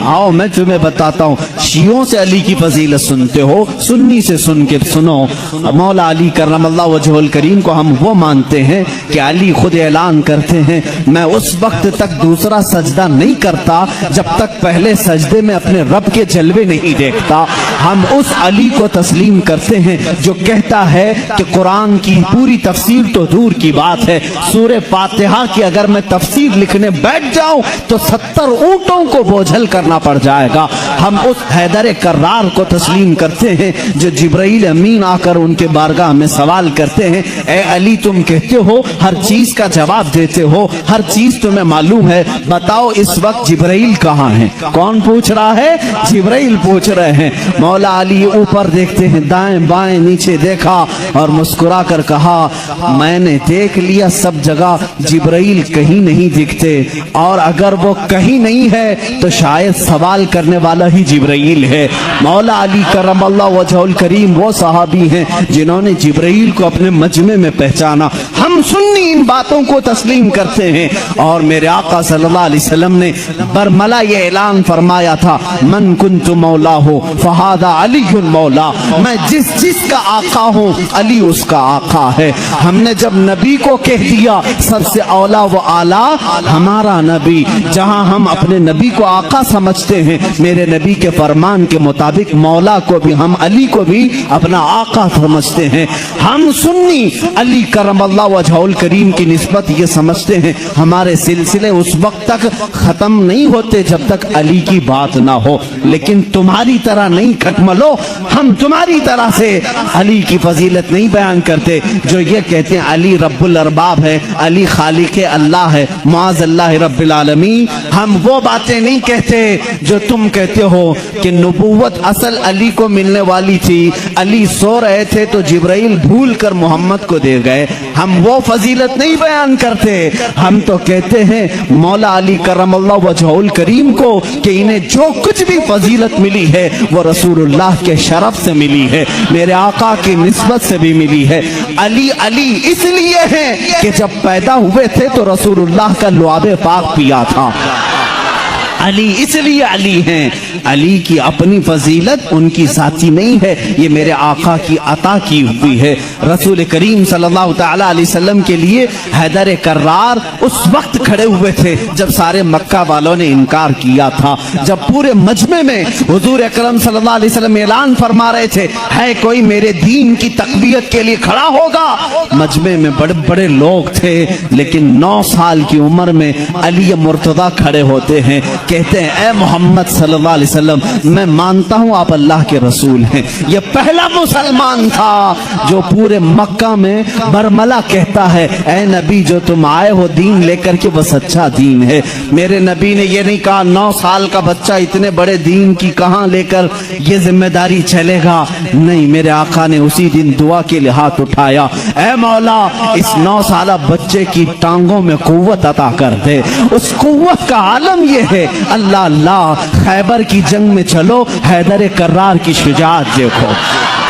आओ मैं तुम्हें बताता हूँ। शियों से अली की फजीलत सुनते हो, सुन्नी से सुन के सुनो। मौला अली करमल्लाहु वजहुल करीम को हम वो मानते हैं कि अली खुद ऐलान करते हैं, मैं उस वक्त तक दूसरा सजदा नहीं करता जब तक पहले सजदे में अपने रब के जलवे नहीं देखता। हम उस अली को तस्लीम करते हैं जो कहता है कि कुरान की पूरी तफसीर तो दूर की बात है, सूरह फातिहा की अगर मैं तफसीर लिखने बैठ जाऊं तो 70 ऊंटों को बोझल करना पड़ जाएगा। हम उस हैदर कर्रार को तस्लीम करते हैं जो जिब्राइल अमीन आकर उनके बारगाह में सवाल करते हैं, ए अली तुम कहते हो हर चीज का जवाब देते हो, हर चीज तुम्हें मालूम है, बताओ इस वक्त जिब्राइल कहाँ है? कौन पूछ रहा है? जिब्राइल पूछ रहे हैं। मौला अली ऊपर देखते हैं, दाएं बाएं नीचे देखा और मुस्कुरा कर कहा, मैंने देख लिया सब जगह जिब्राइल कहीं नहीं दिखते, और अगर वो कहीं नहीं है तो शायद सवाल करने वाला ही जिब्राइल है। मौला अली करमल्लाहु वजहुल करीम वो सहाबी हैं जिन्होंने जिब्राइल को अपने मजमे में पहचाना। हम सुन्नी इन बातों को तस्लीम करते हैं। और मेरे आका सल्लल्लाहु अलैहि वसल्लम ने बरमला ये ऐलान फरमाया था, मन कुन्तु मौला हो फहादा अलीयुल मौला, मैं जिसका आका हूँ अली उसका आका है। हमने जब नबी को कह दिया सबसे औला व आला हमारा नबी, जहाँ हम अपने नबी को आका समझते हैं, मेरे नबी के फरमान के मुताबिक मौला को भी हम अली को भी अपना आका समझते हैं। हम सुन्नी अली करमल्लाहु वजहुल करीम की निस्बत ये समझते हैं हमारे सिलसिले उस वक्त तक खत्म नहीं होते जब तक अली की बात ना हो। लेकिन तुम्हारी तरह नहीं खटमलो, हम तुम्हारी तरह से अली की फजीलत नहीं बयान करते जो ये कहते हैं अली रब्बुल अरबाब है, अली खालिक अल्लाह है, मुआज़ अल्लाह रब्बिल आलमीन। हम वो बातें नहीं कहते जो तुम कहते हो कि नबूवत असल अली को मिलने वाली थी, अली सो रहे थे तो जिब्राइल भूल कर मोहम्मद को दे गए। हम वो फजीलत नहीं बयान करते। हम तो कहते हैं मौला अली करमल्लाहु वजहुल करीम को कि इन्हें जो कुछ भी फजीलत मिली है वो रसूलुल्लाह के शरफ से मिली है, मेरे आका की निस्बत से भी मिली है। अली अली इसलिए है कि जब पैदा हुए थे तो रसूलुल्लाह का लुआबे पाक पिया था। अली इसलिए अली हैं। अली की अपनी फजीलत उनकी साथी नहीं है, ये मेरे आका की अता की हुई है। रसूल करीम सल्लल्लाहु तआला अलैहि वसल्लम के लिए हैदर कर्रार उस वक्त खड़े हुए थे जब सारे मक्का वालों ने इनकार किया था, जब पूरे मजमे में हुजूर अकरम सल्लल्लाहु अलैहि वसल्लम ऐलान फरमा रहे थे, है कोई मेरे दीन की तकबीयत के लिए खड़ा होगा? मजमे में बड़े बड़े लोग थे, लेकिन 9 साल की उम्र में अली मुर्तदा खड़े होते हैं, कहते हैं, ए मोहम्मद सल्लल्लाहु अलैहि वसल्लम, मैं मानता हूँ आप अल्लाह के रसूल हैं। ये पहला मुसलमान था जो पूरे मक्का में बरमला कहता है, ए नबी जो तुम आए हो दीन लेकर के वो सच्चा दीन है। मेरे नबी ने ये नहीं कहा 9 साल का बच्चा इतने बड़े दीन की कहाँ लेकर ये जिम्मेदारी चलेगा, नहीं, मेरे आका ने उसी दिन दुआ के लिए हाथ उठाया, ए मौला इस 9 साल बच्चे की टांगों में कुव्वत अता कर दे। उस कुव्वत का आलम ये है, अल्लाह अल्लाह, खैबर की जंग में चलो, हैदर कर्रार की शुजाअत देखो।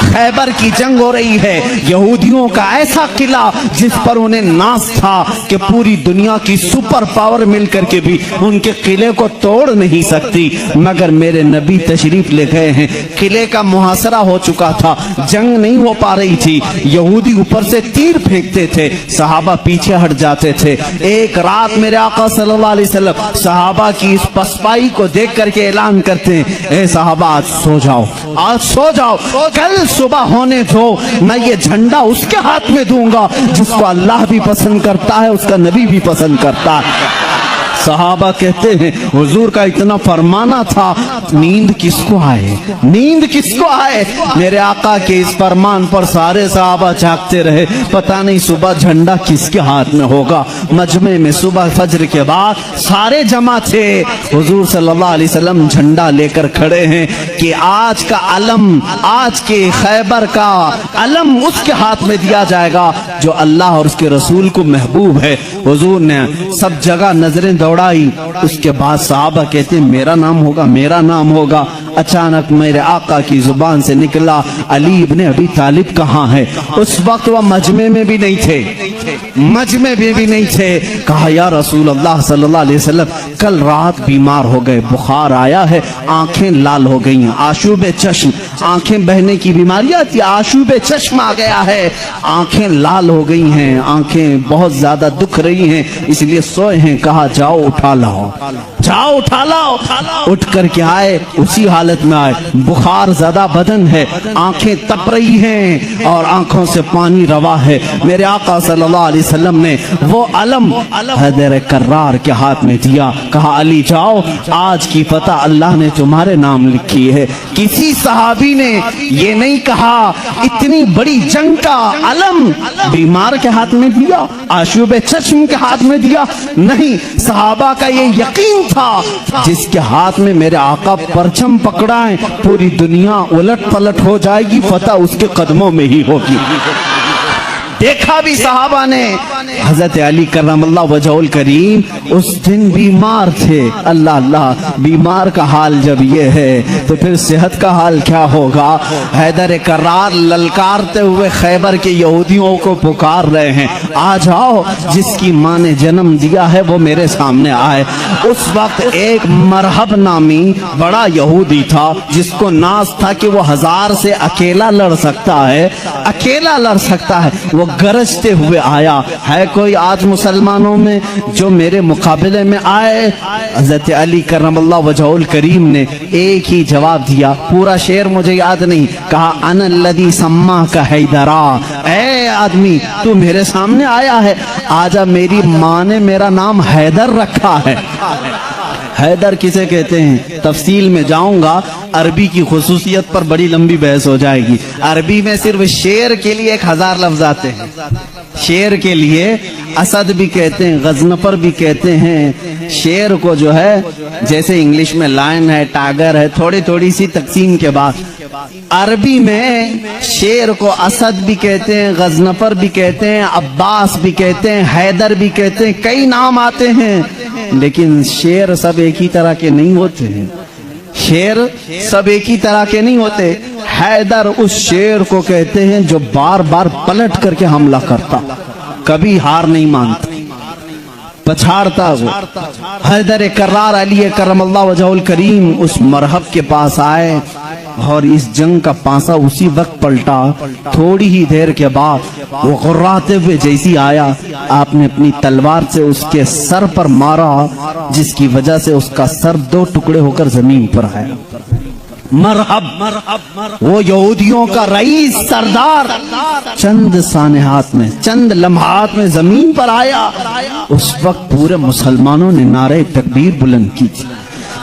खैबर की जंग हो रही है, यहूदियों का ऐसा किला जिस पर उन्हें नाज था कि पूरी दुनिया की सुपर पावर मिलकर के भी उनके किले को तोड़ नहीं सकती, मगर मेरे नबी तशरीफ ले गए हैं। किले का मुहासरा हो चुका था, जंग नहीं हो पा रही थी, यहूदी ऊपर से तीर फेंकते थे, सहाबा पीछे हट जाते थे। एक रात मेरे आका सल्लल्लाहु अलैहि वसल्लम सहाबा की इस पसपाई को देख करके ऐलान करते हैं, ए सहाबा आज सो जाओ, आज सो जाओ, कल सुबह होने दो, मैं ये झंडा उसके हाथ में दूंगा जिसको अल्लाह भी पसंद करता है, उसका नबी भी पसंद करता है। सहाबा कहते हैं हुजूर का इतना फरमाना था, नींद किसको आए, नींद किसको आए? मेरे आका के इस फरमान पर सारे सहाबा जागते रहे, पता नहीं सुबह झंडा किसके हाथ में होगा। मजमे में सुबह फजर के बाद सारे जमा थे, हुजूर सल्लल्लाहु अलैहि वसल्लम झंडा लेकर खड़े हैं कि आज का अलम, आज के खैबर का अलम उसके हाथ में दिया जाएगा जो अल्लाह और उसके रसूल को महबूब है। हुजूर ने सब जगह नजरें दौड़ाई, उसके बाद सहाबा कहते हैं मेरा नाम होगा, मेरा नाम होगा। अचानक मेरे आका की जुबान से निकला, अली इब्ने अबी तालिब कहाँ है? उस वक्त वह मजमे में भी नहीं थे, मजमे में भी नहीं थे। कहा या रसूल अल्लाह सल्लल्लाहु अलैहि वसल्लम, कल रात बीमार हो गए, बुखार आया है, आंखें लाल हो गई हैं, आशूब चश्म, आंखें बहने की बीमारी आती है, आशूब चश्म आ गया है, आंखें लाल हो गई हैं, आंखें बहुत ज्यादा दुख रही हैं, इसलिए सोए हैं। कहा जाओ उठा लाओ, जाओ उठा लाओ। उठ कर के आए, उसी हालत में आए, बुखार ज्यादा बदन है, आंखें तप रही हैं और आंखों से पानी रवा है। मेरे आका सल्लल्लाहु अलैहि वसल्लम ने वो अलम हैदर कर्रार के हाथ में दिया, कहा अली जाओ, आज की फतह अल्लाह ने तुम्हारे नाम लिखी है। किसी सहाबी ने ये नहीं कहा इतनी बड़ी जंग का अलम बीमार के हाथ में दिया, आशूब चश्म के हाथ में दिया, नहीं, सहाबा का ये यकीन था जिसके हाथ में मेरे आका परचम पकड़ाएं पूरी दुनिया उलट पलट हो जाएगी, फतह उसके कदमों में ही होगी। देखा भी सहाबा ने, हजरत अली करमल्लाहु वजहुल करीम उस दिन बीमार थे। अल्लाह अल्लाह, बीमार का हाल जब ये है तो फिर सेहत का हाल क्या होगा। हैदर कर्रार ललकारते हुए खैबर के यहूदियों को पुकार रहे हैं, आ जाओ, जिसकी माँ ने जन्म दिया है वो मेरे सामने आए। उस वक्त एक मरहब नामी बड़ा यहूदी था जिसको नाज था कि वो 1000 से अकेला लड़ सकता है, अकेला लड़ सकता है। वो गरजते हुए आया, है कोई आज मुसलमानों में जो मेरे मुकाबले में आए? हज़रत अली करमल्लाहु वजहुल करीम ने एक ही जवाब दिया, पूरा शेर मुझे याद नहीं, कहा अनल्लज़ी सम्मा का हैदरा, ऐ आदमी तू मेरे सामने आया है, आजा, मेरी माँ ने मेरा नाम हैदर रखा है। हैदर किसे कहते हैं तफसील में जाऊंगा, अरबी की खुसूसियत पर बड़ी लंबी बहस हो जाएगी। अरबी में सिर्फ शेर के लिए 1000 लफ्ज आते हैं। शेर के लिए असद भी कहते हैं, गजनफर भी कहते हैं। शेर को जो है जैसे इंग्लिश में लायन है, टाइगर है, थोड़ी थोड़ी सी तकसीम के बाद अरबी में शेर को असद भी कहते हैं, गजनफर भी कहते हैं, अब्बास भी कहते हैं, हैदर भी कहते हैं, कई नाम आते हैं। लेकिन शेर सब एक ही तरह के नहीं होते हैं, शेर सब एक ही तरह के नहीं होते। हैदर उस शेर को कहते हैं जो बार बार पलट करके हमला करता, कभी हार नहीं मानता, पछाड़ता वो। हैदर कर्रार अली करमल्लाहु वजहुल करीम उस मरहब के पास आए और इस जंग का पासा उसी वक्त पलटा। थोड़ी ही देर के बाद वो गुर्राते हुए जैसी आया, आपने अपनी तलवार से उसके सर पर मारा, जिसकी वजह से उसका सर 2 टुकड़े होकर जमीन पर आया। मरहब वो यहूदियों का रईस सरदार चंद सानेहात में, चंद लम्हात में जमीन पर आया। उस वक्त पूरे मुसलमानों ने नारे तकबीर बुलंद की थी।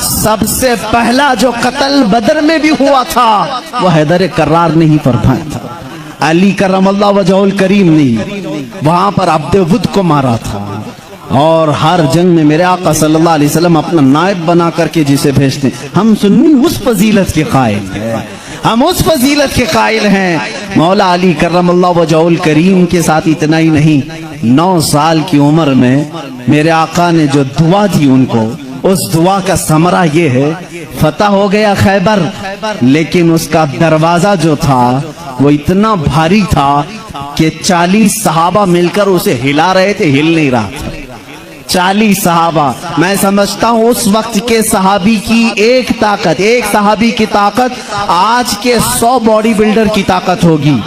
सबसे पहला जो कत्ल बदर में भी हुआ था वो हैदर कर्रार ने ही फरमाया था। अली करमल्लाहु वजहुल करीम ने वहां पर अब्द वुद को मारा था। और हर जंग में मेरे आका सल्लल्लाहु अलैहि वसल्लम अपना नायब बना करके जिसे भेजते, हम सुन्नी उस फजीलत के कायल हैं, हम उस फजीलत के कायल हैं। मौला अली करमल्लाहु वजहुल करीम के साथ इतना ही नहीं, 9 साल की उम्र में मेरे आका ने जो दुआ दी उनको, उस दुआ का समरा ये है, फतह हो गया खैबर, लेकिन उसका दरवाजा जो था वो इतना भारी था कि 40 सहाबा मिलकर उसे हिला रहे थे, हिल नहीं रहा था। 40 सहाबा, मैं समझता हूँ उस वक्त के सहाबी की एक ताकत, एक सहाबी की ताकत आज के 100 बॉडी बिल्डर की ताकत होगी।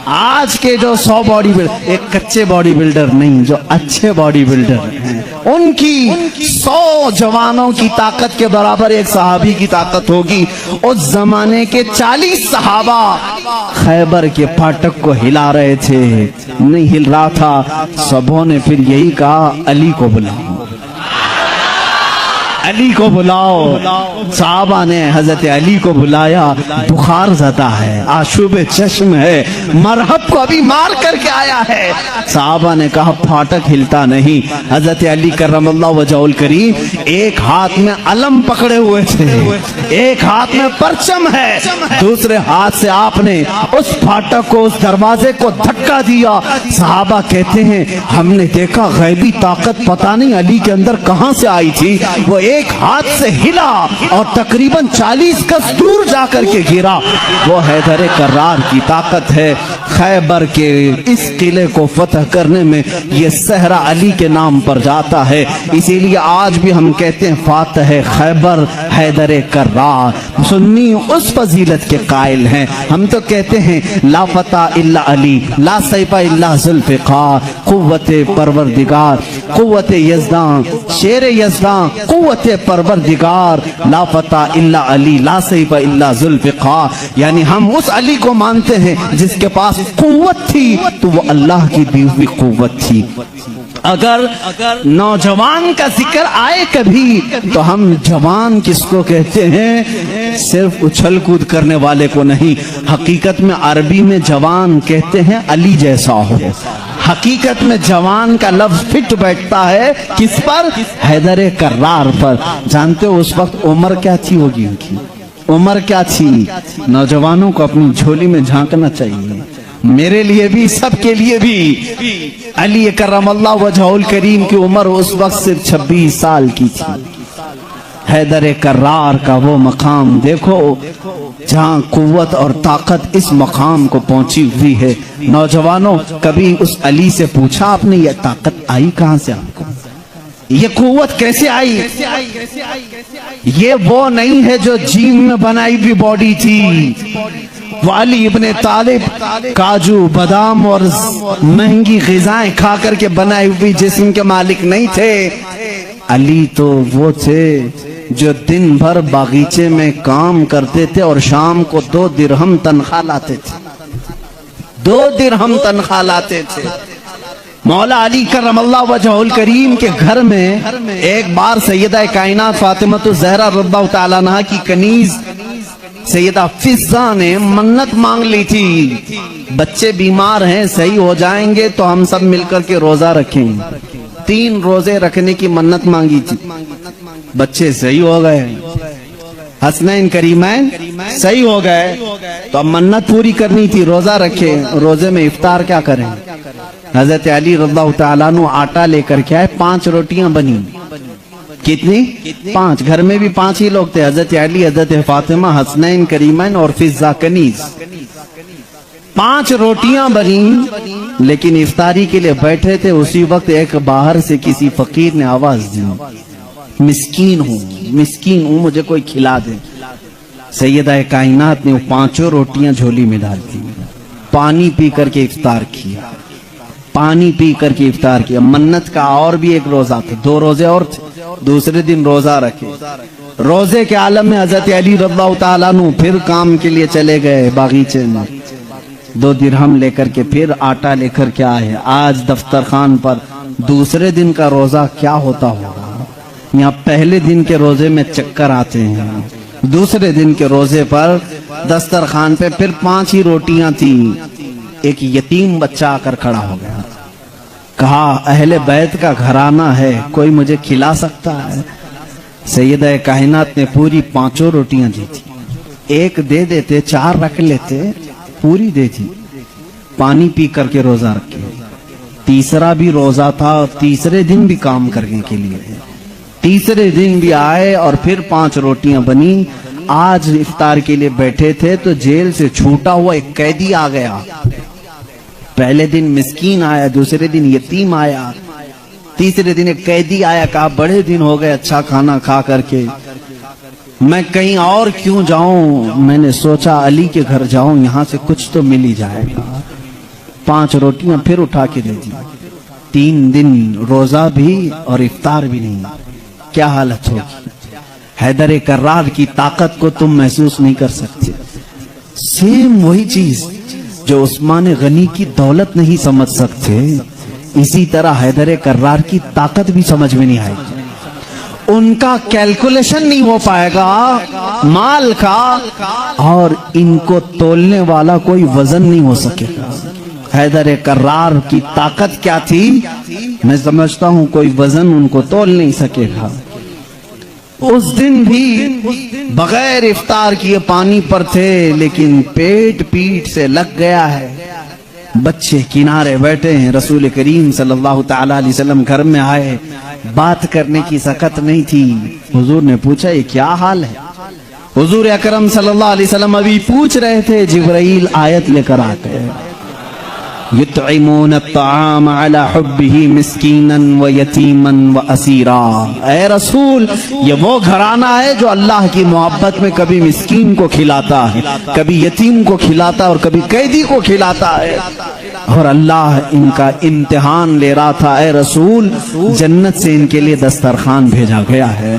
आज के जो 100 बॉडी बिल्डर, एक कच्चे बॉडी बिल्डर नहीं, जो अच्छे बॉडी बिल्डर हैं, उनकी 100 जवानों की ताकत के बराबर एक सहाबी की ताकत होगी। उस जमाने के 40 सहाबा खैबर के फाटक को हिला रहे थे, नहीं हिल रहा था। सबों ने फिर यही कहा, अली को बुलाओ, अली को बुलाओ। साहबा ने हजरत अली को बुलाया। बुखार ज़दा है, आशूब चश्म है, मरहब को अभी मार करके आया है। साहबा ने कहा फाटक हिलता नहीं। हजरत अली करमल्लाहु वजहुल करीम एक हाथ में अलम पकड़े हुए थे, एक हाथ में परचम है, दूसरे हाथ से आपने उस फाटक को, उस दरवाजे को धक्का दिया। साहबा कहते हैं हमने देखा गैबी ताकत पता नहीं अली के अंदर कहां से आई थी, वो ایک ہاتھ سے ہلا اور تقریباً 40 گز دور جا کر کے گرا، وہ حیدر کرار کی طاقت ہے۔ خیبر کے اس قلعے کو فتح کرنے میں یہ صحرا علی کے نام پر جاتا ہے، اسی لیے آج بھی ہم کہتے ہیں فاتح خیبر حیدر کرار۔ سنی اس فضیلت کے قائل ہیں، ہم تو کہتے ہیں لا فتح الا علی، لا سیف الا ذوالفقار، قوت پروردگار، قوت یزدان، شیر یزدان، قوت پروردگار، لا فتح الا علی، لا سیف الا ذوالفقار۔ یعنی ہم اس علی کو مانتے ہیں جس کے پاس قوت تھی تو وہ اللہ کی دی ہوئی قوت تھی۔ اگر نوجوان کا ذکر آئے کبھی تو ہم جوان کس کو کہتے ہیں؟ صرف اچھل کود کرنے والے کو نہیں، حقیقت میں عربی میں جوان کہتے ہیں علی جیسا ہو۔ حقیقت میں جوان کا لفظ فٹ بیٹھتا ہے کس پر؟ حیدر کرار پر۔ جانتے ہو اس وقت عمر کیا تھی ہوگی ان کی؟ عمر کیا تھی؟ نوجوانوں کو اپنی جھولی میں جھانکنا چاہیے، میرے لیے بھی، سب کے لیے بھی۔ علی کرم اللہ وجہہ الکریم کی عمر اس وقت صرف 26 سال کی تھی۔ حیدر کرار کا وہ مقام دیکھو جہاں قوت اور طاقت اس مقام کو پہنچی ہوئی ہے۔ نوجوانوں، کبھی اس علی سے پوچھا آپ نے یہ طاقت آئی کہاں سے آپ کو؟ یہ قوت کیسے آئی؟ یہ وہ نہیں ہے جو جیم میں بنائی ہوئی باڈی تھی۔ وہ علی ابن طالب کاجو بادام اور مہنگی غذائیں کھا کر کے بنائی ہوئی جسم کے مالک نہیں تھے۔ علی تو وہ تھے جو دن بھر باغیچے میں کام کرتے تھے اور شام کو 2 درہم تنخواہ لاتے تھے، 2 درہم تنخواہ لاتے تھے۔ مولا علی کرم اللہ وجہہ الکریم کے گھر میں ایک بار سیدہ کائنات فاطمہ الزہرا رضی اللہ تعالیٰ عنہا کی کنیز سیدہ فضہ نے منت مانگ لی تھی، بچے بیمار ہیں، صحیح ہو جائیں گے تو ہم سب مل کر کے روزہ رکھیں گے۔ 3 روزے رکھنے کی منت مانگی تھی، بچے صحیح ہو گئے، حسنین کریمین صحیح ہو گئے، تو اب منت پوری کرنی تھی، روزہ رکھے۔ روزے میں افطار کیا کریں؟ حضرت علی رضی اللہ تعالیٰ عنہ آٹا لے کر کے آئے، 5 روٹیاں بنی۔ کتنی؟ 5۔ گھر میں بھی 5 ہی لوگ تھے، حضرت علی، حضرت فاطمہ، حسنین کریمین اور فضہ کنیز۔ 5 روٹیاں بنی، لیکن افطاری کے لیے بیٹھے تھے، اسی وقت ایک باہر سے کسی فقیر نے آواز دی، مسکین ہوں مجھے کوئی کھلا دے۔ سیدہ کائنات نے وہ 5 روٹیاں جھولی میں ڈال دی، پانی پی کر کے افطار کیا، پانی پی کر کے افطار کیا۔ منت کا اور بھی ایک روزہ تھا، 2 روزے اور تھے، دوسرے دن روزہ رکھے۔ روزے کے عالم میں حضرت علی رضی اللہ تعالیٰ عنہ پھر کام کے لیے چلے گئے باغیچے میں، 2 درہم لے کر کے پھر آٹا لے کر کے آئے۔ آج دفتر خان پر دوسرے دن کا روزہ کیا ہوتا ہوگا؟ یہاں پہلے دن کے روزے میں چکر آتے ہیں، دوسرے دن کے روزے پر دسترخوان پہ پھر 5 ہی روٹیاں تھیں۔ ایک یتیم بچہ آ کر کھڑا ہو گیا، کہا اہل بیت کا گھرانہ ہے، کوئی مجھے کھلا سکتا ہے؟ سیدہ کائنات نے پوری 5 روٹیاں دی تھی، ایک دے دیتے، 4 رکھ لیتے، پوری دے دی۔ پانی پی کر کے روزہ رکھے۔ تیسرا بھی روزہ تھا، تیسرے دن بھی کام کرنے کے لیے، تیسرے دن بھی آئے اور پھر 5 روٹیاں بنی۔ آج افطار کے لیے بیٹھے تھے تو جیل سے چھوٹا ہوا ایک قیدی آ گیا۔ پہلے دن مسکین آیا، دوسرے دن یتیم آیا، تیسرے دن ایک قیدی آیا، کہا بڑے دن ہو گئے اچھا کھانا کھا کر کے، میں کہیں اور کیوں جاؤں، میں نے سوچا علی کے گھر جاؤں، یہاں سے کچھ تو مل ہی جائے گا۔ 5 روٹیاں پھر اٹھا کے دے دی۔ 3 دن روزہ بھی اور افطار بھی نہیں، کیا حالت ہوگی؟ حیدر کرار کی طاقت کو تم محسوس نہیں کر سکتے۔ سیم وہی چیز جو عثمان غنی کی دولت نہیں سمجھ سکتے، اسی طرح حیدر کرار کی طاقت بھی سمجھ میں نہیں آئے گی۔ ان کا کیلکولیشن نہیں ہو پائے گا مال کا، اور ان کو تولنے والا کوئی وزن نہیں ہو سکے گا۔ حیدر کرار کی طاقت کیا تھی؟ میں سمجھتا ہوں کوئی وزن ان کو تول نہیں سکے گا۔ اس دن بھی بغیر افطار کیے پانی پر تھے، لیکن پیٹ سے لگ گیا ہے۔ بچے کنارے بیٹھے ہیں، رسول کریم صلی اللہ تعالی علیہ وسلم گھر میں آئے، بات کرنے کی سکت نہیں تھی۔ حضور نے پوچھا یہ کیا حال ہے؟ حضور اکرم صلی اللہ علیہ وسلم ابھی پوچھ رہے تھے، جبرائیل آیت لے کر آتے ہیں، یطعمون الطعام علی حبہ مسکینا و یتیما و اسیرا۔ اے رسول، یہ وہ گھرانہ ہے جو اللہ کی محبت میں کبھی مسکین کو کھلاتا ہے، کبھی یتیم کو کھلاتا ہے اور کبھی قیدی کو کھلاتا ہے۔ اور اللہ ان کا امتحان لے رہا تھا، اے رسول جنت سے ان کے لیے دسترخوان بھیجا گیا ہے،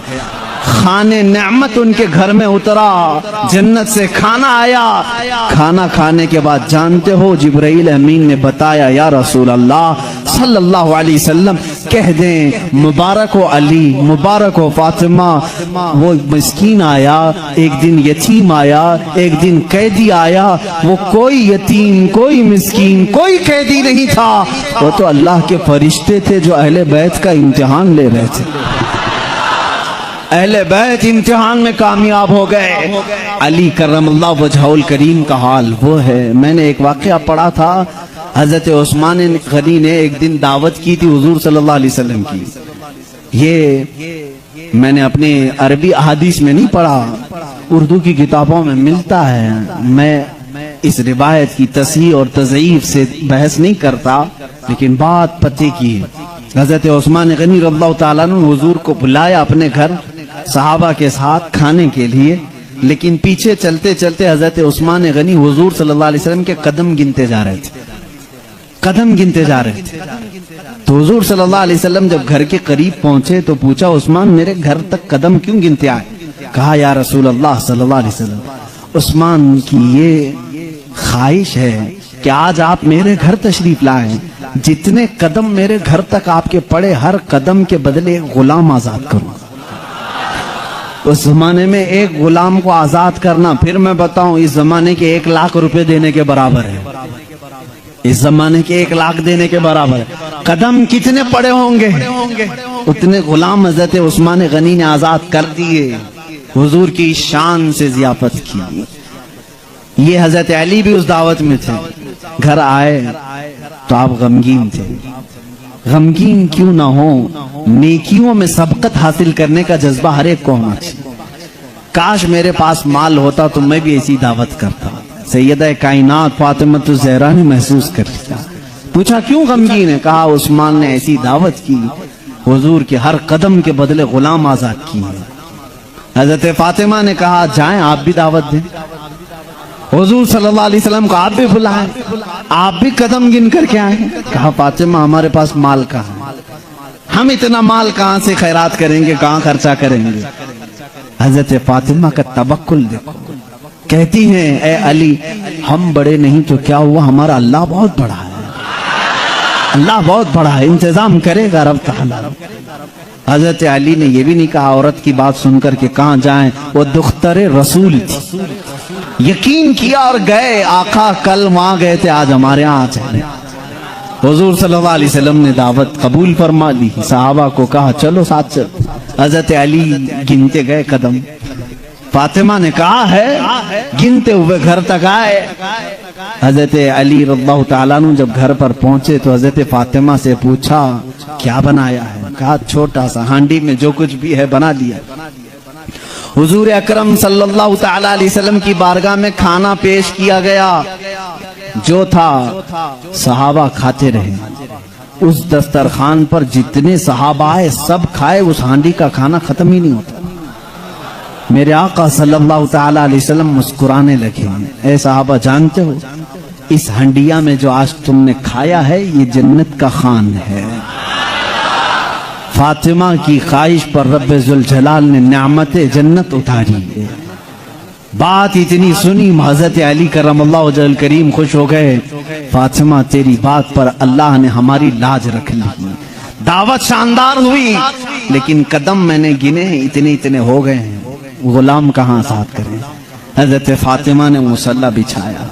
کھانے نعمت ان کے گھر میں اترا، جنت سے کھانا آیا۔ کھانا کھانے کے بعد جانتے ہو جبرائیل امین نے بتایا، یا رسول اللہ صلی اللہ علیہ وسلم کہہ دیں مبارک ہو علی، مبارک ہو فاطمہ، وہ مسکین آیا، ایک دن یتیم آیا، ایک دن قیدی آیا، وہ کوئی یتیم، کوئی مسکین، کوئی قیدی نہیں تھا، وہ تو اللہ کے فرشتے تھے جو اہل بیت کا امتحان لے رہے تھے۔ اہل بیت امتحان میں کامیاب ہو گئے۔ علی کرم اللہ وجہہ الکریم کا حال وہ ہے۔ میں نے ایک واقعہ پڑھا تھا، حضرت عثمان غنی نے ایک دن دعوت کی تھی حضور صلی اللہ علیہ وسلم کی۔ یہ میں نے اپنے عربی احادیث میں نہیں پڑھا، اردو کی کتابوں میں ملتا ہے۔ میں اس روایت کی تصحیح اور تضعیف سے بحث نہیں کرتا، لیکن بات پتے کی ہے۔ حضرت عثمان غنی رضی اللہ تعالیٰ نے حضور کو بلایا اپنے گھر صحابہ کے ساتھ کھانے کے لیے، لیکن پیچھے چلتے چلتے حضرت عثمان غنی حضور صلی اللہ علیہ وسلم کے قدم گنتے جا رہے تھے، قدم گنتے جا رہے تھے۔ تو حضور صلی اللہ علیہ وسلم جب گھر کے قریب پہنچے تو پوچھا، عثمان میرے گھر تک قدم کیوں گنتے آئے؟ کہا، یا رسول اللہ صلی اللہ علیہ وسلم، عثمان کی یہ خواہش ہے کہ آج آپ میرے گھر تشریف لائیں، جتنے قدم میرے گھر تک آپ کے پڑے ہر قدم کے بدلے ایک غلام آزاد کروں۔ اس زمانے میں ایک غلام کو آزاد کرنا، پھر میں بتاؤں، اس زمانے کے 1 لاکھ روپے دینے کے برابر ہے، اس زمانے کے 1 لاکھ دینے کے برابر ہے۔ قدم کتنے پڑے ہوں گے؟ اتنے غلام حضرت عثمان غنی نے آزاد کر دیے، حضور کی شان سے ضیافت کی۔ یہ حضرت علی بھی اس دعوت میں تھے، گھر آئے تو آپ غمگین تھے۔ غمگین کیوں نہ ہو، نیکیوں میں سبقت حاصل کرنے کا جذبہ ہر ایک کو ہونا چاہیے۔ کاش میرے پاس مال ہوتا تو میں بھی ایسی دعوت کرتا۔ سیدہ کائنات فاطمہ الزہرا نے محسوس کر لیا، پوچھا کیوں غمگین ہے؟ کہا عثمان نے ایسی دعوت کی، حضور کے ہر قدم کے بدلے غلام آزاد کیے۔ حضرت فاطمہ نے کہا جائیں آپ بھی دعوت دیں، حضور صلی اللہ علیہ وسلم کو آپ بھی بلائیں، آپ بھی قدم گن کر کے آئیں۔ کہا فاطمہ ہمارے پاس مال کہاں، ہم اتنا مال کہاں سے خیرات کریں گے، کہاں خرچہ کریں گے؟ حضرت فاطمہ کا توکل دیکھو، کہتی ہیں اے علی ہم بڑے نہیں تو کیا ہوا، ہمارا اللہ بہت بڑا ہے، اللہ بہت بڑا ہے، انتظام کرے گا رب تعالیٰ۔ حضرت علی نے یہ بھی نہیں کہا عورت کی بات سن کر کہ کہاں جائیں، وہ دختر رسول تھی، یقین کیا اور گئے، آقا کل وہاں گئے تھے آج ہمارے ہاں چلے۔ حضور صلی اللہ علیہ وسلم نے دعوت قبول فرما لی، صحابہ کو کہا چلو ساتھ چل۔ حضرت علی گنتے گئے قدم، فاطمہ نے کہا ہے گنتے ہوئے گھر تک آئے۔ حضرت علی رضی اللہ تعالیٰ عنہ جب گھر پر پہنچے تو حضرت فاطمہ سے پوچھا کیا بنایا ہے؟ کہا چھوٹا سا ہانڈی میں جو کچھ بھی ہے بنا لیا۔ حضور اکرم صلی اللہ تعالیٰ علیہ وسلم کی بارگاہ میں کھانا پیش کیا گیا، جو تھا صحابہ کھاتے رہے۔ اس دسترخوان پر جتنے صحابہ آئے سب کھائے، اس ہانڈی کا کھانا ختم ہی نہیں ہوتا۔ میرے آقا صلی اللہ تعالیٰ علیہ وسلم مسکرانے لگے، اے صحابہ جانتے ہو اس ہنڈیا میں جو آج تم نے کھایا ہے یہ جنت کا خوان ہے۔ فاطمہ کی خواہش پر رب ذوالجلال نے نعمت جنت اتاری ہے۔ بات اتنی سنی حضرت علی کرم اللہ وجہ الکریم خوش ہو گئے، فاطمہ تیری بات پر اللہ نے ہماری لاج رکھ لی، دعوت شاندار ہوئی، لیکن قدم میں نے گنے اتنے اتنے ہو گئے ہیں، غلام کہاں ساتھ کریں؟ حضرت فاطمہ نے مصلی بچھایا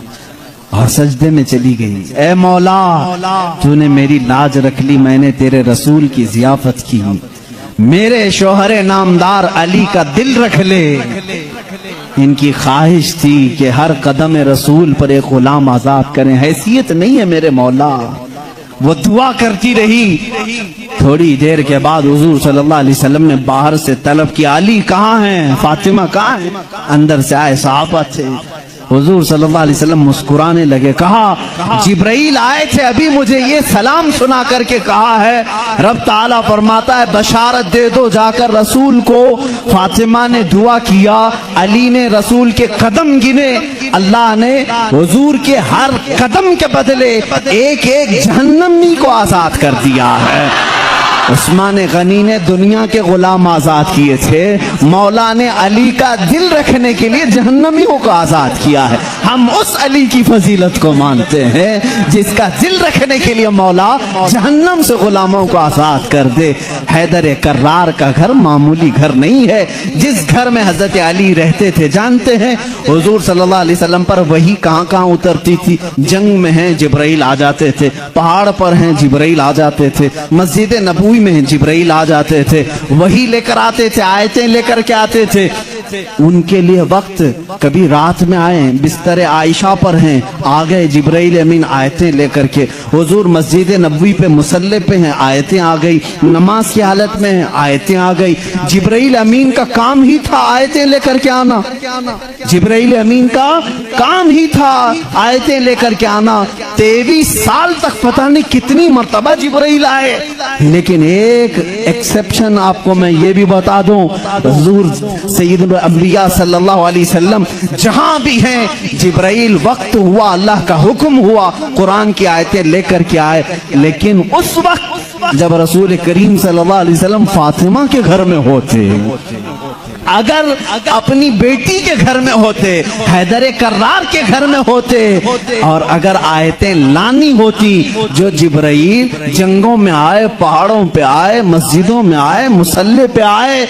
اور سجدے میں چلی گئی، اے مولا تو نے میری لاج رکھ لی، میں نے تیرے رسول کی ضیافت کی، میرے شوہر نامدار علی کا دل رکھ لے۔ ان کی خواہش تھی کہ ہر قدم رسول پر ایک غلام آزاد کریں، حیثیت نہیں ہے میرے مولا، وہ دعا کرتی رہی. تھوڑی دیر کے بعد حضور صلی اللہ علیہ وسلم نے باہر سے طلب کیا علی کہاں ہیں، فاطمہ کہاں ہیں؟ اندر سے آئے صحابہ تھے. حضور صلی اللہ علیہ وسلم مسکرانے لگے. کہا جبرائیل آئے تھے ابھی مجھے یہ سلام سنا کر کے کہا ہے رب تعالیٰ فرماتا ہے بشارت دے دو جا کر رسول کو. فاطمہ نے دعا کیا، علی نے رسول کے قدم گنے، اللہ نے حضور کے ہر قدم کے بدلے ایک ایک جہنمی کو آزاد کر دیا ہے. عثمان غنی نے دنیا کے غلام آزاد کیے تھے، مولا نے علی کا دل رکھنے کے لیے جہنمیوں کو آزاد کیا ہے. ہم اس علی کی فضیلت کو مانتے ہیں جس کا دل رکھنے کے لیے مولا جہنم سے غلاموں کو آزاد کر دے. حیدر کرار کا گھر معمولی گھر نہیں ہے. جس گھر میں حضرت علی رہتے تھے جانتے ہیں حضور صلی اللہ علیہ وسلم پر وحی کہاں کہاں اترتی تھی. جنگ میں ہیں جبرائیل آ جاتے تھے، پہاڑ پر ہیں جبرائیل آ جاتے تھے، مسجد نبوی میں جبرائیل آ جاتے تھے، وہی لے کر آتے تھے، آیتیں لے کر کے آتے تھے. ان کے لیے وقت کبھی رات میں آئے بستر عائشہ پر ہیں، آ گئے جبرائیل امین آیتیں لے کر کے. حضور مسجد نبوی پہ مصلی پہ ہیں، آیتیں آ گئی. نماز کی حالت میں ہیں، آیتیں آ گئی. جبرائیل امین کا کام ہی تھا آیتیں لے کر کے آنا. جبرائیل امین کا کام ہی تھا آیتیں لے کر کے آنا. 23 سال تک پتہ نہیں کتنی مرتبہ جبرائیل آئے. لیکن ایک ایکسپشن آپ کو میں یہ بھی بتا دوں، حضور سید الانبیاء صلی اللہ علیہ وسلم جہاں بھی ہیں جبرائیل وقت ہوا اللہ کا حکم ہوا قرآن کی آیتیں لے کر کے آئے. لیکن اس وقت جب رسول کریم صلی اللہ علیہ وسلم فاطمہ کے گھر میں ہوتے، اگر اپنی بیٹی کے گھر میں ہوتے، حیدر کرار کے گھر میں ہوتے، اور اگر آیتیں لانی ہوتی جو جبرائیل جنگوں میں آئے، پہاڑوں پہ آئے، مسجدوں میں آئے، مصلی پہ آئے،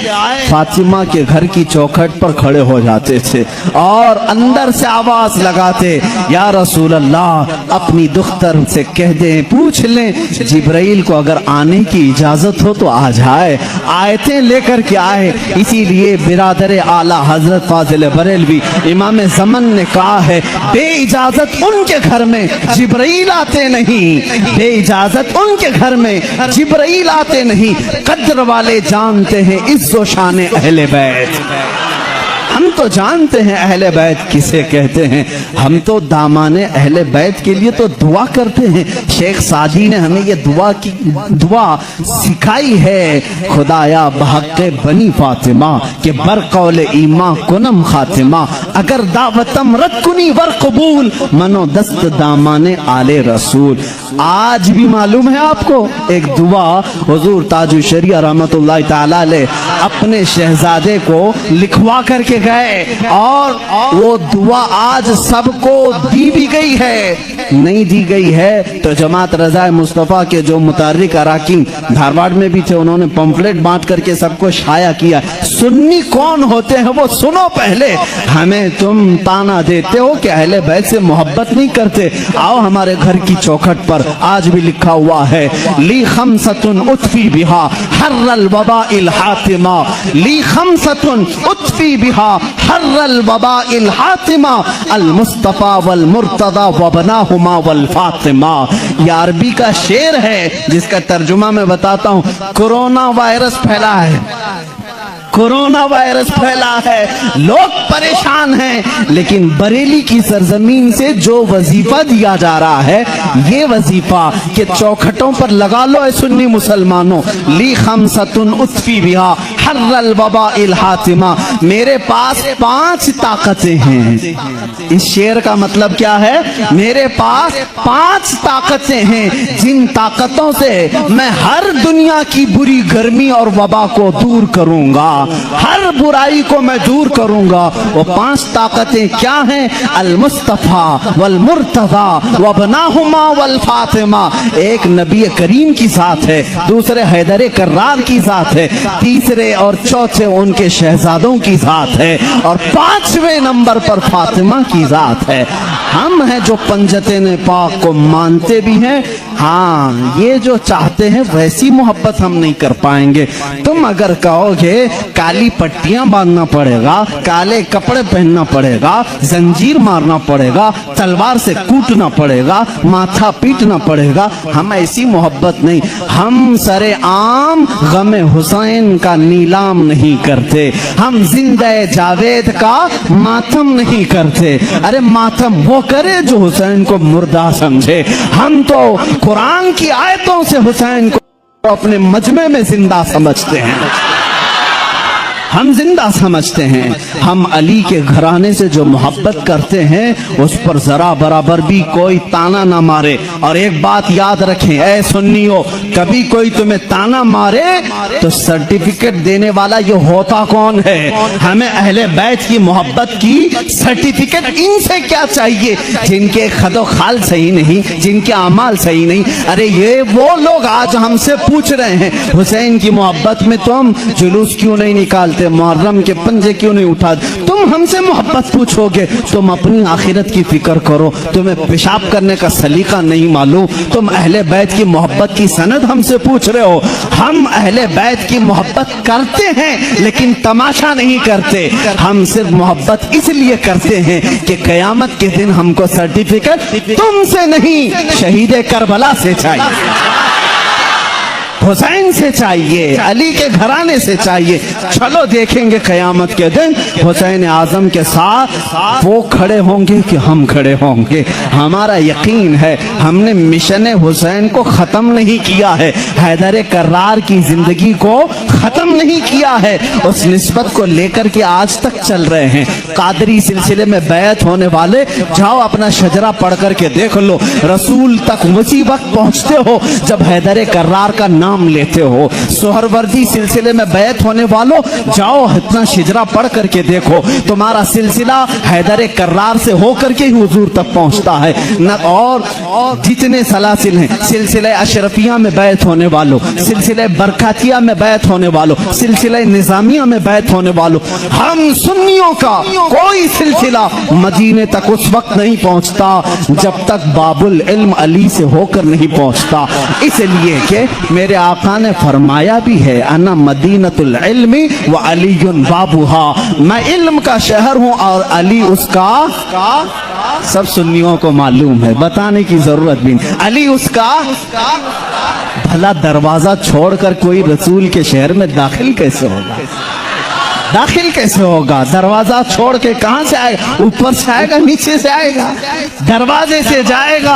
فاطمہ کے گھر کی چوکھٹ پر کھڑے ہو جاتے تھے اور اندر سے آواز لگاتے یا رسول اللہ اپنی دختر سے کہہ دیں، پوچھ لیں جبرائیل کو اگر آنے کی اجازت ہو تو آ جائے. آیتیں لے کر کے آئے. اسی لیے برادر اعلیٰ حضرت فاضل بریلوی امام زمن نے کہا ہے بے اجازت ان کے گھر میں جبرائیل آتے نہیں، بے اجازت ان کے گھر میں جبرائیل آتے نہیں. قدر والے جانتے ہیں عز و شان اہل بیت. ہم تو جانتے ہیں اہل بیت کسے کہتے ہیں، ہم تو دامان اہل بیت کے لیے تو دعا کرتے ہیں. شیخ سعدی نے ہمیں یہ دعا سکھائی ہے. خدایا بحق بنی فاطمہ کہ بر قول ایمان کنم خاتمہ، اگر دعوتم رد کنی ور قبول منو دست دامان آل رسول. آج بھی معلوم ہے آپ کو ایک دعا حضور تاج الشریعہ رحمت اللہ تعالی علیہ اپنے شہزادے کو لکھوا کر کے گئے، اور وہ دعا آج سب کو دی بھی گئی ہے. نہیں دی گئی ہے تو جماعت رضا مصطفیٰ کے جو متحرک اراکین دھارواڑ میں بھی تھے انہوں نے پمفلٹ بانٹ کر کے سب کو شائع کیا. سنی کون ہوتے ہیں وہ سنو پہلے. ہمیں تم تانا دیتے ہو کہ اہل بیت سے محبت نہیں کرتے. آؤ ہمارے گھر کی چوکھٹ پر آج بھی لکھا ہوا ہے لی خمسۃ اطفی بہا حر الوباء الحاتمہ، لی خمسۃ اطفی بہا حر الوباء الحاتمہ، المصطفیٰ والمرتضیٰ وبناہما والفاطمہ. یہ عربی کا شعر ہے جس کا ترجمہ میں بتاتا ہوں. کورونا وائرس پھیلا ہے، کورونا وائرس پھیلا ہے، لوگ پریشان ہیں، لیکن بریلی کی سرزمین سے جو وظیفہ دیا جا رہا ہے یہ وظیفہ کہ چوکھٹوں پر لگا لو اے سنی مسلمانوں، لی خمسۃ اطفی بہا حر الوباء الحاتمہ. میرے پاس 5 طاقتیں ہیں. اس شعر کا مطلب کیا ہے؟ میرے پاس 5 طاقتیں ہیں جن طاقتوں سے میں ہر دنیا کی بری گرمی اور وبا کو دور کروں گا، ہر برائی کو میں دور کروں گا. وہ 5 طاقتیں کیا ہیں؟ المصطفیٰ والمرتضیٰ وبناہما والفاطمہ. ایک نبی کریم کی ذات ہے، دوسرے حیدر کرار کی ذات ہے، تیسرے اور چوتھے ان کے شہزادوں کی ذات ہے، اور 5ویں نمبر پر فاطمہ کی ذات ہے. हम हैं जो पंजतन पाक को मानते भी हैं। हाँ, ये जो चाहते हैं वैसी मोहब्बत हम नहीं कर पाएंगे। तुम अगर कहोगे काली पट्टियां बांधना पड़ेगा, काले कपड़े पहनना पड़ेगा, जंजीर मारना पड़ेगा, तलवार से कूटना पड़ेगा, माथा पीटना पड़ेगा, हम ऐसी मोहब्बत नहीं। हम सरे आम गमे हुसैन का नीलाम नहीं करते, हम जिंदे जावेद का मातम नहीं करते। अरे मातम वो करे जो हुसैन को मुर्दा समझे। हम तो कुरान की आयतों से हुसैन को अपने मजमे में जिंदा समझते हैं, हम जिंदा समझते हैं। हम अली के घराने से जो मोहब्बत करते हैं उस पर जरा बराबर भी कोई ताना ना मारे। और एक बात याद रखें ऐ सुन्नियों, कभी कोई तुम्हें ताना मारे तो सर्टिफिकेट देने वाला ये होता कौन है? हमें अहले बैत की मोहब्बत की सर्टिफिकेट इनसे क्या चाहिए जिनके खदो खाल सही नहीं, जिनके अमाल सही नहीं। अरे ये वो लोग आज हमसे पूछ रहे हैं हुसैन की मोहब्बत में तुम जुलूस क्यों नहीं निकालते, मुहर्रम के पंजे क्यों नहीं उठा। तुम हमसे मोहब्बत पूछोगे, तुम अपनी आखिरत की फिक्र करो। तुम्हें पेशाब करने का सलीका नहीं मालूम, तुम अहले बैत की मोहब्बत की सनद हमसे पूछ रहे हो। हम अहले बैत की मोहब्बत करते हैं लेकिन तमाशा नहीं करते। हम सिर्फ मोहब्बत इसलिए करते हैं कि कयामत के दिन हमको सर्टिफिकेट तुमसे नहीं शहीद करबला से चाहिए, हुसैन से चाहिए, अली के घराने से चाहिए। चलो देखेंगे कयामत के दिन हुसैन आजम के साथ वो खड़े होंगे कि हम खड़े होंगे। हमारा यकीन है हमने मिशन हुसैन को खत्म नहीं किया है, हैदर कर्रार की जिंदगी को खत्म नहीं किया है, उस निस्बत को लेकर के आज तक चल रहे हैं। कादरी सिलसिले में बैत होने वाले जाओ अपना शजरा पढ़ करके देख लो, रसूल तक उसी वक्त पहुंचते हो जब हैदर कर्रार का नाम लेते हो। सोहरवर्दी सिलसिले में बैत होने वालों जाओ इतना शिजरा पढ़ करके देखो, तुम्हारा सिलसिला हैदर कर्रार से होकर के ही हुजूर तक पहुंचता है न। और जितने सलासिल हैं, सिलसिले अशरफिया में बैत होने वालों, सिलसिले बरकातिया में बैत होने वालों, सिलसिले निजामिया में बैत होने वालों, हम सुन्नियों का कोई सिलसिला मदीने तक उस वक्त नहीं पहुंचता जब तक बाबुल इल्म अली से होकर नहीं पहुंचता। इसलिए कि मेरे आका ने फरमाया भी है अना मदीनतुल इल्मी व अलीयुन बाबुहा, मैं इल्म का शहर हूँ और अली उसका। सब सुन्नियों को मालूम है, बताने की जरूरत भी नहीं। अली उसका। भला दरवाजा छोड़कर कोई रसूल के शहर में दाखिल कैसे होगा? दाखिल कैसे होगा? दरवाजा छोड़ के कहां से आएगा? ऊपर से आएगा, नीचे से आएगा, दरवाजे से जाएगा।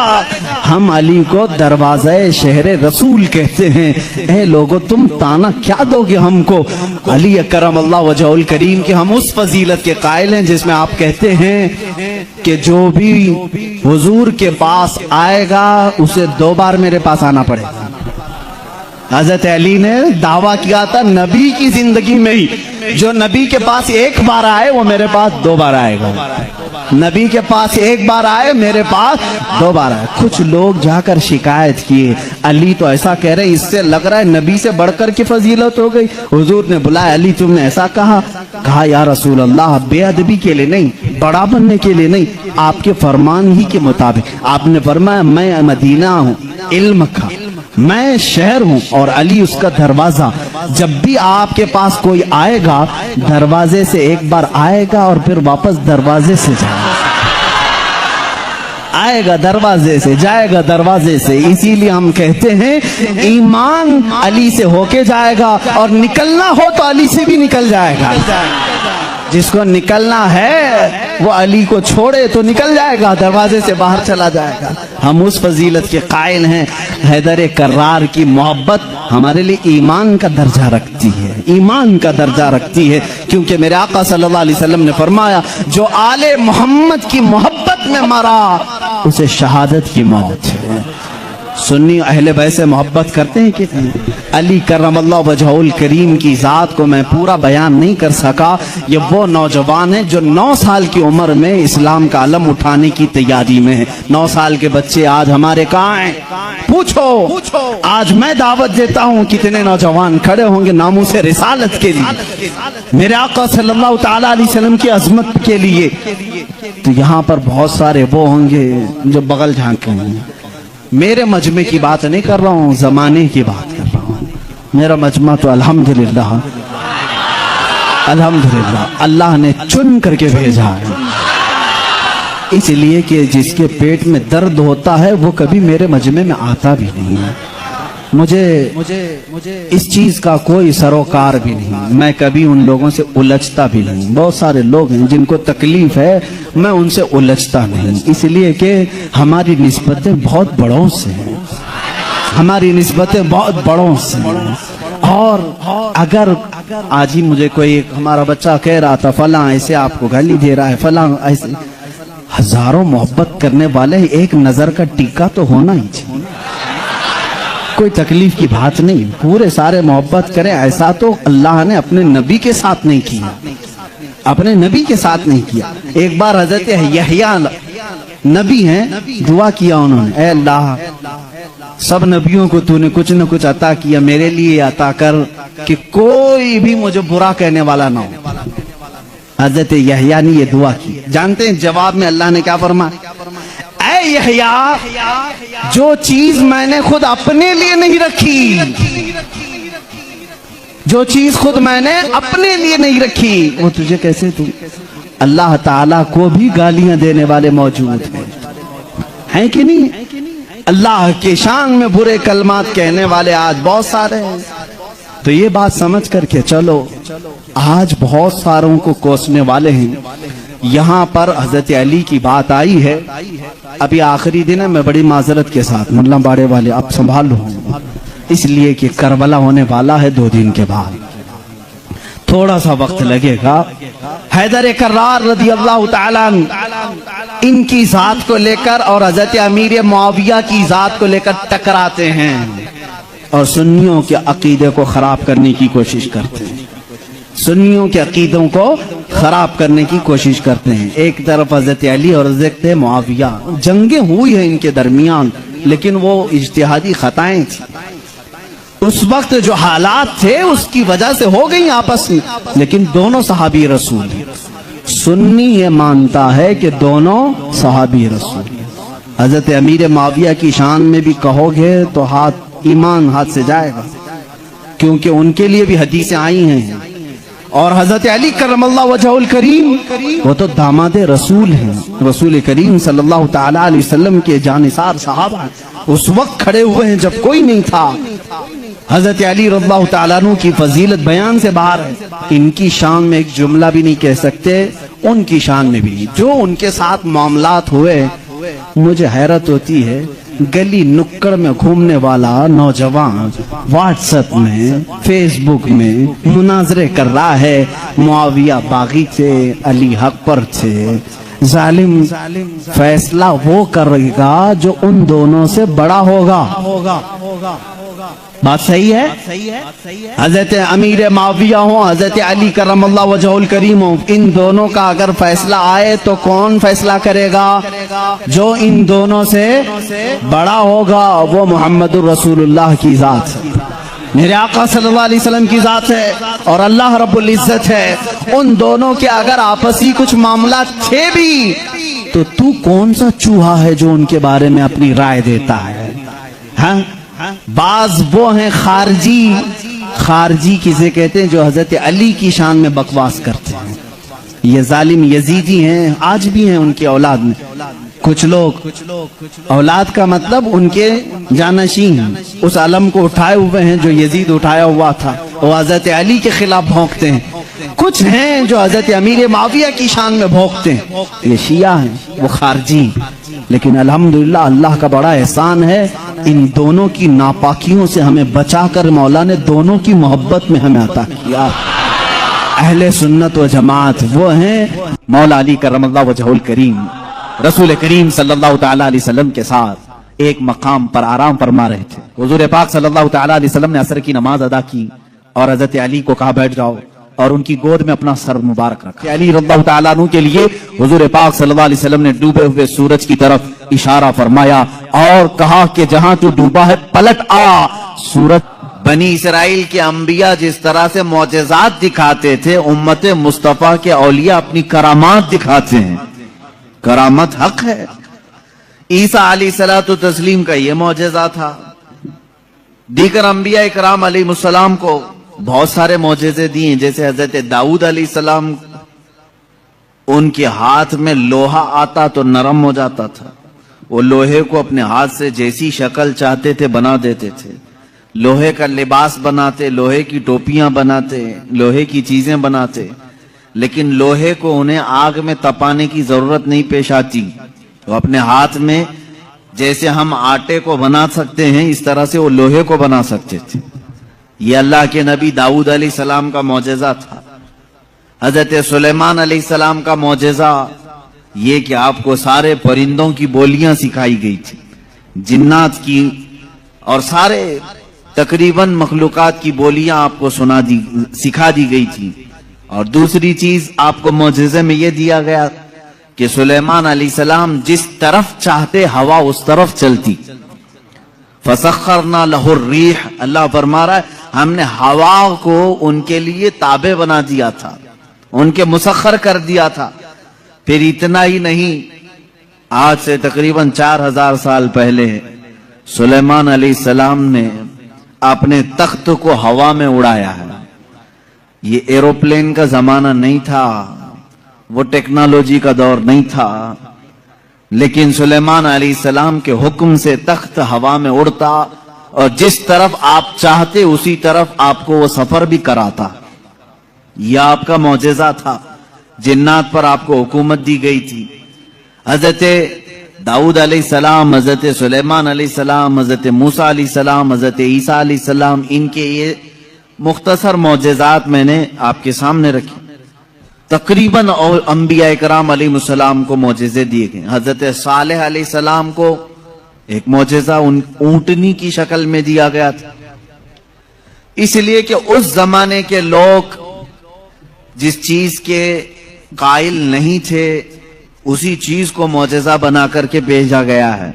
हम अली को दरवाज़े शहर रसूल कहते हैं। ए लोगों, तुम ताना क्या दोगे हमको? अली करमल्लाहु वजहुल करीम के हम उस फजीलत के कायल हैं जिसमें आप कहते हैं कि जो भी हुजूर के पास आएगा उसे 2 बार मेरे पास आना पड़ेगा। हजरत अली ने दावा किया था नबी की जिंदगी में ही, जो नबी के पास 1 बार आए वो मेरे पास 2 बार आएगा। नबी के पास 1 बार आए, मेरे पास 2 बार आए। कुछ लोग जाकर शिकायत किए, अली तो ऐसा कह रहे, इससे लग रहा है नबी से बढ़कर की फजीलत हो गई। हुजूर ने बुलाया, अली तुमने ऐसा कहा या रसूल अल्लाह, बेअदबी के लिए नहीं, बड़ा बनने के लिए नहीं, आपके फरमान ही के मुताबिक। आपने फरमाया मैं मदीना हूँ इल्म का, मैं शहर हूँ और अली उसका दरवाजा। जब भी आपके पास कोई आएगा दरवाजे से 1 बार आएगा और फिर वापस दरवाजे से जाएगा, आएगा दरवाजे से, जाएगा दरवाजे से। इसीलिए हम कहते हैं ईमान अली से होके जाएगा और निकलना हो तो अली से भी निकल जाएगा। जिसको निकलना है वो अली को छोड़े तो निकल जाएगा, दरवाजे से बाहर चला जाएगा। हम उस फजीलत के कायल हैं। हैदर कर्रार की मोहब्बत हमारे लिए ईमान का दर्जा रखती है, ईमान का दर्जा रखती है, क्योंकि मेरे आका सल्लल्लाहु अलैहि वसल्लम ने फरमाया जो आले मोहम्मद की मोहब्बत में मरा उसे शहादत की मौत है। سنی اہل بیت سے محبت کرتے ہیں کتنے؟ علی کرم اللہ وجہہ الکریم کی ذات کو میں پورا بیان نہیں کر سکا. یہ وہ نوجوان ہیں جو 9 سال کی عمر میں اسلام کا علم اٹھانے کی تیاری میں ہیں. 9 سال کے بچے آج ہمارے کہاں ہیں؟ پوچھو. آج میں دعوت دیتا ہوں کتنے نوجوان کھڑے ہوں گے ناموس رسالت کے لیے، میرے آقا صلی اللہ تعالیٰ علیہ وسلم کی عظمت کے لیے. تو یہاں پر بہت سارے وہ ہوں گے جو بغل جھانکیں گے. میرے مجمع کی بات نہیں کر رہا ہوں، زمانے کی بات کر رہا ہوں. میرا مجمع تو الحمدللہ اللہ نے چن کر کے بھیجا ہے، اس لیے کہ جس کے پیٹ میں درد ہوتا ہے وہ کبھی میرے مجمع میں آتا بھی نہیں ہے. مجھے اس چیز کا کوئی سروکار بھی نہیں، میں کبھی ان لوگوں سے الجھتا بھی نہیں. بہت سارے لوگ ہیں جن کو تکلیف ہے، میں ان سے الجھتا نہیں، اس لیے کہ ہماری نسبتیں بہت بڑوں سے ہیں، اور اگر آج ہی مجھے کوئی ہمارا بچہ کہہ رہا تھا فلاں ایسے آپ کو گالی دے رہا ہے، فلاں ایسے، ہزاروں محبت کرنے والے ایک نظر کا ٹیکا تو ہونا ہی چاہیے. کوئی تکلیف کی بات نہیں، پورے سارے محبت کریں. ایسا تو اللہ نے اپنے نبی کے ساتھ نہیں کیا، ایک بار حضرت یحییٰ نبی ہیں، دعا کیا انہوں نے، اے اللہ سب نبیوں کو تو نے کچھ نہ کچھ عطا کیا، میرے لیے عطا کر کہ کوئی بھی مجھے برا کہنے والا نہ ہو. حضرت یحییٰ نے یہ دعا کی. جانتے ہیں جواب میں اللہ نے کیا فرمایا؟ اے یحییٰ، جو چیز میں نے خود اپنے لیے نہیں رکھی، وہ تجھے کیسے دوں؟ اللہ تعالیٰ کو بھی گالیاں دینے والے موجود ہیں کہ نہیں؟ اللہ کے شان میں برے کلمات کہنے والے آج بہت سارے ہیں. تو یہ بات سمجھ کر کے چلو، آج بہت ساروں کو کوسنے والے ہیں. یہاں پر حضرت علی کی بات آئی ہے. ابھی آخری دن ہے، میں بڑی معذرت کے ساتھ ملا باڑے والے اب سنبھال لوں، اس لیے کہ کربلا ہونے والا ہے 2 دن کے بعد، تھوڑا سا وقت لگے گا. حیدر کرار رضی اللہ تعالیٰ ان کی ذات کو لے کر اور حضرت امیر معاویہ کی ذات کو لے کر ٹکراتے ہیں اور سنیوں کے عقیدے کو خراب کرنے کی کوشش کرتے ہیں. سنیوں کے عقیدوں کو خراب کرنے کی کوشش کرتے ہیں. ایک طرف حضرت علی اور حضرت معاویہ، جنگیں ہوئی ہیں ان کے درمیان، لیکن وہ اجتہادی خطائیں تھیں. اس وقت جو حالات تھے اس کی وجہ سے ہو گئی آپس میں، لیکن دونوں صحابی رسول ہیں. سنی یہ مانتا ہے کہ دونوں صحابی رسول ہیں. حضرت امیر معاویہ کی شان میں بھی کہو گے تو ایمان ہاتھ سے جائے گا، کیونکہ ان کے لیے بھی حدیثیں آئی ہیں. اور حضرت علی کرم اللہ وجہہ الکریم وہ تو داماد رسول ہیں، رسول کریم صلی اللہ تعالیٰ علیہ وسلم کے جانثار صحابہ اس وقت کھڑے ہوئے ہیں جب کوئی نہیں تھا. حضرت علی رضی اللہ تعالیٰ عنہ کی فضیلت بیان سے باہر ہے. ان کی شان میں ایک جملہ بھی نہیں کہہ سکتے، ان کی شان میں بھی. جو ان کے ساتھ معاملات ہوئے، مجھے حیرت ہوتی ہے، گلی نکڑ میں گھومنے والا نوجوان واٹس ایپ میں، فیس بک میں مناظرے کر رہا ہے، معاویہ باغی تھے، علی حق پر تھے. ظالم فیصلہ وہ کرے گا جو ان دونوں سے بڑا ہوگا. بات صحیح ہے؟ حضرت امیر معاویہ ہوں، حضرت علی کرم اللہ وجہہ الکریم ہوں، ان دونوں کا اگر فیصلہ آئے تو کون فیصلہ کرے گا؟ جو ان دونوں سے بڑا ہوگا، وہ محمد الرسول اللہ کی ذات ہے، میرے آقا صلی اللہ علیہ وسلم کی ذات ہے اور اللہ رب العزت ہے. ان دونوں کے اگر آپسی کچھ معاملات تھے بھی تو کون سا چوہا ہے جو ان کے بارے میں اپنی رائے دیتا ہے؟ ہاں، بعض وہ ہیں خارجی کسے کہتے ہیں، جو حضرت علی کی شان میں بکواس کرتے ہیں. یہ ظالم یزیدی ہیں، آج بھی ہیں ان کی اولاد میں. کچھ لوگ، اولاد کا مطلب ان کے جانشین، اس علم کو اٹھائے ہوئے ہیں جو یزید اٹھایا ہوا تھا، وہ حضرت علی کے خلاف بھونکتے ہیں. کچھ ہیں جو حضرت امیر معاویہ کی شان میں بھونکتے ہیں، یہ شیعہ ہیں، وہ خارجی. لیکن الحمدللہ اللہ کا بڑا احسان ہے، ان دونوں کی ناپاکیوں سے ہمیں بچا کر مولا نے دونوں کی محبت میں ہمیں عطا کیا. اہل سنت و جماعت وہ ہیں مولا علی کرم اللہ وجہہ الکریم، رسول کریم صلی اللہ تعالیٰ علیہ وسلم کے ساتھ ایک مقام پر آرام فرما رہے تھے. حضور پاک صلی اللہ تعالی علیہ وسلم نے عصر کی نماز ادا کی اور حضرت علی کو کہا بیٹھ جاؤ اور ان کی گود میں اپنا سر مبارک رکھا. علی رضی اللہ تعالیٰ عنہ کے لیے حضور پاک صلی اللہ علیہ وسلم نے ڈوبے ہوئے سورج کی طرف اشارہ فرمایا اور کہا کہ جہاں تو ڈوبا ہے پلٹ آ. سورج بنی اسرائیل کے انبیاء جس طرح سے معجزات دکھاتے تھے، امت مصطفیٰ کے اولیاء اپنی کرامات دکھاتے ہیں. کرامت حق ہے. عیسیٰ علیہ الصلوۃ والتسلیم کا یہ معجزہ تھا. دیگر انبیاء اکرام علیہ السلام کو بہت سارے معجزے دیے، جیسے حضرت داؤد علیہ السلام ان کے ہاتھ میں لوہا آتا تو نرم ہو جاتا تھا. وہ لوہے کو اپنے ہاتھ سے جیسی شکل چاہتے تھے بنا دیتے تھے. لوہے کا لباس بناتے، لوہے کی ٹوپیاں بناتے، لوہے کی چیزیں بناتے، لیکن لوہے کو انہیں آگ میں تپانے کی ضرورت نہیں پیش آتی. وہ اپنے ہاتھ میں جیسے ہم آٹے کو بنا سکتے ہیں اس طرح سے وہ لوہے کو بنا سکتے تھے. یہ اللہ کے نبی داؤد علیہ السلام کا معجزہ تھا. حضرت سلیمان علیہ السلام کا معجزہ یہ کہ آپ کو سارے پرندوں کی بولیاں سکھائی گئی تھی، جنات کی اور سارے تقریباً مخلوقات کی بولیاں آپ کو سکھا دی گئی تھی. اور دوسری چیز آپ کو معجزے میں یہ دیا گیا کہ سلیمان علیہ السلام جس طرف چاہتے ہوا اس طرف چلتی. فسخرنا لہ الریح، اللہ فرما رہا ہے ہم نے ہوا کو ان کے لیے تابع بنا دیا تھا، ان کے مسخر کر دیا تھا. پھر اتنا ہی نہیں، آج سے تقریباً 4000 سال پہلے سلیمان علیہ السلام نے اپنے تخت کو ہوا میں اڑایا ہے. یہ ایروپلین کا زمانہ نہیں تھا، وہ ٹیکنالوجی کا دور نہیں تھا، لیکن سلیمان علیہ السلام کے حکم سے تخت ہوا میں اڑتا اور جس طرف آپ چاہتے اسی طرف آپ کو وہ سفر بھی کراتا. یہ آپ کا معجزہ تھا. جنات پر آپ کو حکومت دی گئی تھی. حضرت داؤد علیہ السلام، حضرت سلیمان علیہ السلام، حضرت موسیٰ علیہ السلام، حضرت عیسیٰ علیہ السلام، ان کے یہ مختصر معجزات میں نے آپ کے سامنے رکھی. تقریباً انبیاء کرام علیہ السلام کو معجزے دیے گئے. حضرت صالح علیہ السلام کو ایک معجزہ اونٹنی کی شکل میں دیا گیا تھا، اس لیے کہ اس زمانے کے لوگ جس چیز کے قائل نہیں تھے اسی چیز کو معجزہ بنا کر کے بھیجا گیا ہے.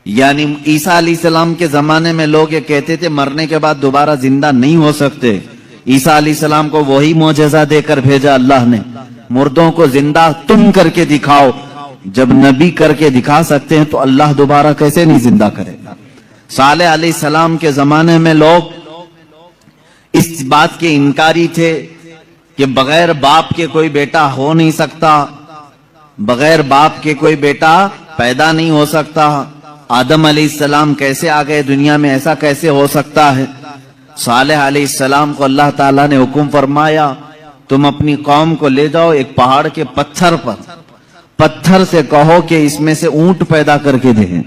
یعنی عیسیٰ علیہ السلام کے زمانے میں لوگ یہ کہتے تھے مرنے کے بعد دوبارہ زندہ نہیں ہو سکتے. عیسیٰ علیہ السلام کو وہی معجزہ دے کر بھیجا اللہ نے، مردوں کو زندہ تم کر کے دکھاؤ. جب نبی کر کے دکھا سکتے ہیں تو اللہ دوبارہ کیسے نہیں زندہ کرے گا. صالح علیہ السلام کے زمانے میں لوگ اس بات کے انکاری تھے کہ بغیر باپ کے کوئی بیٹا ہو نہیں سکتا، بغیر باپ کے کوئی بیٹا پیدا نہیں ہو سکتا. آدم علیہ السلام کیسے آ گئے دنیا میں، ایسا کیسے ہو سکتا ہے. صالح علیہ السلام کو اللہ تعالیٰ نے حکم فرمایا تم اپنی قوم کو لے جاؤ ایک پہاڑ کے پتھر پر، پتھر سے کہو کہ اس میں سے اونٹ پیدا کر کے دیں.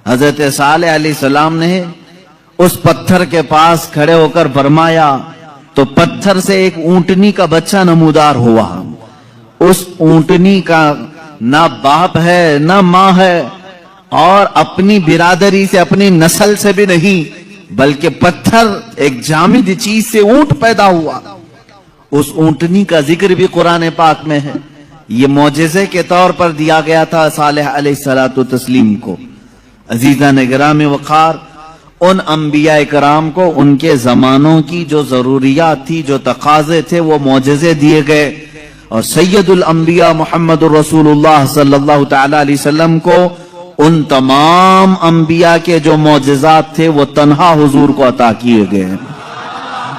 حضرت صالح علیہ السلام نے اس پتھر کے پاس کھڑے ہو کر فرمایا تو پتھر سے ایک اونٹنی کا بچہ نمودار ہوا. اس اونٹنی کا نہ باپ ہے نہ ماں ہے اور اپنی برادری سے اپنی نسل سے بھی نہیں، بلکہ پتھر ایک جامد چیز سے اونٹ پیدا ہوا. اس اونٹنی کا ذکر بھی قرآن پاک میں ہے. یہ معجزے کے طور پر دیا گیا تھا صالح علیہ السلام کو. عزیزان گرامی وقار، ان انبیاء کرام کو ان کے زمانوں کی جو ضروریات تھی، جو تقاضے تھے، وہ معجزے دیے گئے. اور سید الانبیاء محمد رسول اللہ صلی اللہ تعالی علیہ وسلم کو ان تمام انبیاء کے جو معجزات تھے وہ تنہا حضور کو عطا کیے گئے.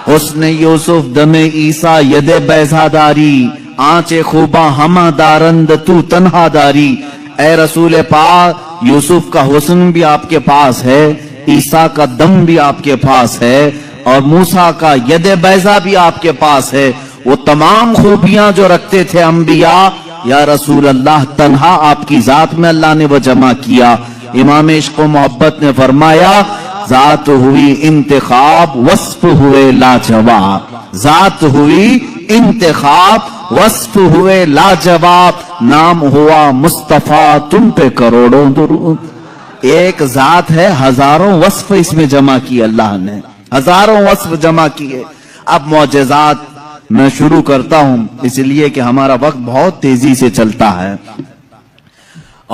حسن یوسف دم عیسیٰ ید بیضا داری، آنچ خوباں ہمہ دارند تو تنہا داری. اے رسول پاک، یوسف کا حسن بھی آپ کے پاس ہے، عیسیٰ کا دم بھی آپ کے پاس ہے، اور موسیٰ کا ید بیضا بھی آپ کے پاس ہے. وہ تمام خوبیاں جو رکھتے تھے انبیاء، یا رسول اللہ تنہا آپ کی ذات میں اللہ نے وہ جمع کیا. امام عشق و محبت نے فرمایا ذات ہوئی انتخاب وصف ہوئے لاجواب، ذات ہوئی انتخاب وصف ہوئے لاجواب، نام ہوا مصطفیٰ تم پہ کروڑوں درود. ایک ذات ہے, ہزاروں وصف اس میں جمع کی اللہ نے, ہزاروں وصف جمع کیے. اب معجزات میں شروع کرتا ہوں, اس لیے کہ ہمارا وقت بہت تیزی سے چلتا ہے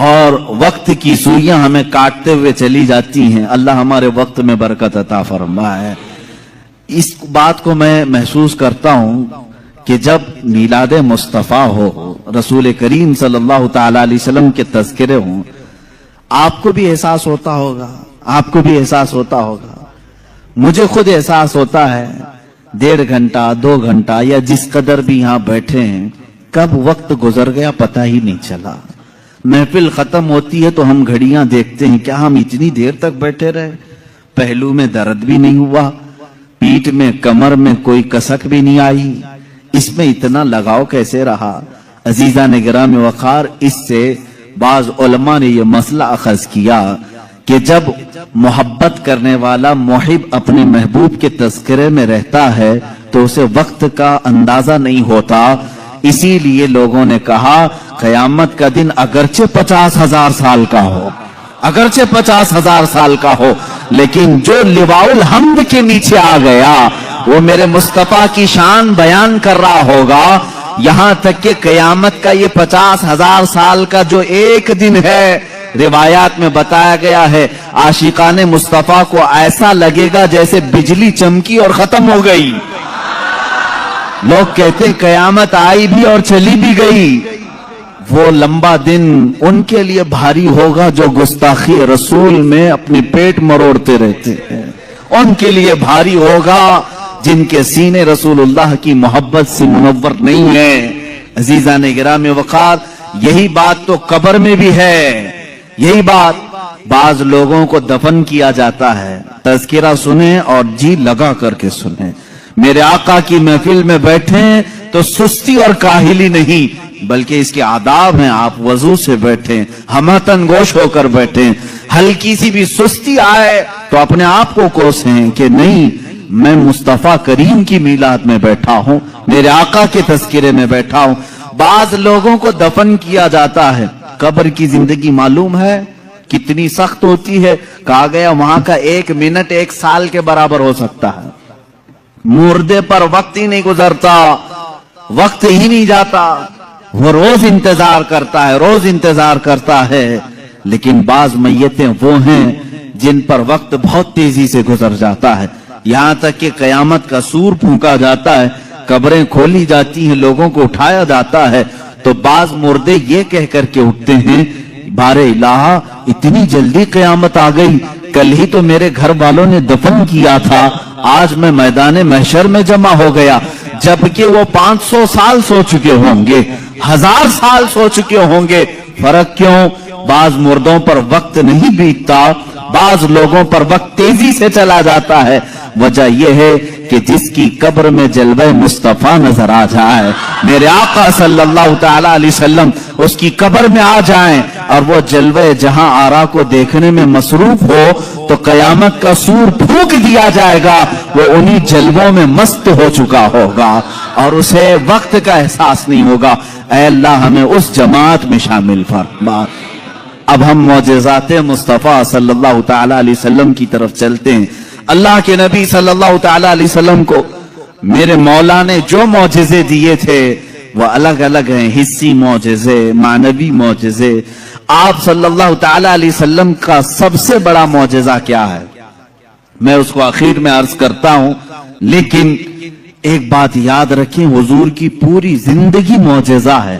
اور وقت کی سوئیاں ہمیں کاٹتے ہوئے چلی جاتی ہیں. اللہ ہمارے وقت میں برکت عطا فرمائے. اس بات کو میں محسوس کرتا ہوں کہ جب میلاد مصطفیٰ ہو, رسول کریم صلی اللہ تعالی علیہ وسلم کے تذکرے ہوں, آپ کو بھی احساس ہوتا ہوگا, آپ کو بھی احساس ہوتا ہوگا, مجھے خود احساس ہوتا ہے 1.5 گھنٹہ 2 گھنٹہ یا جس قدر بھی یہاں بیٹھے ہیں, کب وقت گزر گیا پتہ ہی نہیں چلا. محفل ختم ہوتی ہے تو ہم گھڑیاں دیکھتے ہیں, کیا ہم اتنی دیر تک بیٹھے رہے, پہلو میں درد بھی نہیں ہوا, پیٹھ میں کمر میں کوئی کسک بھی نہیں آئی, اس میں اتنا لگاؤ کیسے رہا. عزیزان گرامی وقار, اس سے بعض علماء نے یہ مسئلہ اخذ کیا کہ جب محبت کرنے والا محب اپنے محبوب کے تذکرے میں رہتا ہے تو اسے وقت کا اندازہ نہیں ہوتا. اسی لیے لوگوں نے کہا قیامت کا دن اگرچہ 50,000 سال کا ہو, اگرچہ 50,000 سال کا ہو, لیکن جو لواء الحمد کے نیچے آ گیا وہ میرے مصطفیٰ کی شان بیان کر رہا ہوگا. یہاں تک کہ قیامت کا یہ 50,000 سال کا جو ایک دن ہے, روایات میں بتایا گیا ہے عاشقان مصطفیٰ کو ایسا لگے گا جیسے بجلی چمکی اور ختم ہو گئی. لوگ کہتے ہیں قیامت آئی بھی اور چلی بھی گئی. وہ لمبا دن ان کے لیے بھاری ہوگا جو گستاخی رسول میں اپنی پیٹ مروڑتے رہتے ہیں, ان کے لیے بھاری ہوگا جن کے سینے رسول اللہ کی محبت سے منور نہیں ہیں. عزیزان گرامی وقار, یہی بات تو قبر میں بھی ہے. یہی بات بعض لوگوں کو دفن کیا جاتا ہے, تذکرہ سنیں اور جی لگا کر کے سنیں. میرے آقا کی محفل میں بیٹھیں تو سستی اور کاہلی نہیں بلکہ اس کے آداب ہیں. آپ وضو سے بیٹھیں, ہمتن گوش ہو کر بیٹھیں. ہلکی سی بھی سستی آئے تو اپنے آپ کو کوسیں کہ نہیں, میں مصطفیٰ کریم کی میلاد میں بیٹھا ہوں, میرے آقا کے تذکرے میں بیٹھا ہوں. بعض لوگوں کو دفن کیا جاتا ہے. قبر کی زندگی معلوم ہے کتنی سخت ہوتی ہے. کہا گیا وہاں کا 1 منٹ 1 سال کے برابر ہو سکتا ہے. مردے پر وقت ہی نہیں گزرتا, وقت ہی نہیں جاتا. وہ روز انتظار کرتا ہے, روز انتظار کرتا ہے. لیکن بعض میتیں وہ ہیں جن پر وقت بہت تیزی سے گزر جاتا ہے. یہاں تک کہ قیامت کا سور پھونکا جاتا ہے, قبریں کھولی جاتی ہیں, لوگوں کو اٹھایا جاتا ہے, تو بعض مردے یہ کہہ کر کے اٹھتے ہیں بار الہ اتنی جلدی قیامت آ گئی, کل ہی تو میرے گھر والوں نے دفن کیا تھا, آج میں میدان محشر میں جمع ہو گیا. جبکہ وہ 500 سال سو چکے ہوں گے, 1000 سال سو چکے ہوں گے. فرق کیوں؟ بعض مردوں پر وقت نہیں بیتتا, بعض لوگوں پر وقت تیزی سے چلا جاتا ہے. وجہ یہ ہے کہ جس کی قبر میں جلوہ مصطفیٰ نظر آ جائے, میرے آقا صلی اللہ تعالی علیہ وسلم اس کی قبر میں آ جائیں اور وہ جلوہ جہاں آرا کو دیکھنے میں مصروف ہو تو قیامت کا سور پھونک دیا جائے گا. وہ انہی جلووں میں مست ہو چکا ہوگا اور اسے وقت کا احساس نہیں ہوگا. اے اللہ ہمیں اس جماعت میں شامل فرما. اب ہم معجزات مصطفیٰ صلی اللہ تعالی علیہ وسلم کی طرف چلتے ہیں. اللہ کے نبی صلی اللہ تعالی علیہ وسلم کو میرے مولا نے جو معجزے دیے تھے وہ الگ الگ ہیں. حسی معجزے, معنوی معجزے. آپ صلی اللہ تعالی علیہ وسلم کا سب سے بڑا معجزہ کیا ہے میں اس کو آخر میں عرض کرتا ہوں, لیکن ایک بات یاد رکھیں, حضور کی پوری زندگی معجزہ ہے,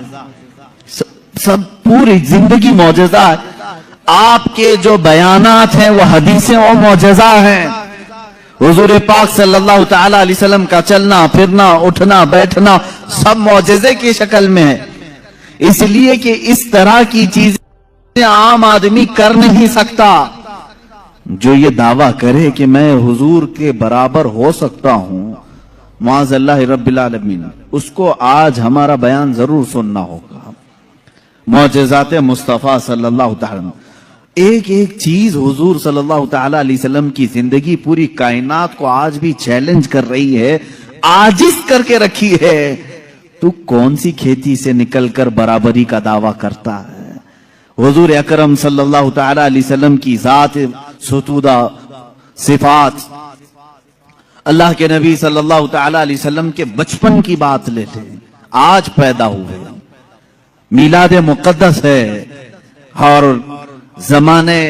سب پوری زندگی معجزہ ہے. آپ کے جو بیانات ہیں وہ حدیثیں اور معجزہ ہیں. حضور پاک صلی اللہ تعالی علیہ وسلم کا چلنا پھرنا اٹھنا بیٹھنا سب معجزے کی شکل میں ہے, اس لیے کہ اس طرح کی چیزیں عام آدمی کر نہیں سکتا. جو یہ دعویٰ کرے کہ میں حضور کے برابر ہو سکتا ہوں, معاذ اللہ رب العالمین, اس کو آج ہمارا بیان ضرور سننا ہوگا. معجزات مصطفیٰ صلی اللہ تعالی, ایک ایک چیز حضور صلی اللہ تعالی علیہ وسلم کی زندگی پوری کائنات کو آج بھی چیلنج کر رہی ہے, عاجز کر کے رکھی ہے. تو کون سی کھیتی سے نکل کر برابری کا دعویٰ کرتا ہے؟ हुजूर अकरम सल्लल्लाहु ताला अलैहि वसल्लम की ज़ात सुतूदा सिफात, अल्लाह के नबी सल्लल्लाहु ताला अलैहि वसल्लम के बचपन की बात लेते हैं। आज पैदा हुए, मिलाद मुक़द्दस है और ज़माने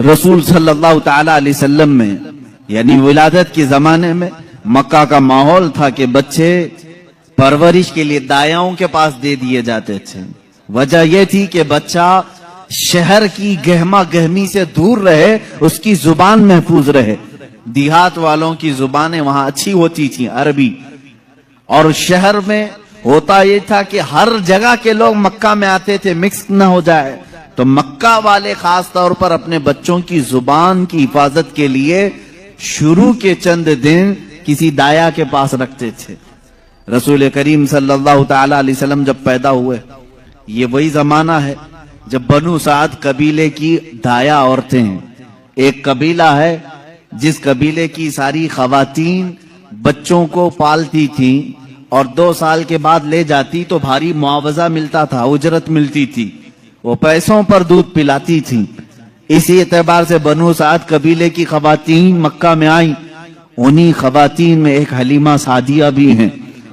रसूल सल्लल्लाहु ताला अलैहि वसल्लम में यानी विलादत के ज़माने में मक्का का माहौल था कि बच्चे परवरिश के लिए दायाओं के पास दे दिए जाते थे। वजह यह थी कि बच्चा शहर की गहमा गहमी से दूर रहे, उसकी जुबान महफूज रहे। देहात वालों की जुबानें वहां अच्छी होती थी, अरबी, और शहर में होता यह था कि हर जगह के लोग मक्का में आते थे, मिक्स न हो जाए। तो मक्का वाले खास तौर पर अपने बच्चों की जुबान की हिफाजत के लिए शुरू के चंद दिन किसी दाया के पास रखते थे। रसूल करीम सल्लल्लाहु ताला अलैहि वसल्लम जब पैदा हुए, ये वही जमाना है जब बनु साद कबीले की दाया औरतें हैं। एक कबीला है जिस कबीले की सारी खवातीन बच्चों को पालती थी और 2 साल के बाद ले जाती तो भारी मुआवजा मिलता था, उजरत मिलती थी, वो पैसों पर दूध पिलाती थी। इसी एतबार से बनु साद कबीले की खवातीन मक्का में आई। उन्हीं खवातीन में एक हलीमा सादिया भी हैं।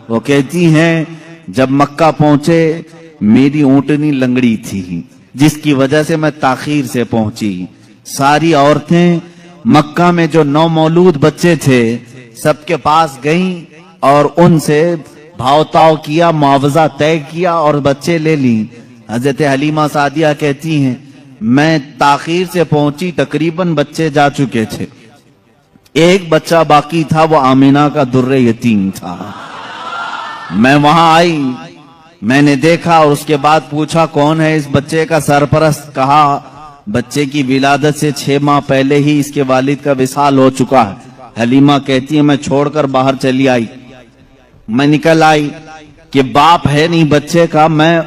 वो कहती हैं, जब मक्का पहुंचे मेरी ऊंटनी लंगड़ी थी, जिसकी वजह से मैं ताखीर से पहुंची। सारी औरतें मक्का में जो नौमौलूद बच्चे थे सबके पास गईं और उनसे भावताव किया, मुआवजा तय किया और बच्चे ले ली। हजरत हलीमा सादिया कहती हैं, मैं ताखीर से पहुंची, तकरीबन बच्चे जा चुके थे, एक बच्चा बाकी था, वो आमीना का दुर्रे यतीम था। मैं वहां आई, मैंने देखा और उसके बाद पूछा कौन है इस बच्चे का सरपरस्त। कहा बच्चे की विलादत से 6 माह पहले ही इसके वालिद का विसाल हो चुका है। हलीमा कहती है, मैं छोड़कर बाहर चली आई। मैं निकल आई कि बाप है नहीं बच्चे का, मैं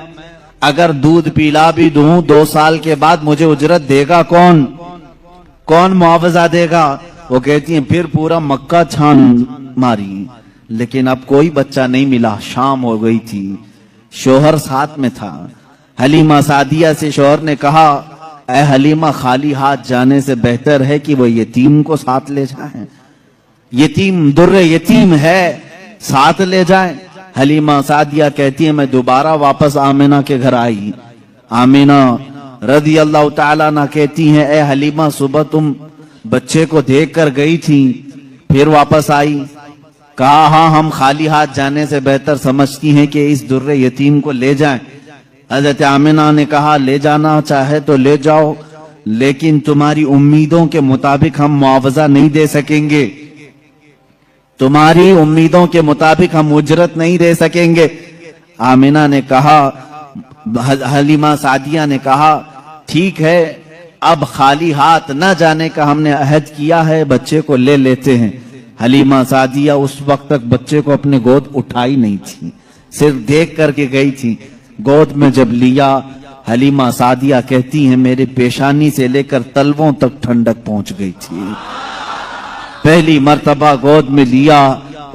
अगर दूध पिला भी दूं 2 साल के बाद मुझे उजरत देगा कौन, कौन मुआवजा देगा। वो कहती है, फिर पूरा मक्का छान मारी लेकिन अब कोई बच्चा नहीं मिला। शाम हो गई थी, शोहर साथ में था। हलीमा सादिया से शोहर ने कहा, ऐ हलीमा, खाली हाथ जाने से बेहतर है कि वो यतीम को साथ ले जाएं। यतीम दुर्रे यतीम है, साथ ले जाएं। हलीमा सादिया कहती है, मैं दोबारा वापस आमीना के घर आई। आमीना रज़ी अल्लाह ताला अन्हा कहती हैं, ऐ हलीमा, सुबह तुम बच्चे को देख कर गई थी, फिर वापस आई। कहा, हाँ, हम खाली हाथ जाने से बेहतर समझती हैं कि इस दुर्रे यतीम को ले जाएं। हजरत आमिना ने कहा, ले जाना चाहे तो ले जाओ, लेकिन तुम्हारी उम्मीदों के मुताबिक हम मुआवजा नहीं दे सकेंगे, तुम्हारी उम्मीदों के मुताबिक हम उजरत नहीं दे सकेंगे। आमिना ने कहा, हलीमा सादिया ने कहा, ठीक है, अब खाली हाथ न जाने का हमने अहद किया है, बच्चे को ले लेते हैं। हलीमा सादिया उस वक्त तक बच्चे को अपने गोद उठाई नहीं थी, सिर्फ देख करके गई थी। गोद में जब लिया, हलीमा सादिया कहती हैं, मेरे पेशानी से लेकर तलवों तक ठंडक पहुंच गई थी। पहली मर्तबा गोद में लिया,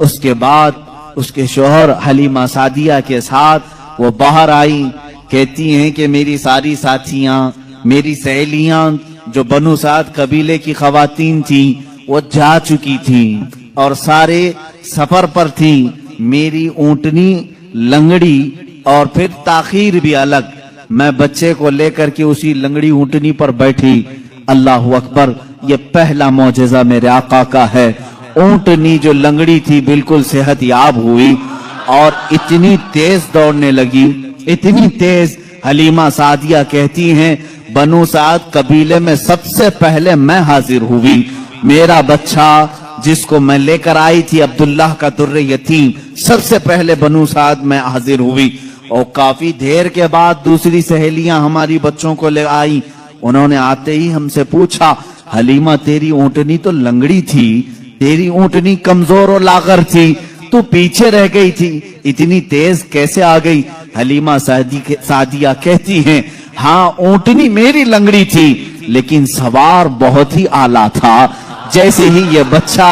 उसके बाद उसके शोहर हलीमा सादिया के साथ वो बाहर आई। कहती हैं कि मेरी सारी साथियां, मेरी सहेलियां जो बनु साद कबीले की खवातीन थी वो जा चुकी थी और सारे सफर पर थी। मेरी ऊंटनी लंगड़ी और फिर ताखीर भी अलग। मैं बच्चे को लेकर के उसी लंगड़ी ऊंटनी पर बैठी। अल्लाह अकबर, ये पहला मौजज़ा मेरे आका का है। ऊंटनी जो लंगड़ी थी बिल्कुल सेहत याब हुई और इतनी तेज दौड़ने लगी, इतनी तेज। हलीमा सादिया कहती हैं, बनु साद कबीले में सबसे पहले मैं हाजिर हुई। मेरा बच्चा जिसको मैं लेकर आई थी, अब्दुल्लाह का दुर्रे यतीम, सबसे पहले बनु साद में हाजिर हुई। और काफी देर के बाद दूसरी सहेलियां हमारी बच्चों को ले आई। उन्होंने आते ही हमसे पूछा, हलीमा, तेरी ऊंटनी तो लंगड़ी थी, तेरी ऊंटनी कमजोर और लागर थी, तू पीछे रह गई थी, इतनी तेज कैसे आ गई? हलीमा सादिया कहती हैं, हाँ, ऊंटनी मेरी लंगड़ी थी लेकिन सवार बहुत ही आला था। जैसे ही ये बच्चा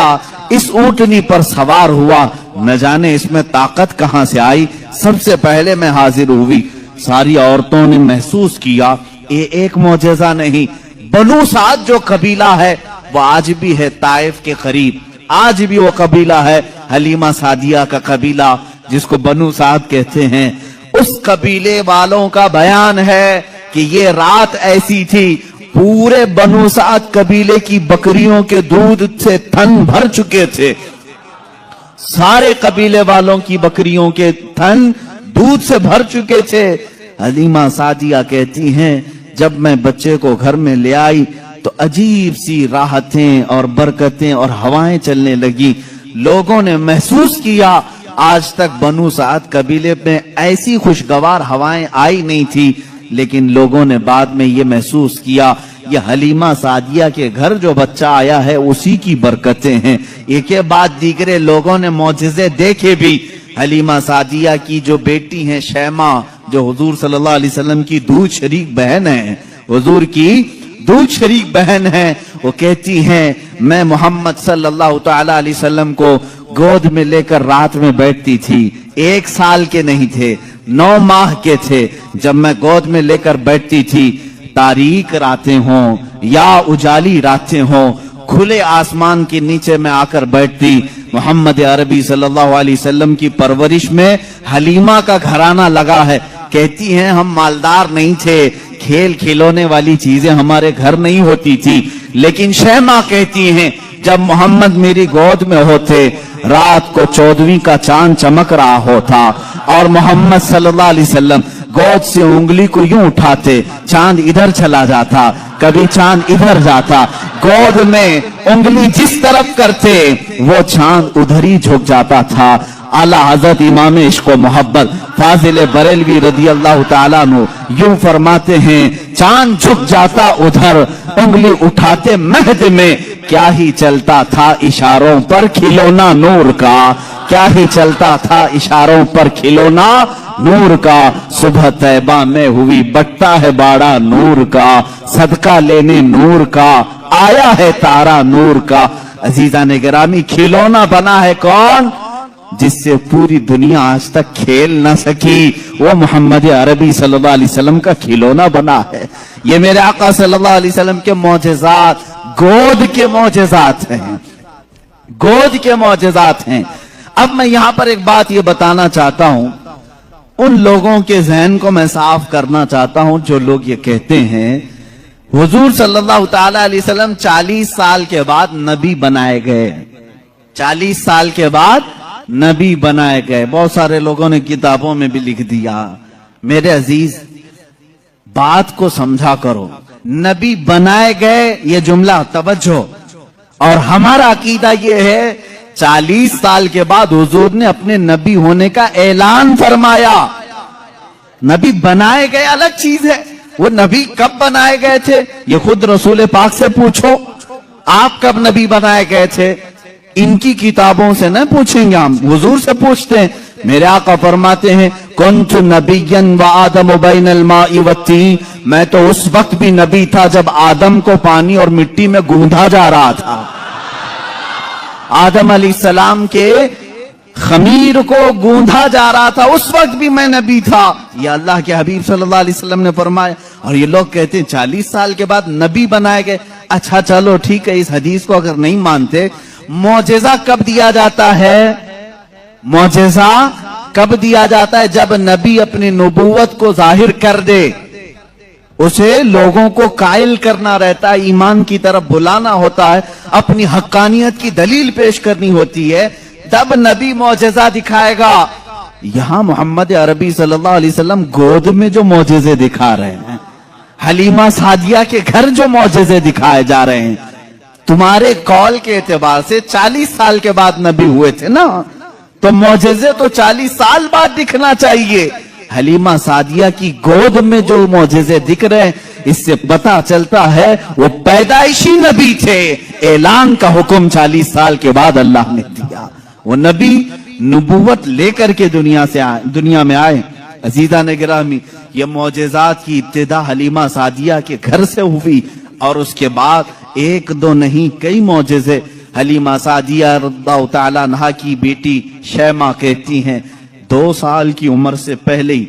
इस ऊंटनी पर सवार हुआ, न जाने इसमें ताकत कहां से आई, सबसे पहले मैं हाजिर हुई। सारी औरतों ने महसूस किया ये एक मौजज़ा नहीं, बनु साद जो कबीला है वो आज भी है ताइफ के करीब, आज भी वो कबीला है हलीमा सादिया का कबीला जिसको बनु साद कहते हैं। उस कबीले वालों का बयान है कि ये रात ऐसी थी, पूरे बनु साद कबीले की बकरियों के दूध से थन भर चुके थे, सारे कबीले वालों की बकरियों के थन दूध से भर चुके थे। हलीमा सादिया कहती हैं जब मैं बच्चे को घर में ले आई तो अजीब सी राहतें और बरकतें और हवाएं चलने लगी। लोगों ने महसूस किया आज तक बनु साद कबीले में ऐसी खुशगवार हवाएं आई नहीं थी, लेकिन लोगों ने बाद में ये महसूस किया ये हलीमा सादिया के घर जो बच्चा आया है उसी की बरकतें हैं। एक के बाद दीगरे लोगों ने मौजज़े देखे भी। हलीमा सादिया की जो बेटी है शैमा, जो हुजूर सल्लल्लाहु अलैहि वसल्लम की दूध शरीक बहन है, हुजूर की दूध शरीक बहन है, वो कहती हैं मैं मोहम्मद सल्लल्लाहु ताला अलैहि वसल्लम को गोद में लेकर रात में बैठती थी। 1 साल के नहीं थे, 9 माह के थे जब मैं गोद में लेकर बैठती थी। तारीक रातें हों या उजाली रातें हों, खुले आसमान के नीचे मैं आकर बैठती। मोहम्मद अरबी सल्लल्लाहु अलैहि वसल्लम की परवरिश में हलीमा का घराना लगा है। कहती हैं हम मालदार नहीं थे, खेल खिलौने वाली चीजें हमारे घर नहीं होती थी, लेकिन शैमा कहती हैं जब मोहम्मद मेरी गोद में होते रात को 14वीं का चांद चमक रहा होता और मोहम्मद सल्लल्लाहु अलैहि वसल्लम गोद से उंगली को यूं उठाते, चांद इधर चला जाता, कभी चांद इधर जाता, गोद में उंगली जिस तरफ करते वो चांद उधर ही झुक जाता था। आला हजरत इमाम इश्क व मोहब्बत फाजिल बरेलवी रदी अल्लाह ताला नु यूं फरमाते हैं चांद झुक जाता उधर, उंगली उठाते महद में, क्या ही चलता था इशारों पर खिलौना नूर का, क्या ही चलता था इशारों पर खिलौना नूर का। सुबह तैबा में हुई बट्टा है बाड़ा नूर का, सदका लेने नूर का आया है तारा नूर का। अजीजा ने गिरामी खिलौना बना है कौन, जिससे पूरी दुनिया आज तक खेल न सकी, वो मोहम्मद अरबी सल्लल्लाहु अलैहि वसल्लम का खिलौना बना है। ये मेरे आका सल्लल्लाहु अलैहि वसल्लम के मौजज़ात, गोद के मौजज़ात हैं, गोद के मौजज़ात हैं। अब मैं यहां पर एक बात ये बताना चाहता हूं, उन लोगों के ज़हन को मैं साफ करना चाहता हूं जो लोग ये कहते हैं हुजूर सल्लल्लाहु ताला अलैहि वसल्लम 40 साल के बाद नबी बनाए गए, 40 साल के बाद नबी बनाए गए। बहुत सारे लोगों ने किताबों में भी लिख दिया। मेरे अजीज बात को समझा करो, नबी बनाए गए ये जुमला तवज्जो, और हमारा अकीदा ये है 40 साल के बाद हुजूर ने अपने नबी होने का ऐलान फरमाया। नबी बनाए गए अलग चीज है, वो नबी कब बनाए गए थे ये खुद रसूल पाक से पूछो, आप कब नबी बनाए गए थे, इनकी किताबों से न पूछेंगे, हम हुजूर से पूछते हैं। मेरे आका फरमाते हैं कुन्तु नबिय्यन व आदम बैनल माई वत्तीन, मैं तो उस वक्त भी नबी था जब आदम को पानी और मिट्टी में गूंधा जा रहा था। आदम अलैहिस्सलाम के खमीर को गूंधा जा रहा था, उस वक्त भी मैं नबी था। ये अल्लाह के हबीब सल्लल्लाहु अलैहि वसल्लम ने फरमाया। और ये लोग कहते हैं 40 साल के बाद नबी बनाए गए। अच्छा चलो ठीक है, इस हदीस को अगर नहीं मानते, मौजज़ा कब दिया जाता है, मौजज़ा कब दिया जाता है, जब नबी अपनी नबूवत को जाहिर कर दे, उसे लोगों को कायल करना रहता है, ईमान की तरफ बुलाना होता है, अपनी हक्कानियत की दलील पेश करनी होती है, तब नबी मौजज़ा दिखाएगा। यहां मोहम्मद अरबी सल्लल्लाहु अलैहि वसल्लम गोद में जो मौजज़े दिखा रहे हैं, हलीमा सादिया के घर जो मौजज़े दिखाए जा रहे हैं, तुम्हारे कौल के एतबार से 40 साल के बाद नबी हुए थे ना, तो मौजज़े तो 40 साल बाद दिखना चाहिए। हलीमा सादिया की गोद में जो मौजज़े दिख रहे हैं, इससे पता चलता है वो पैदाइशी नबी थे। ऐलान का हुक्म 40 साल के बाद अल्लाह ने दिया, वो नबी नबूवत लेकर के दुनिया में आए। अजीजा ने गिरामी, ये मौजज़ात की इब्तिदा हलीमा सादिया के घर से हुई, और उसके बाद एक दो नहीं कई मौजज़े। हलीमा सादिया रज़ियल्लाहु ताला अन्हा की बेटी शैमा कहती हैं 2 साल की उम्र से पहले ही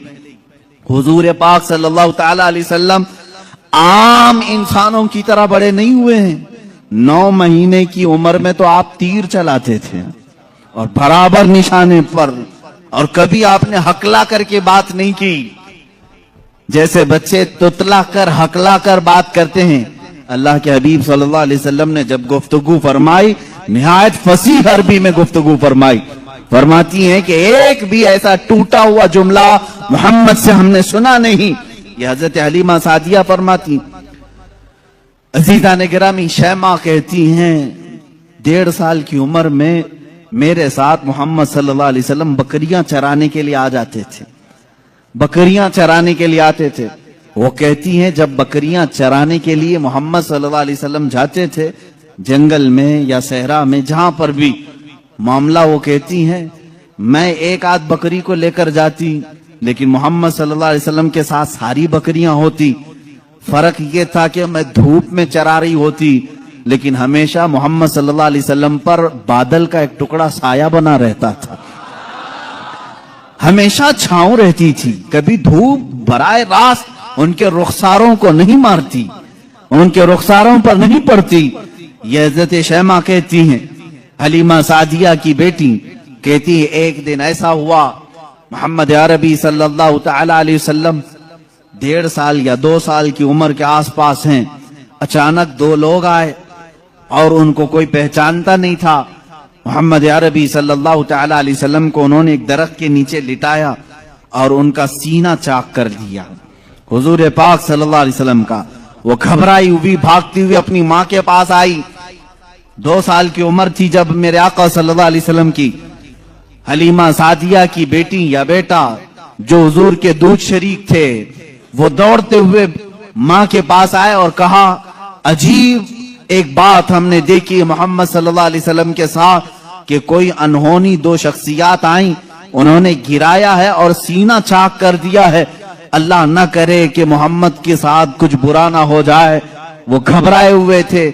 हुजूर पाक सल्लल्लाहु ताला अलैहि वसल्लम आम इंसानों की तरह बड़े नहीं हुए हैं। 9 महीने की उम्र में तो आप तीर चलाते थे और बराबर निशाने पर, और कभी आपने हकला करके बात नहीं की। जैसे बच्चे तुतला कर हकला कर बात करते हैं, अल्लाह के हबीब सल्लल्लाहु अलैहि वसल्लम ने जब गुफ्तगू फरमाई, निहायत फसीह अरबी में गुफ्तगू फरमाई। फरमाती हैं कि एक भी ऐसा टूटा हुआ जुमला मोहम्मद से हमने सुना नहीं। ये हजरत हलीमा सादिया फरमाती। अजीजा ने गिरामी, शैमा कहती हैं 1.5 साल की उम्र में मेरे साथ मोहम्मद सल्लल्लाहु अलैहि वसल्लम बकरियां चराने के लिए आ जाते थे, बकरियां चराने के लिए आते थे। वो कहती हैं जब बकरियां चराने के लिए मोहम्मद सल्लल्लाहु अलैहि वसल्लम जाते थे, जंगल में या सहरा में, जहां पर भी मामला, वो कहती हैं मैं एक आध बकरी को लेकर जाती, लेकिन मोहम्मद सल्लल्लाहु अलैहि वसल्लम के साथ सारी बकरियां होती। फर्क ये था कि मैं धूप में चरा रही होती, लेकिन हमेशा मोहम्मद सल्लल्लाहु अलैहि वसल्लम पर बादल का एक टुकड़ा साया बना रहता था, हमेशा छांव रहती थी। कभी धूप बराए रास्त उनके रुखसारों को नहीं मारती, उनके रुखसारों पर नहीं पड़ती। ये हज़रत शैमा कहती हैं, हलीमा सादिया की बेटी कहती है एक दिन ऐसा हुआ, मोहम्मद अरबी सल्लल्लाहु ताला अलैहि वसल्लम 1.5 साल या 2 साल की उम्र के आसपास हैं। अचानक 2 लोग आए और उनको कोई पहचानता नहीं था। मोहम्मद अरबी सल्लल्लाहु ताला अलैहि वसल्लम को उन्होंने एक दरख्त के नीचे लिटाया और उनका सीना चाक कर दिया। हुजूर पाक सल्लल्लाहु अलैहि वसल्लम का, वो घबराई हुई भागती हुई अपनी माँ के पास आई। 2 साल की उम्र थी जब मेरे आका सल्लल्लाहु अलैहि वसल्लम की। हलीमा सादिया की बेटी या बेटा जो हुजूर के दूध शरीक थे, वो दौड़ते हुए माँ के पास आए और कहा, अजीब एक बात हमने देखी मोहम्मद सल्लल्लाहु अलैहि वसल्लम के साथ कि कोई अनहोनी 2 शख्सियात आई, उन्होंने गिराया है और सीना चाक कर दिया है। अल्लाह न करे कि मोहम्मद के साथ कुछ बुरा ना हो जाए। वो घबराए हुए थे।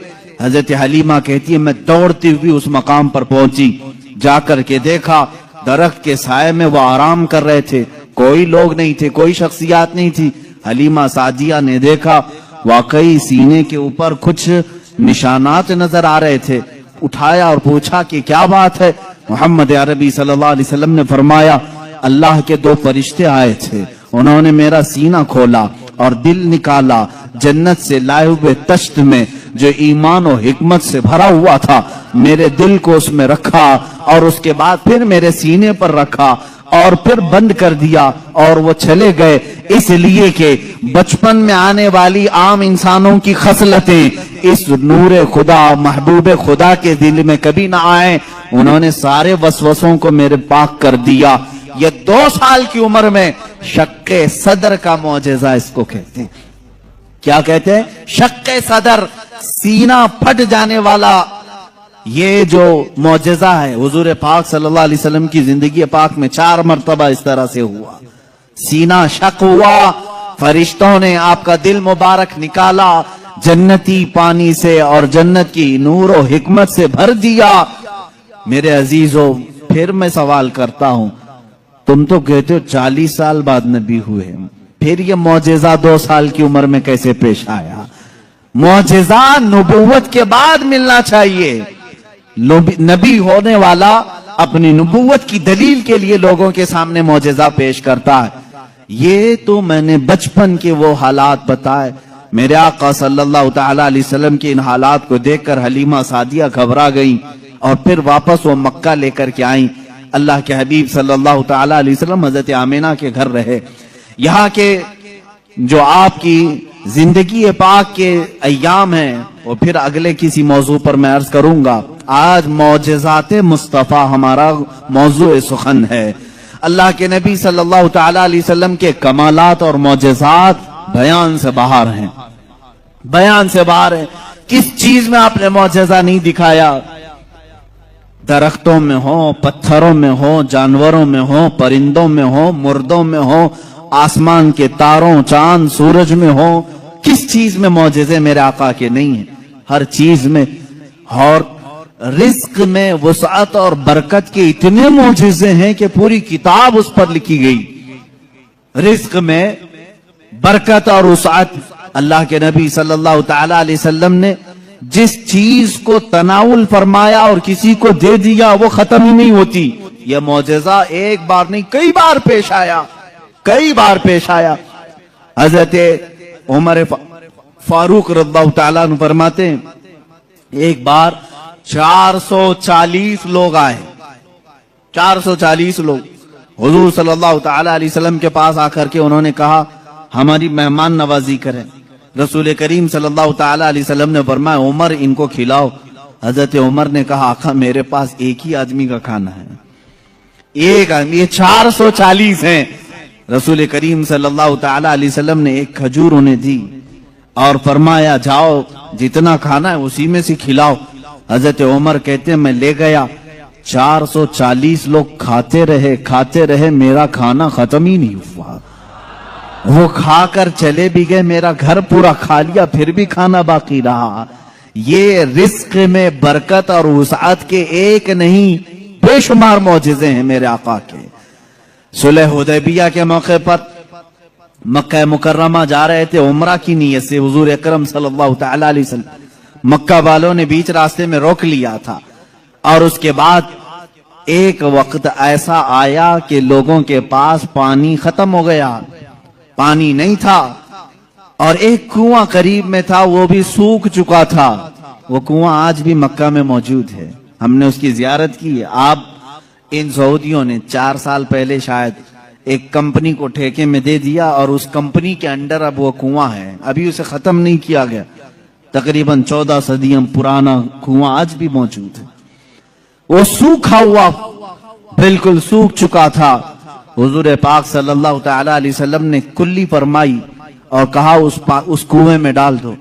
हजरत हलीमा कहती है मैं दौड़ती हुई उस मकाम पर पहुंची, जाकर के देखा दरख्त के साए में वो आराम कर रहे थे, कोई लोग नहीं थे, कोई शख्सियात नहीं थी। हलीमा सादिया ने देखा वाकई सीने के ऊपर कुछ निशानात नजर आ रहे थे। उठाया और पूछा कि क्या बात है। मोहम्मद अरबी सल्लल्लाहु अलैहि वसल्लम ने फरमाया अल्लाह के 2 फरिश्ते आए थे, उन्होंने मेरा सीना खोला और दिल निकाला, जन्नत से लाए हुए तश्त में जो ईमान और हिकमत से भरा हुआ था, मेरे दिल को उसमें रखा और उसके बाद फिर मेरे सीने पर रखा और फिर बंद कर दिया और वो चले गए। इसलिए कि बचपन में आने वाली आम इंसानों की खसलतें इस नूरे खुदा महबूब खुदा के दिल में कभी ना आए। उन्होंने सारे वसवसों को मेरे पाक कर दिया। ये 2 साल की उम्र में शक्के सदर का मौजज़ा इसको कहते हैं। क्या कहते हैं? शक्के सदर, सीना फट जाने वाला। ये जो मौजज़ा है हुजूर पाक सल्लल्लाहु अलैहि वसल्लम की जिंदगी पाक में 4 मरतबा इस तरह से हुआ। सीना शक हुआ, फरिश्तों ने आपका दिल मुबारक निकाला, जन्नती पानी से और जन्नत की नूर और हिकमत से भर दिया। मेरे अजीजों, फिर मैं सवाल करता हूं, तुम तो कहते हो 40 साल बाद नबी हुए, फिर ये मौजज़ा 2 साल की उम्र में कैसे पेश आया? मौजज़ा नबूवत के बाद मिलना चाहिए। नबी होने वाला अपनी नबूवत की दलील के लिए लोगों के सामने मौजज़ा पेश करता है। ये तो मैंने बचपन के वो हालात बताए। मेरे आका सल्लल्लाहु ताला अलैहि वसल्लम के इन हालात को देखकर हलीमा सादिया घबरा गई और फिर वापस वो मक्का लेकर के आई। अल्लाह के हबीब सल्लल्लाहु ताला अलैहि वसल्लम हज़रत आमिना के घर रहे। यहाँ के जो आपकी जिंदगी पाक के अय्याम हैं वो फिर अगले किसी मौजू पर मैं अर्ज करूंगा। आज मौजज़ाते मुस्तफ़ा हमारा मौजू सुखन है। अल्लाह के नबी सल्लल्लाहु ताला अलैहि वसल्लम के कमालात और मौजज़ात बयान से बाहर हैं, बयान से बाहर है। किस चीज में आपने मौजज़ा नहीं दिखाया? दरख्तों में हो, पत्थरों में हो, जानवरों में हो, परिंदों में हो, मुर्दों में हो, आसमान के तारों, चांद, सूरज में हो, किस चीज में मौजज़े मेरे आका के नहीं है? हर चीज में। और रिस्क में वुसअत और बरकत के इतने मौजज़े हैं कि पूरी किताब उस पर लिखी गई। رزق میں برکت اور وسعت. اللہ کے نبی صلی اللہ تعالی علیہ وسلم نے جس چیز کو تناول فرمایا اور کسی کو دے دیا وہ ختم ہی نہیں ہوتی. یہ معجزہ ایک بار نہیں کئی بار پیش آیا, کئی بار پیش آیا. حضرت عمر فاروق رضی اللہ تعالیٰ عنہ فرماتے ہیں ایک بار 440 لوگ آئے, 440 لوگ حضور صلی اللہ تعالی علیہ وسلم کے پاس آ کر کے انہوں نے کہا ہماری مہمان نوازی کریں. رسول کریم صلی اللہ تعالی علیہ وسلم نے فرمایا عمر ان کو کھلاؤ. حضرت عمر نے کہا آقا میرے پاس ایک ہی آدمی کا کھانا ہے, ایک آدمی, یہ 440 ہیں. رسول کریم صلی اللہ تعالی علیہ وسلم نے ایک کھجور انہیں دی اور فرمایا جاؤ جتنا کھانا ہے اسی میں سے کھلاؤ. حضرت عمر کہتے ہیں میں لے گیا, 440 لوگ کھاتے رہے, میرا کھانا ختم ہی نہیں ہوا. وہ کھا کر چلے بھی گئے, میرا گھر پورا کھا لیا, پھر بھی کھانا باقی رہا. یہ رزق میں برکت اور وسعت کے ایک نہیں بے شمار معجزے ہیں میرے آقا کے. صلح حدیبیہ کے موقع پر مکہ مکرمہ جا رہے تھے عمرہ کی نیت سے. حضور اکرم صلی اللہ تعالی علیہ وسلم مکہ والوں نے بیچ راستے میں روک لیا تھا, اور اس کے بعد ایک وقت ایسا آیا کہ لوگوں کے پاس پانی ختم ہو گیا, پانی نہیں تھا, اور ایک کنواں قریب میں تھا وہ بھی سوکھ چکا تھا. وہ کنواں آج بھی مکہ میں موجود ہے, ہم نے اس کی زیارت کی. آپ ان سعودیوں نے 4 سال پہلے شاید ایک کمپنی کو ٹھیکے میں دے دیا اور اس کمپنی کے انڈر اب وہ کنواں ہے, ابھی اسے ختم نہیں کیا گیا. تقریباً 14 صدیاں پرانا کنواں آج بھی موجود ہے. وہ سوکھا ہوا بالکل سوکھ چکا تھا. حضور پاک صلی اللہ تعالی علیہ وسلم نے کلی فرمائی اور کہا اس کنویں میں ڈال دو.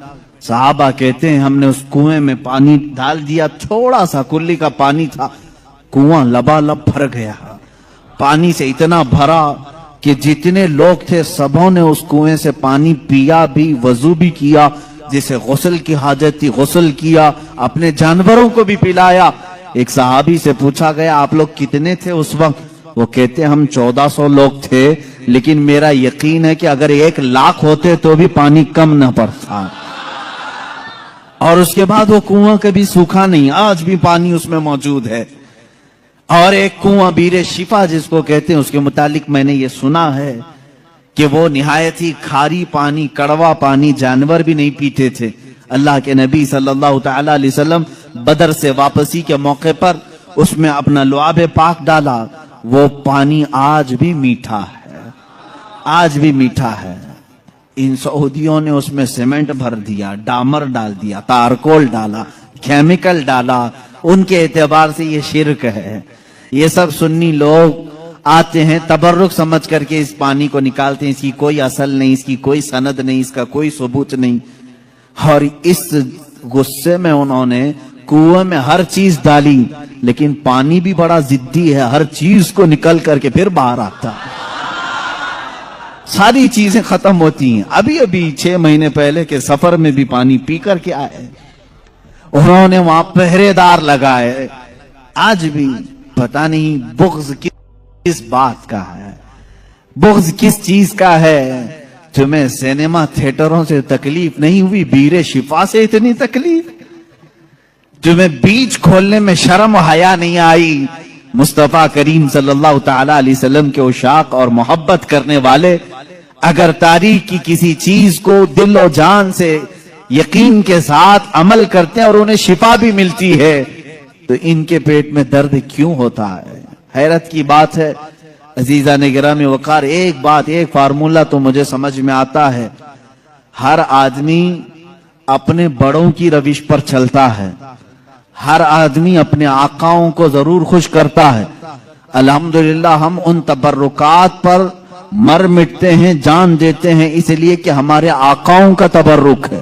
صحابہ کہتے ہیں ہم نے اس کنویں میں پانی ڈال دیا, تھوڑا سا کلی کا پانی تھا, کنواں لبالب بھر گیا. پانی سے اتنا بھرا کہ جتنے لوگ تھے سبوں نے اس کنویں سے پانی پیا بھی, وضو بھی کیا, جسے غسل کی حاجت تھی غسل کیا, اپنے جانوروں کو بھی پلایا. ایک صحابی سے پوچھا گیا آپ لوگ کتنے تھے اس وقت؟ وہ کہتے ہم 1400 لوگ تھے, لیکن میرا یقین ہے کہ اگر 1 لاکھ ہوتے تو بھی پانی کم نہ پڑتا. اور اس کے بعد وہ کنواں کبھی سوکھا نہیں, آج بھی پانی اس میں موجود ہے. اور ایک کنواں بیر شفا جس کو کہتے ہیں, اس کے متعلق میں نے یہ سنا ہے کہ وہ نہایت ہی کھاری پانی, کڑوا پانی, جانور بھی نہیں پیتے تھے. اللہ کے نبی صلی اللہ تعالی علیہ وسلم بدر سے واپسی کے موقع پر اس میں اپنا لعاب پاک ڈالا. وہ پانی آج بھی میٹھا ہے, آج بھی میٹھا ہے. ان سعودیوں نے اس میں سیمنٹ بھر دیا, ڈامر ڈال دیا, تارکول ڈالا, کیمیکل ڈالا. ان کے اعتبار سے یہ شرک ہے. یہ سب سنی لوگ آتے ہیں تبرک سمجھ کر کے اس پانی کو نکالتے ہیں, اس کی کوئی اصل نہیں, اس کی کوئی سند نہیں, اس کا کوئی ثبوت نہیں. اور اس غصے میں انہوں نے کنویں میں ہر چیز ڈالی, لیکن پانی بھی بڑا ضدی ہے, ہر چیز کو نکل کر کے پھر باہر آتا. ساری چیزیں ختم ہوتی ہیں. ابھی 6 مہینے پہلے کے سفر میں بھی پانی پی کر کے آئے, انہوں نے وہاں پہرے دار لگائے. آج بھی پتہ نہیں بغض کس بات کا ہے, بغض کس چیز کا ہے. تمہیں سینما تھیٹروں سے تکلیف نہیں ہوئی, بیر شفا سے اتنی تکلیف. تمہیں بیچ کھولنے میں شرم و حیا نہیں آئی. مصطفیٰ کریم صلی اللہ تعالی علیہ وسلم کے عشاق اور محبت کرنے والے اگر تاریخ کی کسی چیز کو دل و جان سے یقین کے ساتھ عمل کرتے ہیں اور انہیں شفا بھی ملتی ہے, تو ان کے پیٹ میں درد کیوں ہوتا ہے؟ حیرت کی بات ہے. عزیزان گرامی وقار, ایک بات, ایک فارمولہ تو مجھے سمجھ میں آتا ہے, ہر آدمی اپنے بڑوں کی روش پر چلتا ہے, ہر آدمی اپنے آقاؤں کو ضرور خوش کرتا ہے. الحمدللہ ہم ان تبرکات پر مر مٹتے ہیں, جان دیتے ہیں, اس لیے کہ ہمارے آقاؤں کا تبرک ہے,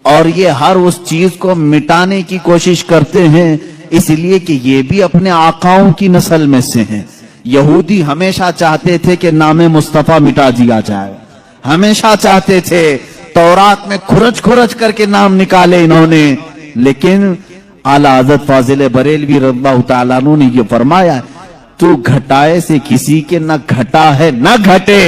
اور یہ ہر اس چیز کو مٹانے کی کوشش کرتے ہیں اس لیے کہ یہ بھی اپنے آقاؤں کی نسل میں سے ہیں. یہودی ہمیشہ چاہتے تھے کہ نام مصطفیٰ مٹا دیا جائے, ہمیشہ چاہتے تھے. تورات میں کھرچ کھرچ کر کے نام نکالے انہوں نے, لیکن اعلیٰ حضرت فاضل بریلوی رضی اللہ تعالیٰ عنہ نے یہ فرمایا, تو گھٹائے سے کسی کے نہ گھٹا ہے نہ گھٹے,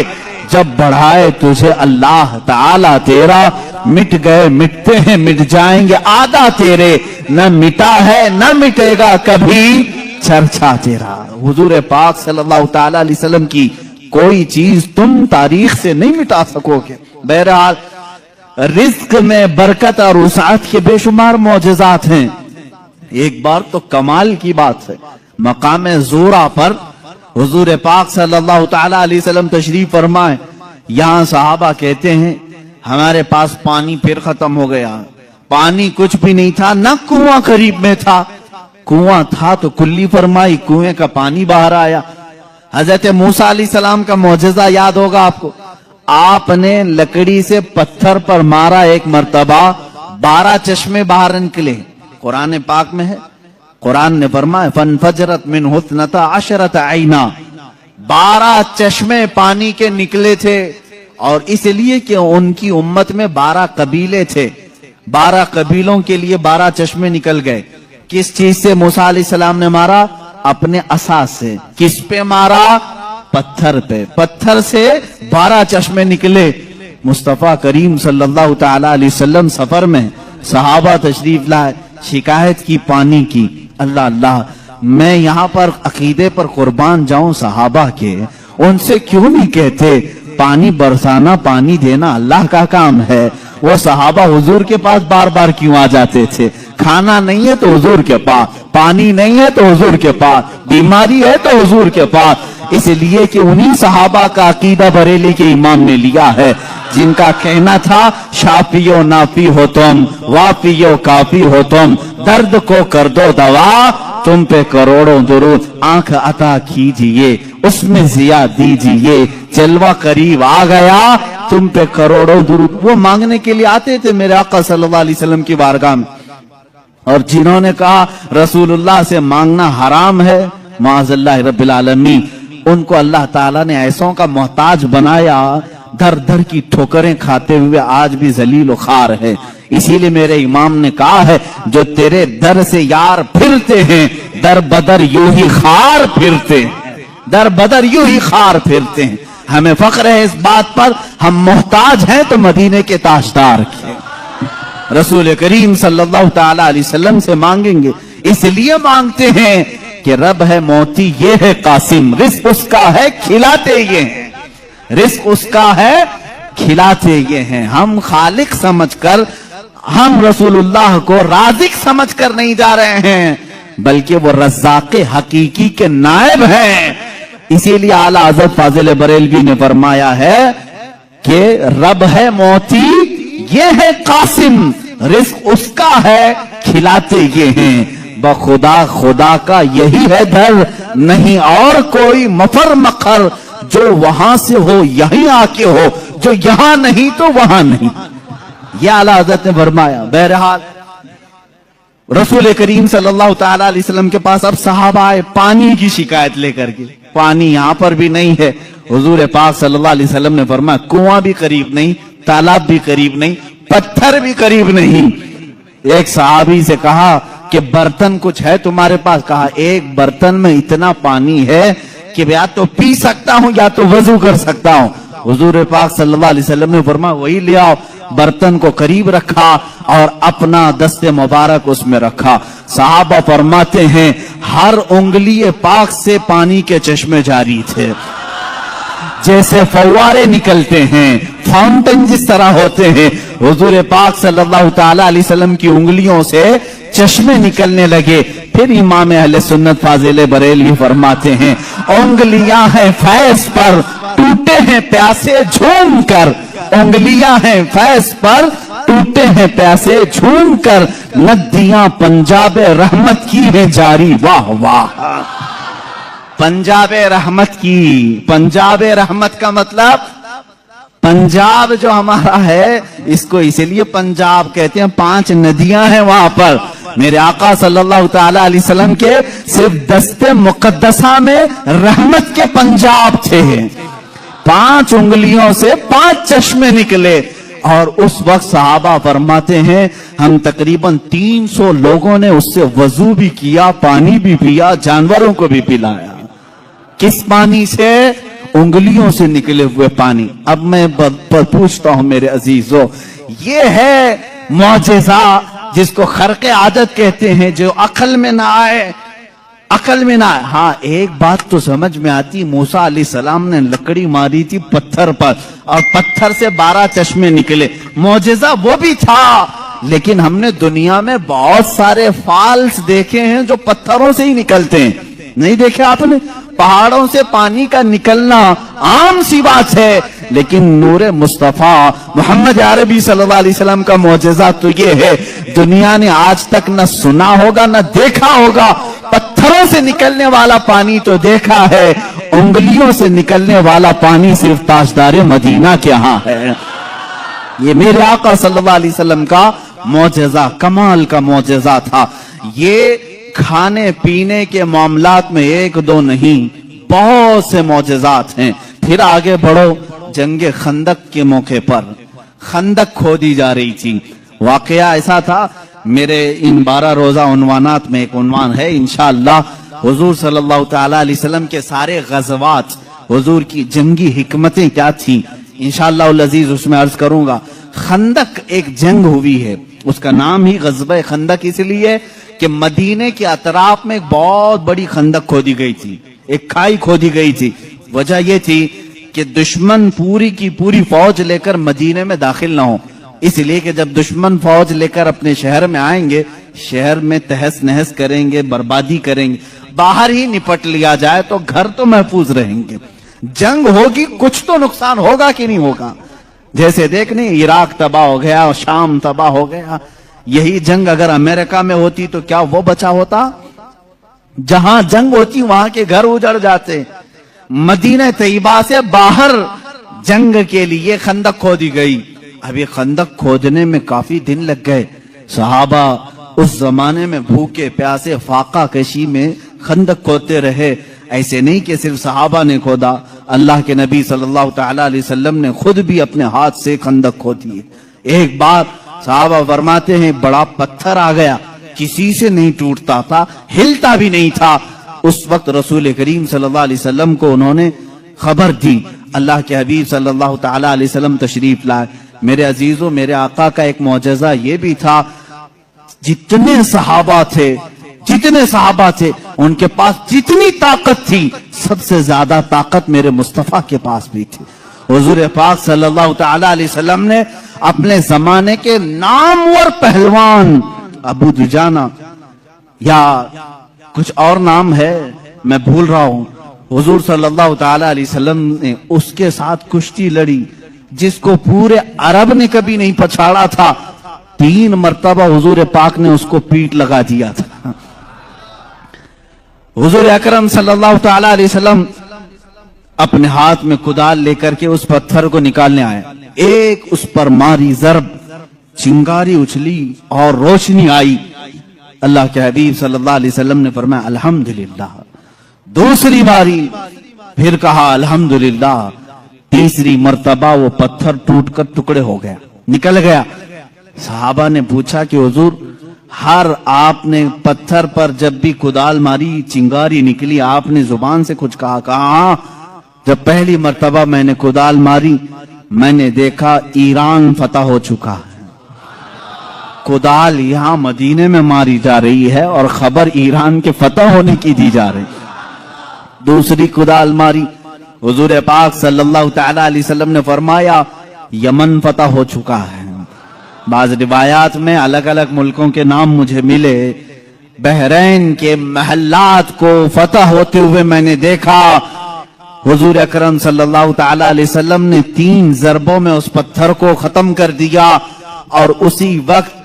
जब बढ़ाए तुझे अल्लाह ताला तेरा, मिट गए मिटते हैं मिट जाएंगे आदा तेरे, न मिटा है न मिटेगा कभी चर्चा तेरा। हुजूर पाक सल्लल्लाहु ताला अलैहि वसल्लम की कोई चीज तुम तारीख से नहीं मिटा सकोगे। बहरहाल रिज्क में बरकत और वसाअत के बेशुमार मौजज़ात हैं। एक बार तो कमाल की बात है, मकाम ज़ोरा पर हुजूर पाक सल्लल्लाहु ताला अलैहि वसल्लम तशरीफ फरमाए। यहाँ सहाबा कहते हैं हमारे पास पानी फिर खत्म हो गया। पानी कुछ भी नहीं था, न कुआं करीब में था, कुआं था तो कुल्ली फरमाई, कुएं का पानी बाहर आया। हजरत मूसा अलैहिस्सलाम का मौजज़ा याद होगा आपको, आपने लकड़ी से पत्थर पर मारा एक मर्तबा, 12 चश्मे बाहर निकले। कुरान पाक में है, कुरान ने फरमाया फनफजरत मिन हुस्नता अशरत आईना, 12 चश्मे पानी के निकले थे। और इसलिए कि उनकी उम्मत में 12 कबीले थे, 12 कबीलों के लिए 12 चश्मे निकल गए। किस चीज से मूसा अलैहिस्सलाम ने मारा? अपने असा से। किस पे मारा? पत्थर पे। पत्थर से 12 चश्मे निकले। मुस्तफा करीम सल्लल्लाहु ताला अलैहि वसल्लम सफर में, सहाबा तशरीफ लाए, शिकायत की पानी की। अल्लाह अल्लाह, मैं यहाँ पर अकीदे पर कुर्बान जाऊं सहाबा के, उनसे क्यों नहीं कहते पानी बरसाना पानी देना अल्लाह का काम है। वो सहाबा हुजूर के पास बार बार क्यों आ जाते थे? खाना नहीं है तो हुजूर के पास, पानी नहीं है तो हुजूर के पास, बीमारी है तो हुजूर के पास। इसलिए कि उन्हीं सहाबा का अकीदा बरेली के इमाम ने लिया है, जिनका कहना था शाफियो नाफी हो तुम, वाफियो काफी हो तुम, दर्द को कर दो दवा, तुम पे करोड़ों दुरूद, आंख अता कीजिए उसमें जिया दीजिए, जलवा करीब आ गया तुम पे करोड़ों दुरूद। वो मांगने के लिए आते थे मेरे आका सल्लल्लाहु अलैहि वसल्लम की बारगाह में, और जिन्होंने कहा रसूलुल्लाह से मांगना हराम है, माअज़ल्लाह रब्बिल आलमीन, उनको अल्लाह ताला ने ऐसों का मोहताज बनाया, दर दर की ठोकरें खाते हुए आज भी जलील खार है। इसीलिए मेरे इमाम ने कहा है, जो तेरे दर से यार फिरते हैं, दर बदर यूं ही खार फिरते हैं, दर बदर यूं ही खार फिरते हैं। हमें फख्र है इस बात पर, हम मोहताज हैं तो मदीने के ताजदार के, रसूल करीम सल्लल्लाहु ताला अलैहि वसल्लम से मांगेंगे। इसलिए मांगते हैं कि रब है मोती ये है कासिम, रिस्क उसका है खिलाते ये हैं, रिस्क उसका है खिलाते ये हैं। हम खालिक समझकर, हम रसूलुल्लाह को राज़िक समझकर नहीं जा रहे हैं, बल्कि वो रज़्ज़ाक़े हकीकी के नायब हैं। इसीलिए आला हज़रत फाज़िल बरेलवी ने फरमाया है कि रब है मोती ये है कासिम, रिस्क उसका है खिलाते ये हैं। बखुदा खुदा का यही है दर, नहीं और कोई मफर मखर, जो वहां से हो यहीं आके हो, जो यहां नहीं तो वहां नहीं। यह आला हज़रत ने फरमाया। बहरहाल रसूल करीम सल्लल्लाहु ताला अलैहि वसल्लम के पास अब सहाबा आए पानी की शिकायत लेकर के। पानी यहां पर भी नहीं है। हुजूर पाक सल्लल्लाहु अलैहि वसल्लम ने फरमाया कुआं भी करीब नहीं, तालाब भी करीब नहीं, पत्थर भी करीब नहीं। एक सहाबी से कहा कि बर्तन कुछ है तुम्हारे पास? कहा एक बर्तन में इतना पानी है कि या तो पी सकता हूं या तो वजू कर सकता हूं। हुजूर पाक सल्लल्लाहु अलैहि वसल्लम ने फरमाया वही ले आओ। बर्तन को करीब रखा और अपना दस्ते मुबारक उसमें रखा। सहाबा फरमाते हैं हर उंगली पाक से पानी के चश्मे जारी थे, जैसे फव्वारे निकलते हैं, फाउंटेन जिस तरह होते हैं। हुजूर पाक सल्लल्लाहु ताला अलैहि वसल्लम की उंगलियों से चश्मे निकलने लगे। फिर इमाम अहले सुन्नत फाजिल बरेलवी फरमाते हैं उंगलियां हैं फैज पर, टूटे हैं प्यासे झूम कर, उंगलियां हैं फैज पर, टूटे हैं प्यासे झूम कर, नदियां पंजाब रहमत की है जारी। वाह वाह, पंजाब रहमत की। पंजाब रहमत का मतलब पंजाब जो हमारा है इसको इसलिए पंजाब कहते हैं, 5 नदियां हैं वहां पर। मेरे आका सल्लल्लाहु ताला अलैहि वसल्लम के सिर्फ दस्ते मुकद्दसा में रहमत के पंजाब थे। 5 उंगलियों से 5 चश्मे निकले। और उस वक्त सहाबा फरमाते हैं हम तकरीबन 300 लोगों ने उससे वजू भी किया, पानी भी पिया, जानवरों को भी पिलाया। किस पानी से? انگلیوں سے نکلے ہوئے پانی۔ اب میں پوچھتا ہوں میرے عزیزو، یہ ہے معجزہ جس کو خرق عادت کہتے ہیں، جو عقل میں نہ آئے، عقل میں نہ آئے۔ ہاں ایک بات تو سمجھ میں آتی، موسیٰ علیہ السلام نے لکڑی ماری تھی پتھر پر اور پتھر سے 12 چشمے نکلے، معجزہ وہ بھی تھا۔ لیکن ہم نے دنیا میں بہت سارے فالس دیکھے ہیں جو پتھروں سے ہی نکلتے ہیں، نہیں دیکھے آپ نے؟ پہاڑوں سے پانی کا نکلنا عام سی بات ہے، لیکن نور مصطفیٰ محمد عربی صلی اللہ علیہ وسلم کا معجزہ تو یہ ہے، دنیا نے آج تک نہ سنا ہوگا نہ دیکھا ہوگا۔ پتھروں سے نکلنے والا پانی تو دیکھا ہے، انگلیوں سے نکلنے والا پانی صرف تاجدار مدینہ کے ہاں ہے۔ یہ میرے آقا صلی اللہ علیہ وسلم کا معجزہ، کمال کا معجزہ تھا۔ یہ کھانے پینے کے معاملات میں ایک دو نہیں، بہت سے معجزات ہیں۔ پھر آگے بڑھو، جنگ خندق کے موقع پر خندق کھودی جا رہی تھی۔ واقعہ ایسا تھا، میرے ان 12 روزہ عنوانات میں ایک عنوان ہے انشاءاللہ، حضور صلی اللہ تعالی علیہ وسلم کے سارے غزوات، حضور کی جنگی حکمتیں کیا تھیں، انشاءاللہ العزیز اس میں عرض کروں گا۔ خندق ایک جنگ ہوئی ہے، اس کا نام ہی غزوہ خندق اس لیے کہ مدینے کے اطراف میں ایک بہت بڑی خندق کھودی گئی تھی، ایک کھائی کھودی گئی تھی۔ وجہ یہ تھی کہ دشمن پوری کی پوری فوج لے کر مدینے میں داخل نہ ہو، اس لیے کہ جب دشمن فوج لے کر اپنے شہر میں آئیں گے، شہر میں تہس نہس کریں گے، بربادی کریں گے، باہر ہی نپٹ لیا جائے تو گھر تو محفوظ رہیں گے۔ جنگ ہوگی، کچھ تو نقصان ہوگا کہ نہیں ہوگا؟ جیسے دیکھنے عراق تباہ ہو گیا، شام تباہ ہو گیا، یہی جنگ اگر امریکہ میں ہوتی تو کیا وہ بچا ہوتا؟ جہاں جنگ ہوتی وہاں کے گھر اجڑ جاتے۔ مدینہ طیبہ سے باہر جنگ کے لیے خندق کھودی گئی۔ اب یہ خندق کھودنے میں کافی دن لگ گئے، صحابہ اس زمانے میں بھوکے پیاسے فاقہ کشی میں خندق کھودتے رہے۔ ایسے نہیں کہ صرف صحابہ نے کھودا، اللہ کے نبی صلی اللہ تعالی علیہ وسلم نے خود بھی اپنے ہاتھ سے خندق کھودی ہے۔ ایک بار صحابہ فرماتے ہیں بڑا پتھر آ گیا، کسی سے نہیں ٹوٹتا تھا، ہلتا بھی نہیں تھا۔ اس وقت رسول کریم صلی اللہ علیہ وسلم کو انہوں نے خبر دی، اللہ کے حبیب صلی اللہ تعالی علیہ وسلم تشریف لائے۔ میرے عزیزوں، میرے آقا کا ایک معجزہ یہ بھی تھا، جتنے صحابہ تھے ان کے پاس جتنی طاقت تھی، سب سے زیادہ طاقت میرے مصطفیٰ کے پاس بھی تھی۔ حضور پاک صلی اللہ تعالی علیہ وسلم نے اپنے زمانے کے نامور پہلوان ابو دجانہ یا کچھ اور نام ہے میں بھول رہا ہوں، حضور صلی اللہ تعالی علیہ وسلم نے اس کے ساتھ کشتی لڑی جس کو پورے عرب نے کبھی نہیں پچھاڑا تھا۔ 3 مرتبہ حضور پاک نے اس کو پیٹ لگا دیا تھا۔ حضور اکرم صلی اللہ تعالی علیہ وسلم اپنے ہاتھ میں کدال لے کر کے اس پتھر کو نکالنے آئے، ایک اس پر ماری ضرب، چنگاری اچھلی اور روشنی آئی۔ اللہ کے حبیب صلی اللہ علیہ وسلم نے فرمایا الحمدللہ۔ دوسری باری پھر کہا الحمدللہ۔ تیسری مرتبہ وہ پتھر ٹوٹ کر ٹکڑے ہو گیا، نکل گیا۔ صحابہ نے پوچھا کہ حضور، ہر آپ نے پتھر پر جب بھی کدال ماری چنگاری نکلی، آپ نے زبان سے کچھ کہا؟ ہاں، جب پہلی مرتبہ میں نے کدال ماری میں نے دیکھا ایران فتح ہو چکا ہے۔ کدال یہاں مدینے میں ماری جا رہی ہے اور خبر ایران کے فتح ہونے کی دی جا رہی۔ دوسری کدال ماری، حضور پاک صلی اللہ تعالی علیہ وسلم نے فرمایا یمن فتح ہو چکا ہے۔ بعض روایات میں الگ الگ ملکوں کے نام مجھے ملے، بحرین کے محلات کو فتح ہوتے ہوئے میں نے دیکھا۔ حضور اکرم صلی اللہ تعالی علیہ وسلم نے 3 ضربوں میں اس پتھر کو ختم کر دیا، اور اسی وقت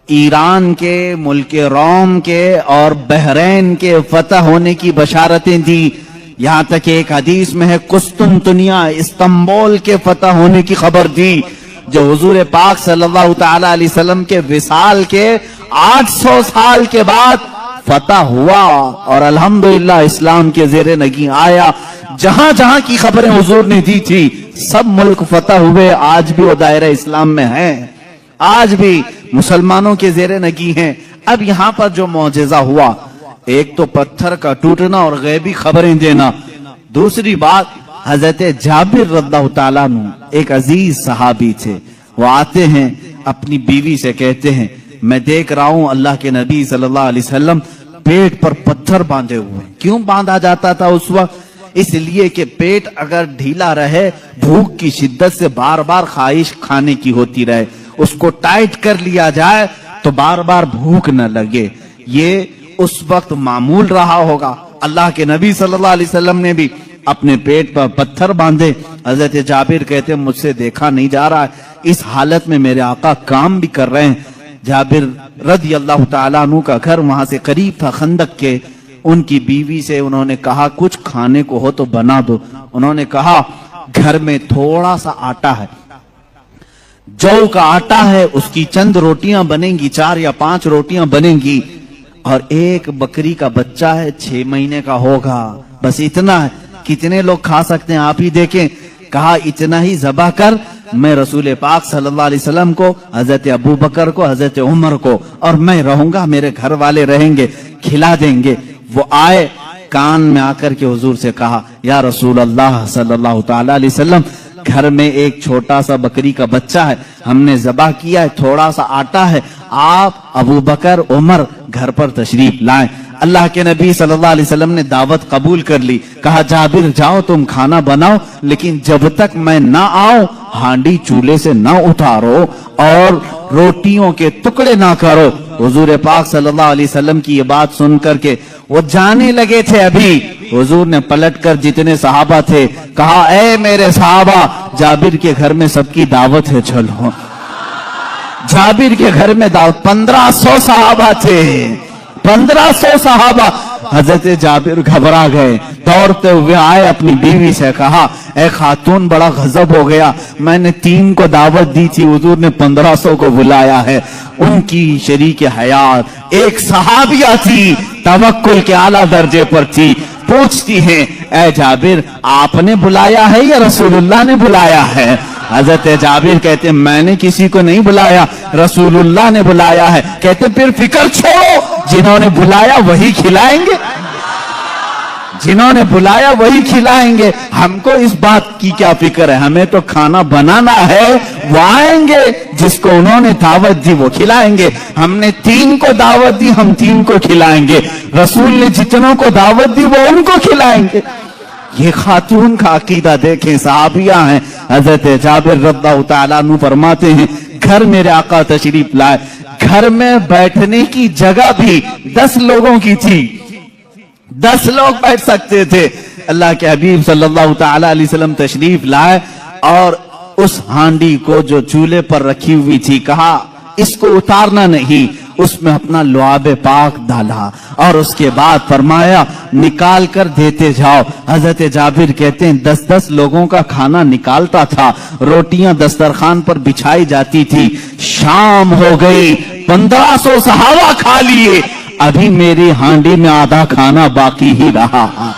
ایران کے، ملک روم کے اور بحرین کے فتح ہونے کی بشارتیں دی۔ یہاں تک کہ ایک حدیث میں ہے قسطنطنیہ، استنبول کے فتح ہونے کی خبر دی، جو حضور پاک صلی اللہ تعالی علیہ وسلم کے وصال کے 800 سال کے بعد فتح ہوا، اور الحمدللہ اسلام کے زیر نگیں آیا۔ جہاں جہاں کی خبریں حضور نے دی تھی سب ملک فتح ہوئے، آج بھی وہ دائرہ اسلام میں ہیں، آج بھی مسلمانوں کے زیر نگیں ہیں۔ اب یہاں پر جو معجزہ ہوا، ایک تو پتھر کا ٹوٹنا اور غیبی خبریں دینا، دوسری بات हजरत जाबिर रज़ियल्लाहु ताला अन्हु एक अजीज सहाबी थे। वो आते हैं अपनी बीवी से कहते हैं, मैं देख रहा हूं अल्लाह के नबी सल्लल्लाहु अलैहि वसल्लम पेट पर पत्थर बांधे हुए। क्यों बांधा जाता था उस वक्त? इसलिए कि पेट अगर ढीला रहे, भूख की शिद्दत से बार बार ख्वाहिश खाने की होती रहे, उसको टाइट कर लिया जाए तो बार बार भूख न लगे। ये उस वक्त मामूल रहा होगा। अल्लाह के नबी सल्लल्लाहु अलैहि वसल्लम ने भी अपने पेट पर पत्थर बांधे। हजरत जाबिर कहते हैं, मुझसे देखा नहीं जा रहा है, इस हालत में मेरे आका काम भी कर रहे हैं। जाबिर रज़ियल्लाहु ताला अन्हु का घर वहां से करीब था, खंदक के। उनकी बीवी से उन्होंने कहा, कुछ खाने को हो तो बना दो। उन्होंने कहा, घर में थोड़ा सा आटा है, जौ का आटा है, उसकी चंद रोटियां बनेंगी, 4 या 5 रोटियां बनेंगी, और एक बकरी का बच्चा है, 6 महीने का होगा, बस इतना है। कितने लोग खा सकते हैं आप ही देखें। कहा, इतना ही ज़बा कर, मैं रसूल पाक सल्लल्लाहु अलैहि वसल्लम को, हजरत अबू बकर को, हजरत उमर को, और मैं रहूंगा, मेरे घर वाले रहेंगे, खिला देंगे। वो आए, कान में आकर के हुजूर से कहा, या रसूल अल्लाह सल्लल्लाहु ताला अलैहि वसल्लम, घर में एक छोटा सा बकरी का बच्चा है, हमने ज़बा किया है, थोड़ा सा आटा है, आप अबू बकर उमर घर पर तशरीफ लाएं। अल्लाह के नबी सल्लल्लाहु अलैहि वसल्लम ने दावत कबूल कर ली। कहा, जाबिर जाओ तुम खाना बनाओ, लेकिन जब तक मैं ना आऊं हांडी चूल्हे से ना उतारो और रोटियों के टुकड़े ना करो। हुजूर पाक सल्लल्लाहु अलैहि वसल्लम की ये बात सुन करके वो जाने लगे थे। अभी हुजूर ने पलटकर जितने सहाबा थे कहा, ए मेरे सहाबा, जाबिर के घर में सबकी दावत है, चलो। जाबिर के घर में दावत, 1500 सहाबा थे, 1500 सहाबा। हजरत जाबिर घबरा गए, दौड़ते हुए आए, अपनी बीवी से कहा, ए खातून, बड़ा गजब हो गया, मैंने 3 को दावत दी थी, हुजूर ने 1500 को बुलाया है। उनकी शरीक हयात एक सहाबिया थी, तवक्कुल के आला दर्जे पर थी। पूछती हैं, ए जाबिर, आपने बुलाया है या रसूलुल्लाह ने बुलाया है? हजरत जाबिर कहते, मैंने किसी को नहीं बुलाया, रसूलुल्लाह ने बुलाया है। कहते, फिर फिक्र छोड़ो, जिन्होंने बुलाया वही खिलाएंगे, जिन्होंने बुलाया वही खिलाएंगे। हमको इस बात की क्या फिक्र है, हमें तो खाना बनाना है, वो आएंगे, जिसको उन्होंने दावत दी वो खिलाएंगे। हमने 3 को दावत दी, हम 3 को खिलाएंगे, रसूल ने जितनों को दावत दी वो उनको खिलाएंगे। ये खातून का अकीदा देखें, सहाबिया हैं। हजरत जाबिर रज़ियल्लाहु ताला अन्हु फरमाते हैं, घर मेरे आका तशरीफ लाए, घर में बैठने की जगह भी 10 लोगों की थी, 10 लोग बैठ सकते थे। अल्लाह के हबीब सल्लल्लाहु ताला अलैहि वसल्लम तशरीफ लाए और उस हांडी को जो चूल्हे पर रखी हुई थी, कहा, इसको उतारना नहीं, उसमें अपना लुआब पाक डाला और उसके बाद फरमाया, निकाल कर देते जाओ। हजरत जाबिर कहते हैं, 10-10 लोगों का खाना निकालता था, रोटियां दस्तरखान पर बिछाई जाती थी। शाम हो गई, 1500 सहाबा खा लिए, अभी मेरी हांडी में आधा खाना बाकी ही रहा।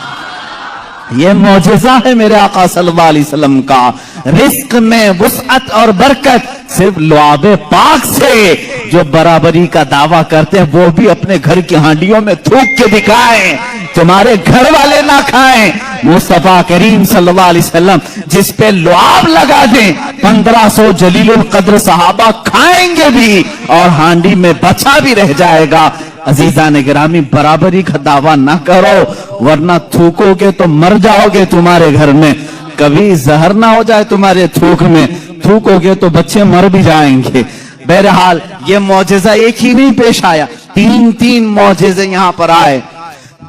ये मौजज़ा है मेरे आका सल्लल्लाहु अलैहि वसल्लम का। रिस्क में वुसअत और बरकत सिर्फ लुआबे पाक से। जो बराबरी का दावा करते हैं वो भी अपने घर की हांडियों में थूक के दिखाएं, तुम्हारे घर वाले ना खाएं। मुस्तफा करीम सल्लल्लाहु अलैहि वसल्लम जिस पे लुआब लगा दें, 1500 जलीलुल कद्र सहाबा खाएंगे भी और हांडी में बचा भी रह जाएगा। अजीजा ने गिरामी, बराबरी का दावा ना करो, वरना थूकोगे तो मर जाओगे तुम्हारे घर में। कभी जहर ना हो जाए तुम्हारे थूक में, थूकोगे तो बच्चे मर भी जाएंगे। बहरहाल ये मौजज़ा एक ही नहीं पेश आया, 3-3 मौजज़े यहाँ पर आए,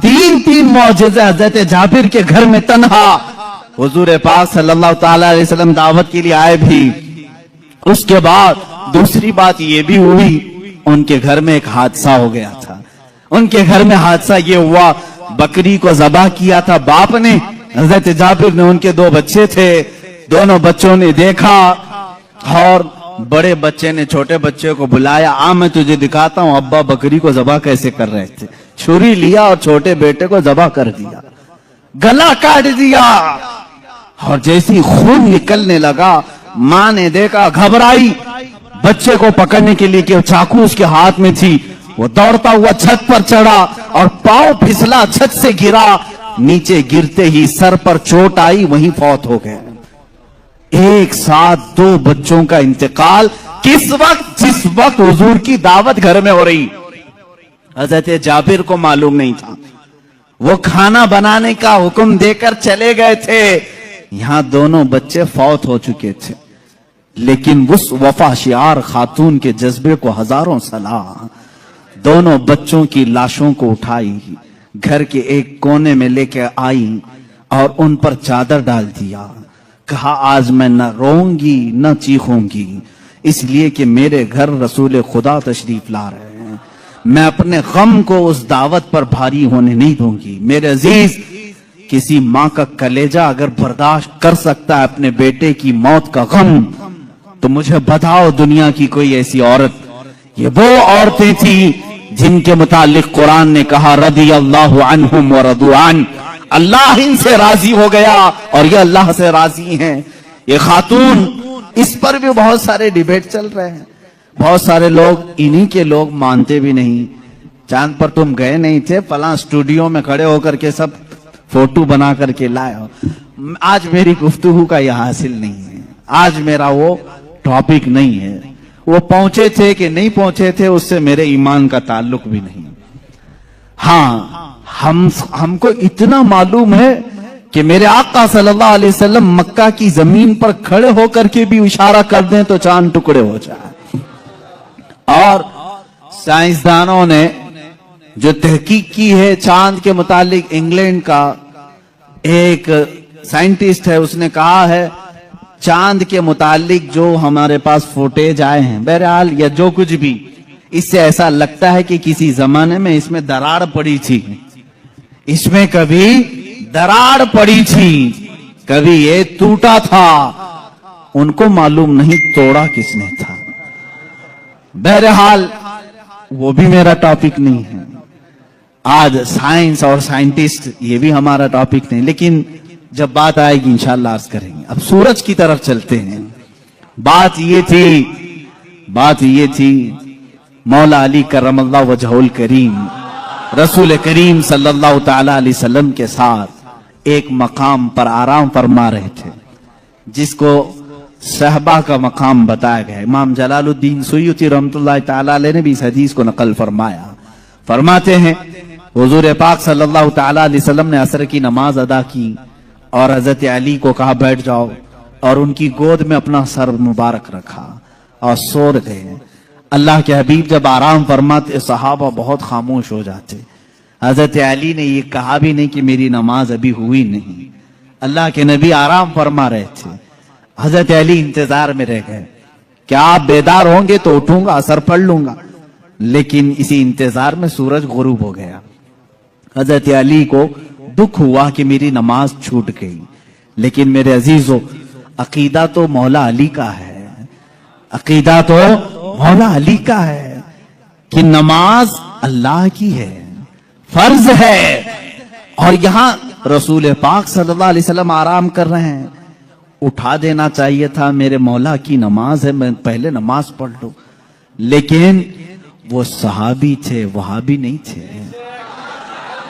3-3 मौजज़े। हजरत जाबिर के घर में तन्हा हुजूर पाक सल्लल्लाहु ताला अलैहि वसल्लम दावत के लिए आए भी। उसके बाद दूसरी बात ये भी हुई, उनके घर में एक हादसा हो गया था। उनके घर में हादसा ये हुआ, बकरी को ज़बा किया था बाप ने, हजरत जाबिर ने, उनके 2 बच्चे थे, दोनों बच्चों ने देखा और बड़े बच्चे ने छोटे बच्चे को बुलाया, आ मैं तुझे दिखाता हूं अब्बा बकरी को ज़बा कैसे कर रहे थे। छुरी लिया और छोटे बेटे को ज़बा कर दिया, गला काट दिया, और जैसे ही खून निकलने लगा, मां ने देखा, घबराई, बच्चे को पकड़ने के लिए कि चाकू उसके हाथ में थी, वो दौड़ता हुआ छत पर चढ़ा और पांव फिसला, छत से गिरा, نیچے گرتے ہی سر پر چوٹ آئی, وہیں فوت ہو گئے. ایک ساتھ 2 بچوں کا انتقال کس وقت؟ جس وقت حضور کی دعوت گھر میں ہو رہی. حضرت جابر کو معلوم نہیں تھا, وہ کھانا بنانے کا حکم دے کر چلے گئے تھے, یہاں دونوں بچے فوت ہو چکے تھے. لیکن اس وفا شعار خاتون کے جذبے کو ہزاروں سلام. دونوں بچوں کی لاشوں کو اٹھائی, گھر کے ایک کونے میں لے کے آئی اور ان پر چادر ڈال دیا. کہا آج میں نہ روؤں گی نہ چیخوں گی, اس لیے کہ میرے گھر رسول خدا تشریف لا رہے ہیں. میں اپنے غم کو اس دعوت پر بھاری ہونے نہیں دوں گی. میرے عزیز, کسی ماں کا کلیجہ اگر برداشت کر سکتا ہے اپنے بیٹے کی موت کا غم, تو مجھے بتاؤ دنیا کی کوئی ایسی عورت. یہ وہ عورتیں تھیں جن کے متعلق قرآن نے کہا رضی اللہ عنہم ورضوا عنہ, اللہ ان سے راضی ہو گیا اور یہ اللہ سے راضی ہیں. یہ خاتون, اس پر بھی بہت سارے ڈیبیٹ چل رہے ہیں. بہت سارے لوگ, انہی کے لوگ مانتے بھی نہیں. چاند پر تم گئے نہیں تھے, فلاں اسٹوڈیو میں کھڑے ہو کر کے سب فوٹو بنا کر کے لائے ہو. آج میری گفتگو کا یہ حاصل نہیں ہے, آج میرا وہ ٹاپک نہیں ہے. وہ پہنچے تھے کہ نہیں پہنچے تھے اس سے میرے ایمان کا تعلق بھی نہیں. ہاں, ہم کو اتنا معلوم ہے کہ میرے آقا صلی اللہ علیہ وسلم مکہ کی زمین پر کھڑے ہو کر کے بھی اشارہ کر دیں تو چاند ٹکڑے ہو جائے. اور سائنسدانوں نے جو تحقیق کی ہے چاند کے متعلق, انگلینڈ کا ایک سائنٹسٹ ہے, اس نے کہا ہے چاند کے متعلق جو ہمارے پاس فوٹیج آئے ہیں, بہرحال یا جو کچھ بھی, اس سے ایسا لگتا ہے کہ کسی زمانے میں اس میں دراڑ پڑی تھی, اس میں کبھی دراڑ پڑی تھی, کبھی یہ ٹوٹا تھا. ان کو معلوم نہیں توڑا کس نے تھا. بہرحال وہ بھی میرا ٹاپک نہیں ہے. آج سائنس اور سائنٹسٹ یہ بھی ہمارا ٹاپک نہیں, لیکن جب بات آئے گی انشاءاللہ عرض کریں گے. اب سورج کی طرف چلتے ہیں. بات یہ تھی مولا علی کرم اللہ وجہہ الکریم رسول کریم صلی اللہ تعالی علیہ وسلم کے ساتھ ایک مقام پر آرام فرما رہے تھے, جس کو صحبہ کا مقام بتایا گیا. امام جلال الدین سیوطی رحمۃ اللہ تعالی علیہ نے بھی اس حدیث کو نقل فرمایا. فرماتے ہیں حضور پاک صلی اللہ تعالی علیہ وسلم نے عصر کی نماز ادا کی اور حضرت علی کو کہا بیٹھ جاؤ, اور ان کی گود میں اپنا سر مبارک رکھا اور سو گئے. اللہ کے حبیب جب آرام فرماتے صحابہ بہت خاموش ہو جاتے. حضرت علی نے یہ کہا بھی نہیں کہ میری نماز ابھی ہوئی نہیں. اللہ کے نبی آرام فرما رہے تھے, حضرت علی انتظار میں رہ گئے. کیا آپ بیدار ہوں گے تو اٹھوں گا, اثر پڑھ لوں گا. لیکن اسی انتظار میں سورج غروب ہو گیا. حضرت علی کو دکھ ہوا کہ میری نماز چھوٹ گئی. لیکن میرے عزیزو, عقیدہ تو مولا علی کا ہے, عقیدہ تو مولا علی کا ہے کہ نماز اللہ کی ہے, فرض ہے. اور یہاں رسول پاک صلی اللہ علیہ وسلم آرام کر رہے ہیں. اٹھا دینا چاہیے تھا, میرے مولا کی نماز ہے, میں پہلے نماز پڑھ لوں. لیکن وہ صحابی تھے, وہابی نہیں تھے.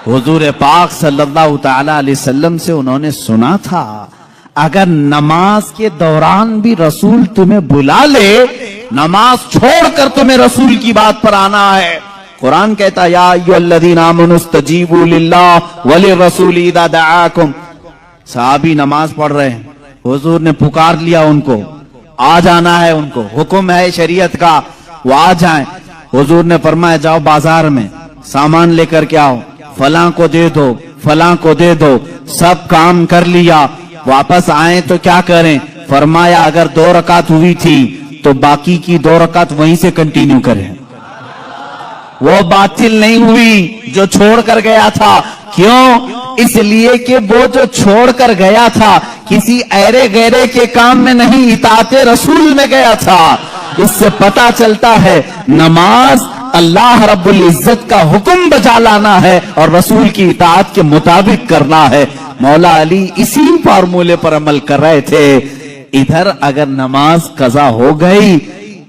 حضور پاک صلی اللہ تعالی علیہ وسلم سے انہوں نے سنا تھا اگر نماز کے دوران بھی رسول تمہیں بلا لے, نماز چھوڑ کر تمہیں رسول کی بات پر آنا ہے. قرآن کہتا یا ایھا الذین آمنوا استجیبوا للہ وللرسول اذا دعاکم. صحابی نماز پڑھ رہے ہیں, حضور نے پکار لیا ان کو, آ جانا ہے, ان کو حکم ہے شریعت کا, وہ آ جائیں. حضور نے فرمایا جاؤ بازار میں سامان لے کر کے آؤ, فلاں کو دے دو, فلاں کو دے دو. سب کام کر لیا, واپس آئیں تو کیا کریں؟ فرمایا اگر 2 رکعت ہوئی تھی تو باقی کی 2 رکعت وہیں سے کنٹینیو کریں, وہ باطل نہیں ہوئی جو چھوڑ کر گیا تھا. کیوں؟ اس لیے کہ وہ جو چھوڑ کر گیا تھا کسی ایرے گیرے کے کام میں نہیں, اطاعت رسول میں گیا تھا. اس سے پتا چلتا ہے نماز اللہ رب العزت کا حکم بجا لانا ہے اور رسول کی اطاعت کے مطابق کرنا ہے. مولا علی اسی فارمولے پر عمل کر رہے تھے. ادھر اگر نماز قضا ہو گئی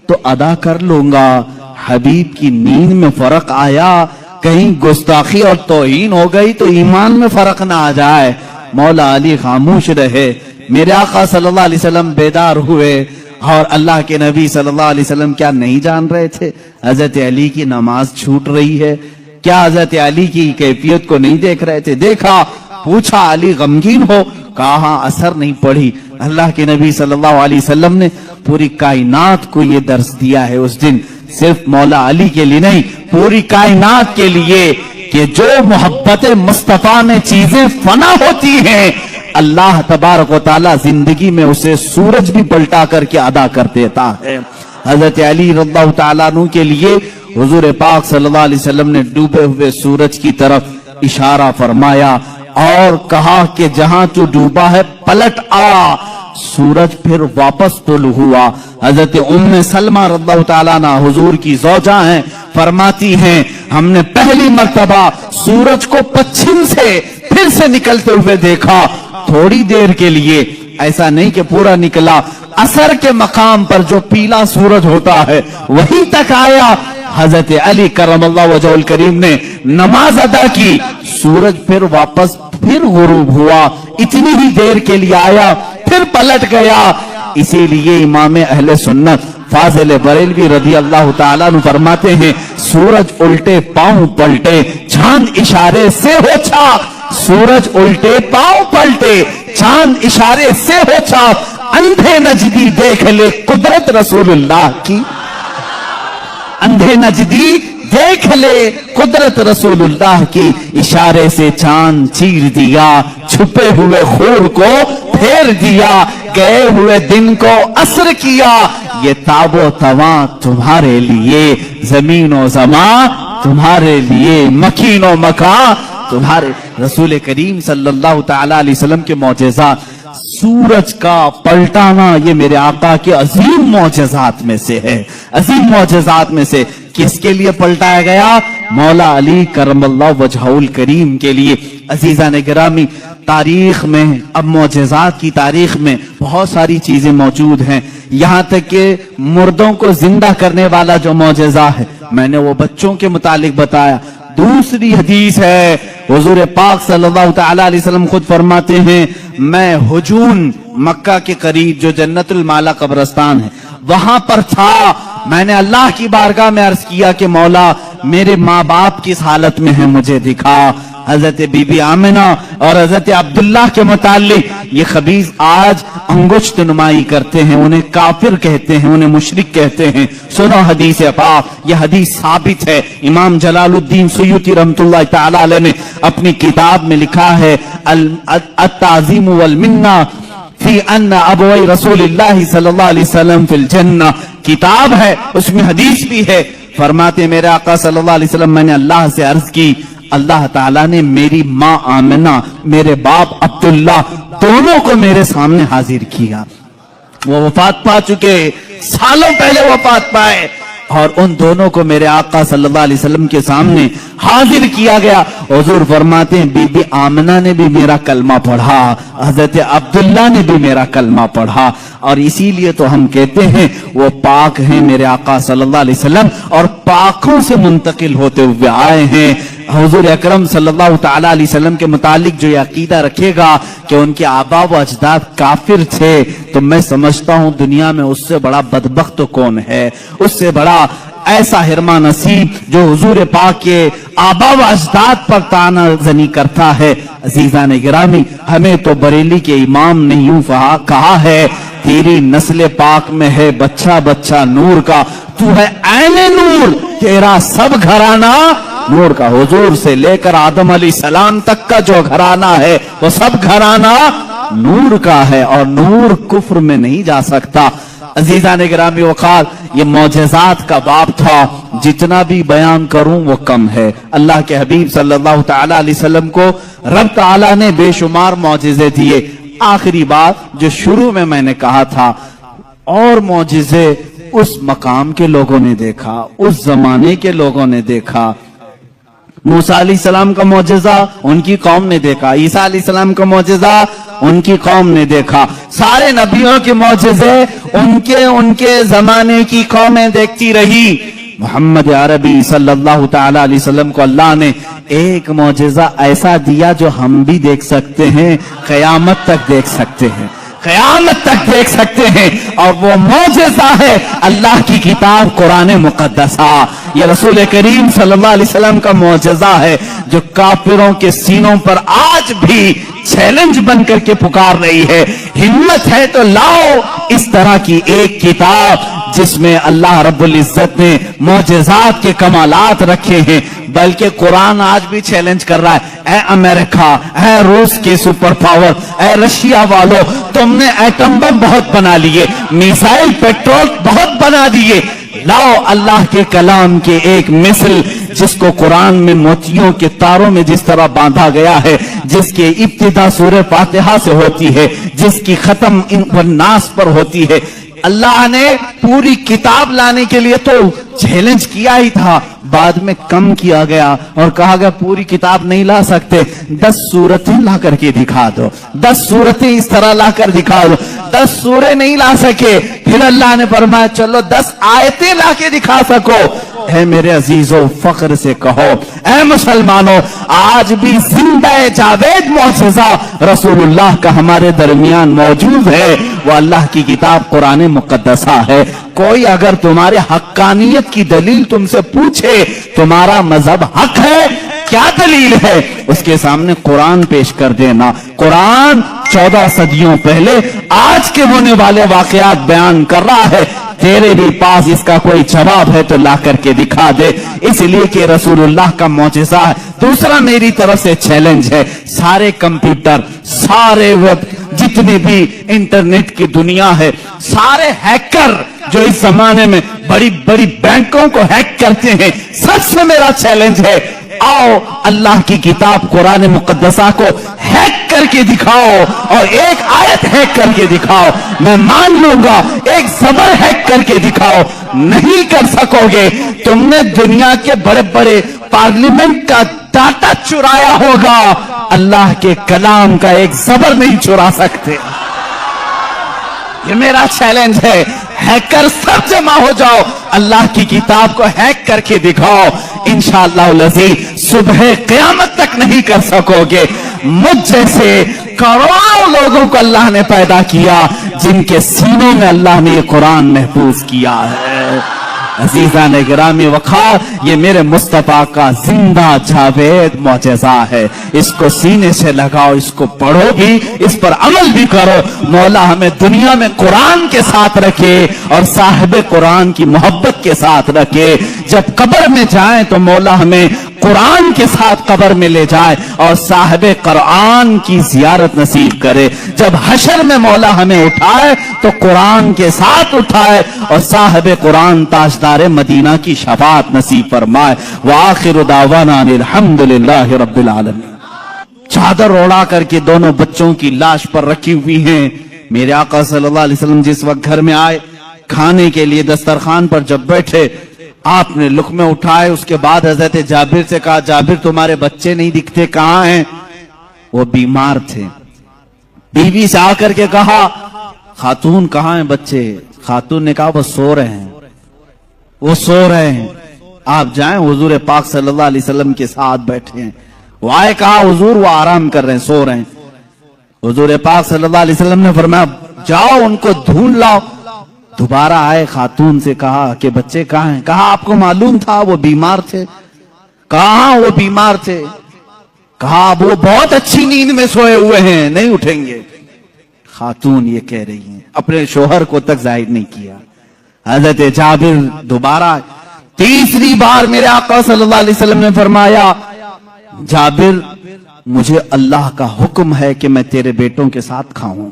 تو ادا کر لوں گا, حبیب کی نیند میں فرق آیا, کہیں گستاخی اور توہین ہو گئی تو ایمان میں فرق نہ آ جائے. مولا علی خاموش رہے. میرے آقا صلی اللہ علیہ وسلم بیدار ہوئے اور اللہ کے نبی صلی اللہ علیہ وسلم کیا نہیں جان رہے تھے حضرت علی کی نماز چھوٹ رہی ہے؟ کیا حضرت علی کی کیفیت کو نہیں دیکھ رہے تھے؟ دیکھا، پوچھا علی غمگین ہو؟ کہا اثر نہیں پڑی. اللہ کے نبی صلی اللہ علیہ وسلم نے پوری کائنات کو یہ درس دیا ہے اس دن، صرف مولا علی کے لیے نہیں، پوری کائنات کے لیے، کہ جو محبت مصطفیٰ میں چیزیں فنا ہوتی ہیں اللہ تبارک و تعالی زندگی میں اسے سورج بھی پلٹا کر کے ادا کر دیتا ہے. حضرت علی رضی اللہ تعالیٰ عنہ کے لیے حضور پاک صلی اللہ علیہ وسلم نے ڈوبے ہوئے سورج کی طرف اشارہ فرمایا اور کہا کہ جہاں تو ڈوبا ہے پلٹ آ. سورج پھر واپس طلوع ہوا. حضرت ام سلمہ رضی اللہ تعالیٰ عنہ حضور کی زوجہ ہیں، فرماتی ہیں ہم نے پہلی مرتبہ سورج کو پچھم سے پھر سے نکلتے ہوئے دیکھا، تھوڑی دیر کے لیے، ایسا نہیں کہ پورا نکلا. عصر کے مقام پر جو پیلا سورج ہوتا ہے وہی تک آیا. حضرت علی کرم اللہ وجہہ الکریم نے نماز ادا کی، سورج پھر واپس پھر غروب ہوا، اتنی ہی دیر کے لیے آیا پھر پلٹ گیا. اسی لیے امام اہل سنت فاضل بریلوی رضی اللہ تعالیٰ عنہ فرماتے ہیں سورج الٹے پاؤں پلٹے چاند اشارے سے ہو چاک. سورج الٹے پاؤں پلٹے چاند اشارے سے ہو چاک. اندھے نجدی دیکھ لے قدرت رسول اللہ کی. اندھے نجدی دیکھ لے قدرت رسول اللہ کی. اشارے سے چاند چیر دیا، چھپے ہوئے خور کو پھیر دیا، گئے ہوئے دن کو عصر کیا. یہ تاب و تواں تمہارے لیے، زمین و زمان تمہارے لیے، مکین و مکان تمہارے. رسول کریم صلی اللہ تعالی علیہ وسلم کے معجزات، سورج کا پلٹانا یہ میرے آقا کے عظیم معجزات میں سے ہے. عظیم معجزات میں سے کس کے لیے پلٹایا گیا؟ مولا علی کرم اللہ وجہہ الکریم کے لیے. عزیزان گرامی، تاریخ میں، اب معجزات کی تاریخ میں بہت ساری چیزیں موجود ہیں، یہاں تک کہ مردوں کو زندہ کرنے والا جو معجزہ ہے میں نے وہ بچوں کے متعلق بتایا. دوسری حدیث ہے، حضور پاک صلی اللہ تعالی علیہ وسلم خود فرماتے ہیں میں ہجون، مکہ کے قریب جو جنت المالا قبرستان ہے وہاں پر تھا. میں نے اللہ کی بارگاہ میں عرض کیا کہ مولا میرے ماں باپ کس حالت میں ہیں مجھے دکھا. حضرت بی بی آمنہ اور حضرت عبداللہ کے متعلق یہ خبیث آج انگشت نمائی کرتے ہیں، انہیں کافر کہتے ہیں، انہیں مشرک کہتے ہیں. سنو حدیث پاک، یہ حدیث ثابت ہے. امام جلال الدین سیوطی رحمۃ اللہ تعالی علیہ نے اپنی کتاب میں لکھا ہے التعظیم والمنہ فی ان ابوئی رسول اللہ صلی اللہ علیہ وسلم فی الجنہ. کتاب ہے، اس میں حدیث بھی ہے. فرماتے میرے آقا صلی اللہ علیہ وسلم میں نے اللہ سے عرض کی، اللہ تعالیٰ نے میری ماں آمنہ، میرے باپ عبداللہ دونوں کو میرے سامنے حاضر کیا. وہ وفات پا چکے، سالوں پہلے وفات پائے، اور ان دونوں کو میرے آقا صلی اللہ علیہ وسلم کے سامنے حاضر کیا گیا. حضور فرماتے ہیں بی بی آمنہ نے بھی میرا کلمہ پڑھا، حضرت عبداللہ نے بھی میرا کلمہ پڑھا. اور اسی لیے تو ہم کہتے ہیں وہ پاک ہیں میرے آقا صلی اللہ علیہ وسلم، اور پاکوں سے منتقل ہوتے ہوئے آئے ہیں. حضور اکرم صلی اللہ تعالی علیہ وسلم کے متعلق جو یہ عقیدہ رکھے گا کہ ان کے آبا و اجداد کافر تھے، تو میں سمجھتا ہوں دنیا میں اس سے بڑا بدبخت کون ہے، اس سے بڑا ایسا حرمہ نصیب جو حضور پاک کے آبا و اجداد پر طعنہ زنی کرتا ہے. عزیزان گرامی، ہمیں تو بریلی کے امام نے یوں کہا ہے تیری نسل پاک میں ہے بچہ بچہ نور کا، تو ہے عین نور، تیرا سب گھرانہ نور کا. حضور سے لے کر آدم علیہ السلام تک کا جو گھرانہ ہے وہ سب گھرانہ نور کا ہے، اور نور کفر میں نہیں جا سکتا. عزیزان گرامی وقال، یہ معجزات کا باب تھا، جتنا بھی بیان کروں وہ کم ہے. اللہ کے حبیب صلی اللہ تعالی علیہ وسلم کو رب تعالی نے بے شمار معجزے دیے. آخری بات جو شروع میں نے کہا تھا، اور معجزے اس مقام کے لوگوں نے دیکھا، اس زمانے کے لوگوں نے دیکھا. موسیٰ علیہ السلام کا معجزہ ان کی قوم نے دیکھا، عیسیٰ علیہ السلام کا معجزہ ان کی قوم نے دیکھا. سارے نبیوں کے معجزے ان کے زمانے کی قومیں دیکھتی رہی. मोहम्मद अरबी सल्लल्लाहु ताला अलैहि वसल्लम को अल्लाह ने एक मौजज़ा ऐसा दिया जो हम भी देख सकते हैं, क़यामत तक देख सकते हैं, क़यामत तक देख सकते हैं। और वो मौजज़ा है अल्लाह की किताब कुरान मुक़द्दसा। ये रसूल करीम सल्लल्लाहु अलैहि वसल्लम का मौजज़ा है जो काफिरों के सीनों पर आज भी चैलेंज बन करके पुकार रही है। हिम्मत है तो लाओ इस तरह की एक किताब जिसमें अल्लाह रब्बुल इज्जत ने मौजज़ात के कमालात रखे हैं। बल्कि कुरान आज भी चैलेंज कर रहा है, ऐ अमेरिका, ऐ रूस के सुपर पावर, ऐ रशिया वालों, तुमने एटम बम बहुत बना लिए, मिसाइल पेट्रोल बहुत बना दिए, लाओ अल्लाह के कलाम के एक मिसल जिसको कुरान में मोतियों के तारों में जिस तरह बांधा गया है, जिसके इब्तिदा सूरह फातिहा से होती है, जिसकी खत्म इन नास पर होती है। अल्लाह ने पूरी किताब लाने के लिए तो चैलेंज किया ही था, बाद में कम किया गया और कहा गया पूरी किताब नहीं ला सकते, 10 सूरतें ला करके दिखा दो, 10 सूरतें इस तरह ला कर दिखा दो। 10 सूरतें नहीं ला सके, फिर अल्लाह ने फरमाया चलो 10 आयतें ला के दिखा सको। ऐ मेरे अजीजों, फख्र से कहो, ऐ मुसलमानों, आज भी जिंदा जावेद मौजज़ा रसूलुल्लाह का हमारे दरमियान मौजूद है। वो अल्लाह की किताब कुरान मुक़द्दसा है। कोई अगर तुम्हारे हक्कानियत की दलील तुमसे पूछे, तुम्हारा मजहब हक है, क्या दलील है, उसके सामने कुरान पेश कर देना। कुरान 14 सदियों पहले आज के होने वाले वाकयात बयान कर रहा है। तेरे भी पास इसका कोई जवाब है तो ला करके दिखा दे, इसलिए कि रसूलुल्लाह का मौजज़ा है। दूसरा मेरी तरफ से चैलेंज है, सारे कंप्यूटर, सारे वेब, जितने भी इंटरनेट की दुनिया है, सारे हैकर जो इस जमाने में बड़ी बड़ी बैंकों को हैक करते हैं, सबसे मेरा चैलेंज है, आओ अल्लाह की किताब कुरान मुक़द्दसा को हैक करके दिखाओ और एक आयत हैक करके दिखाओ, मैं मान लूंगा। एक ज़बर हैक करके दिखाओ, नहीं कर सकोगे। तुमने दुनिया के बड़े बड़े पार्लियामेंट का डाटा चुराया होगा, अल्लाह के कलाम का एक ज़बर नहीं चुरा सकते। ये मेरा चैलेंज है, हैकर सब जमा हो जाओ, अल्लाह की किताब को हैक करके दिखाओ। इंशाअल्लाह लज़ीज़ सुबह क़यामत तक नहीं कर सकोगे। मुझ जैसे करोड़ों लोगों को अल्लाह ने पैदा किया जिनके सीनों में अल्लाह ने ये कुरान महफूज किया है। अजीज़ान गिरामी वक़ार, ये मेरे मुस्तफ़ा का जिंदा जावेद मौजज़ा है। इसको सीने से लगाओ, इसको पढ़ो भी, इस पर अमल भी करो। मौला हमें दुनिया में कुरान के साथ रखे और साहिब कुरान की मोहब्बत के साथ रखे। जब कब्र में जाएं तो मौला हमें कुरान के साथ कब्र में ले जाए और साहिब कुरान की जियारत नसीब करे। जब हशर में मौला हमें उठाए तो कुरान के साथ उठाए और साहिब कुरान ताजदार मदीना की शफाअत नसीब फरमाए। व आखिरु दावाना अल्हम्दुलिल्लाहि रब्बिल आलमीन। चादर ओढ़ा करके दोनों बच्चों की लाश पर रखी हुई हैं। मेरे आका सल्लल्लाहु अलैहि वसल्लम जिस वक्त घर में आए, खाने के लिए दस्तरखान पर जब बैठे, आपने लुक़मे उठाए। उसके बाद हज़रत जाबिर से कहा, जाबिर तुम्हारे बच्चे नहीं दिखते, कहाँ हैं? वो बीमार थे। बीवी से आकर के कहा, खातून कहाँ हैं बच्चे? खातून ने कहा वो सो रहे हैं, वो सो रहे हैं, आप जाएं। हुजूर पाक सल्लल्लाहु अलैहि वसल्लम के साथ बैठे हैं। वो आए, कहा हुजूर वो आराम कर रहे हैं, सो रहे हैं। हुजूर पाक सल्लल्लाहु अलैहि वसल्लम ने फरमाया जाओ उनको ढूंढ लाओ। दोबारा आए, खातून से कहा कि बच्चे कहाँ हैं? कहा आपको मालूम था वो बीमार थे। कहाँ वो बीमार थे? कहा वो बहुत अच्छी नींद में सोए हुए हैं, नहीं उठेंगे। खातून ये कह रही हैं, अपने शोहर को तक जाहिर नहीं किया। हजरत जाबिर दोबारा, तीसरी बार मेरे आका सल्लल्लाहु अलैहि वसल्लम ने फरमाया, जाबिर मुझे अल्लाह का हुक्म है कि मैं तेरे बेटों के साथ खाऊं।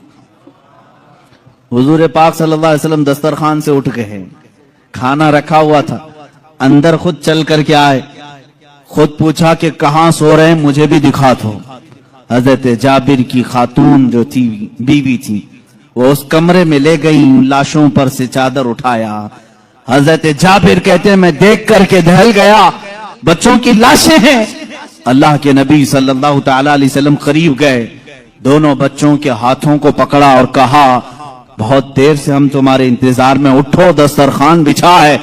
हुजूर पाक सल्लल्लाहु अलैहि वसल्लम दस्तरखान से उठ गए, खाना रखा हुआ था, अंदर खुद चल करके आए, खुद पूछा कि कहाँ सो रहे हैं, मुझे भी दिखा दो। हजरत जाबिर की खातून जो थी, बीवी थी, वो उस कमरे में ले गई, लाशों पर से चादर उठाया। हजरत जाबिर कहते हैं मैं देख करके दहल गया, बच्चों की लाशें हैं। अल्लाह के नबी सल्लल्लाहु तआला अलैहि वसल्लम करीब गए, दोनों बच्चों के हाथों को पकड़ा और कहा बहुत देर से हम तुम्हारे इंतजार में, उठो दस्तरखान बिछा है,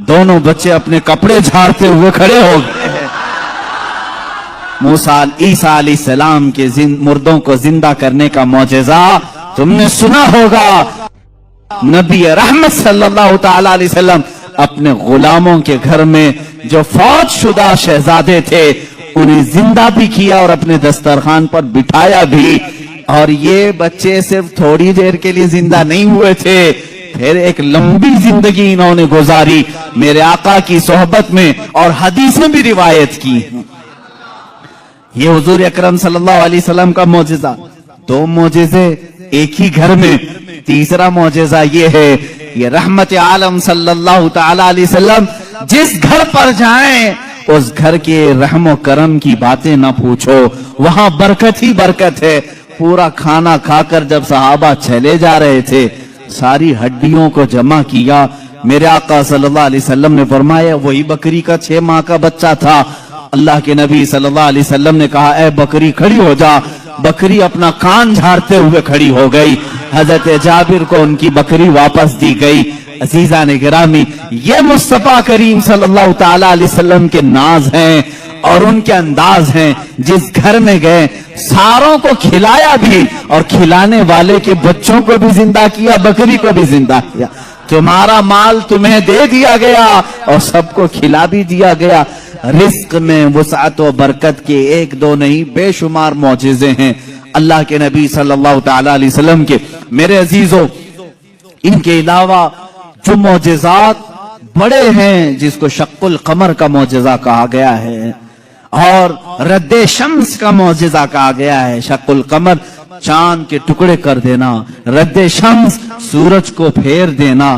दोनों बच्चे अपने कपड़े झाड़ते हुए खड़े हो गए हैं। मूसा ईसा अलैहिस्सलाम के मुर्दों को जिंदा करने का मौजज़ा तुमने सुना होगा। नबी रहमत सल्लल्लाहु तआला अलैहि वसल्लम अपने गुलामों के घर में जो फौज शुदा शहजादे थे उन्हें जिंदा भी किया और अपने दस्तरखान पर बिठाया भी। और ये बच्चे सिर्फ थोड़ी देर के लिए जिंदा नहीं हुए थे, फिर एक लंबी जिंदगी इन्होंने गुजारी मेरे आका की सोहबत में और हदीस में भी रिवायत की। ये हुजूर अकरम सल्लल्लाहु अलैहि वसल्लम का मौजज़ा। दो मौजज़े एक ही घर में। तीसरा मौजज़ा ये है, ये रहमत आलम सल्लल्लाहु तआला अलैहि वसल्लम जिस घर पर जाएं उस घर के रहमो करम की बातें ना पूछो, वहां बरकत ही बरकत है। पूरा खाना खाकर जब सहाबा चले जा रहे थे, सारी हड्डियों को जमा किया। मेरे आका सल्लल्लाहु अलैहि वसल्लम ने फरमाया वही बकरी का 6 माह का बच्चा था। अल्लाह के नबी सल्लल्लाहु अलैहि वसल्लम ने कहा, ए बकरी खड़ी हो जा। बकरी अपना कान झाड़ते हुए खड़ी हो गई। हजरत जाबिर को उनकी बकरी वापस दी गई। अजीजा ने गिरामी, ये मुस्तफा करीम सल्लल्लाहु तआला अलैहि वसल्लम के नाज हैं और उनके अंदाज हैं। जिस घर में गए सारों को खिलाया भी और खिलाने वाले के बच्चों को भी जिंदा किया, बकरी को भी जिंदा किया। तुम्हारा माल तुम्हें दे दिया गया और सबको खिला भी दिया गया। रिस्क में वुसअत और बरकत के एक दो नहीं बेशुमार मौजज़े हैं अल्लाह के नबी सल्लल्लाहु तआला अलैहि वसल्लम के। मेरे अजीजों, इनके अलावा जो मौजज़ात बड़े हैं जिसको शक्कुल कमर का मौजज़ा कहा गया है और रद्दे शम्स का मौजज़ा कहा गया है। शक्कुल कमर चांद के टुकड़े कर देना, रद्दे शम्स सूरज को फेर देना,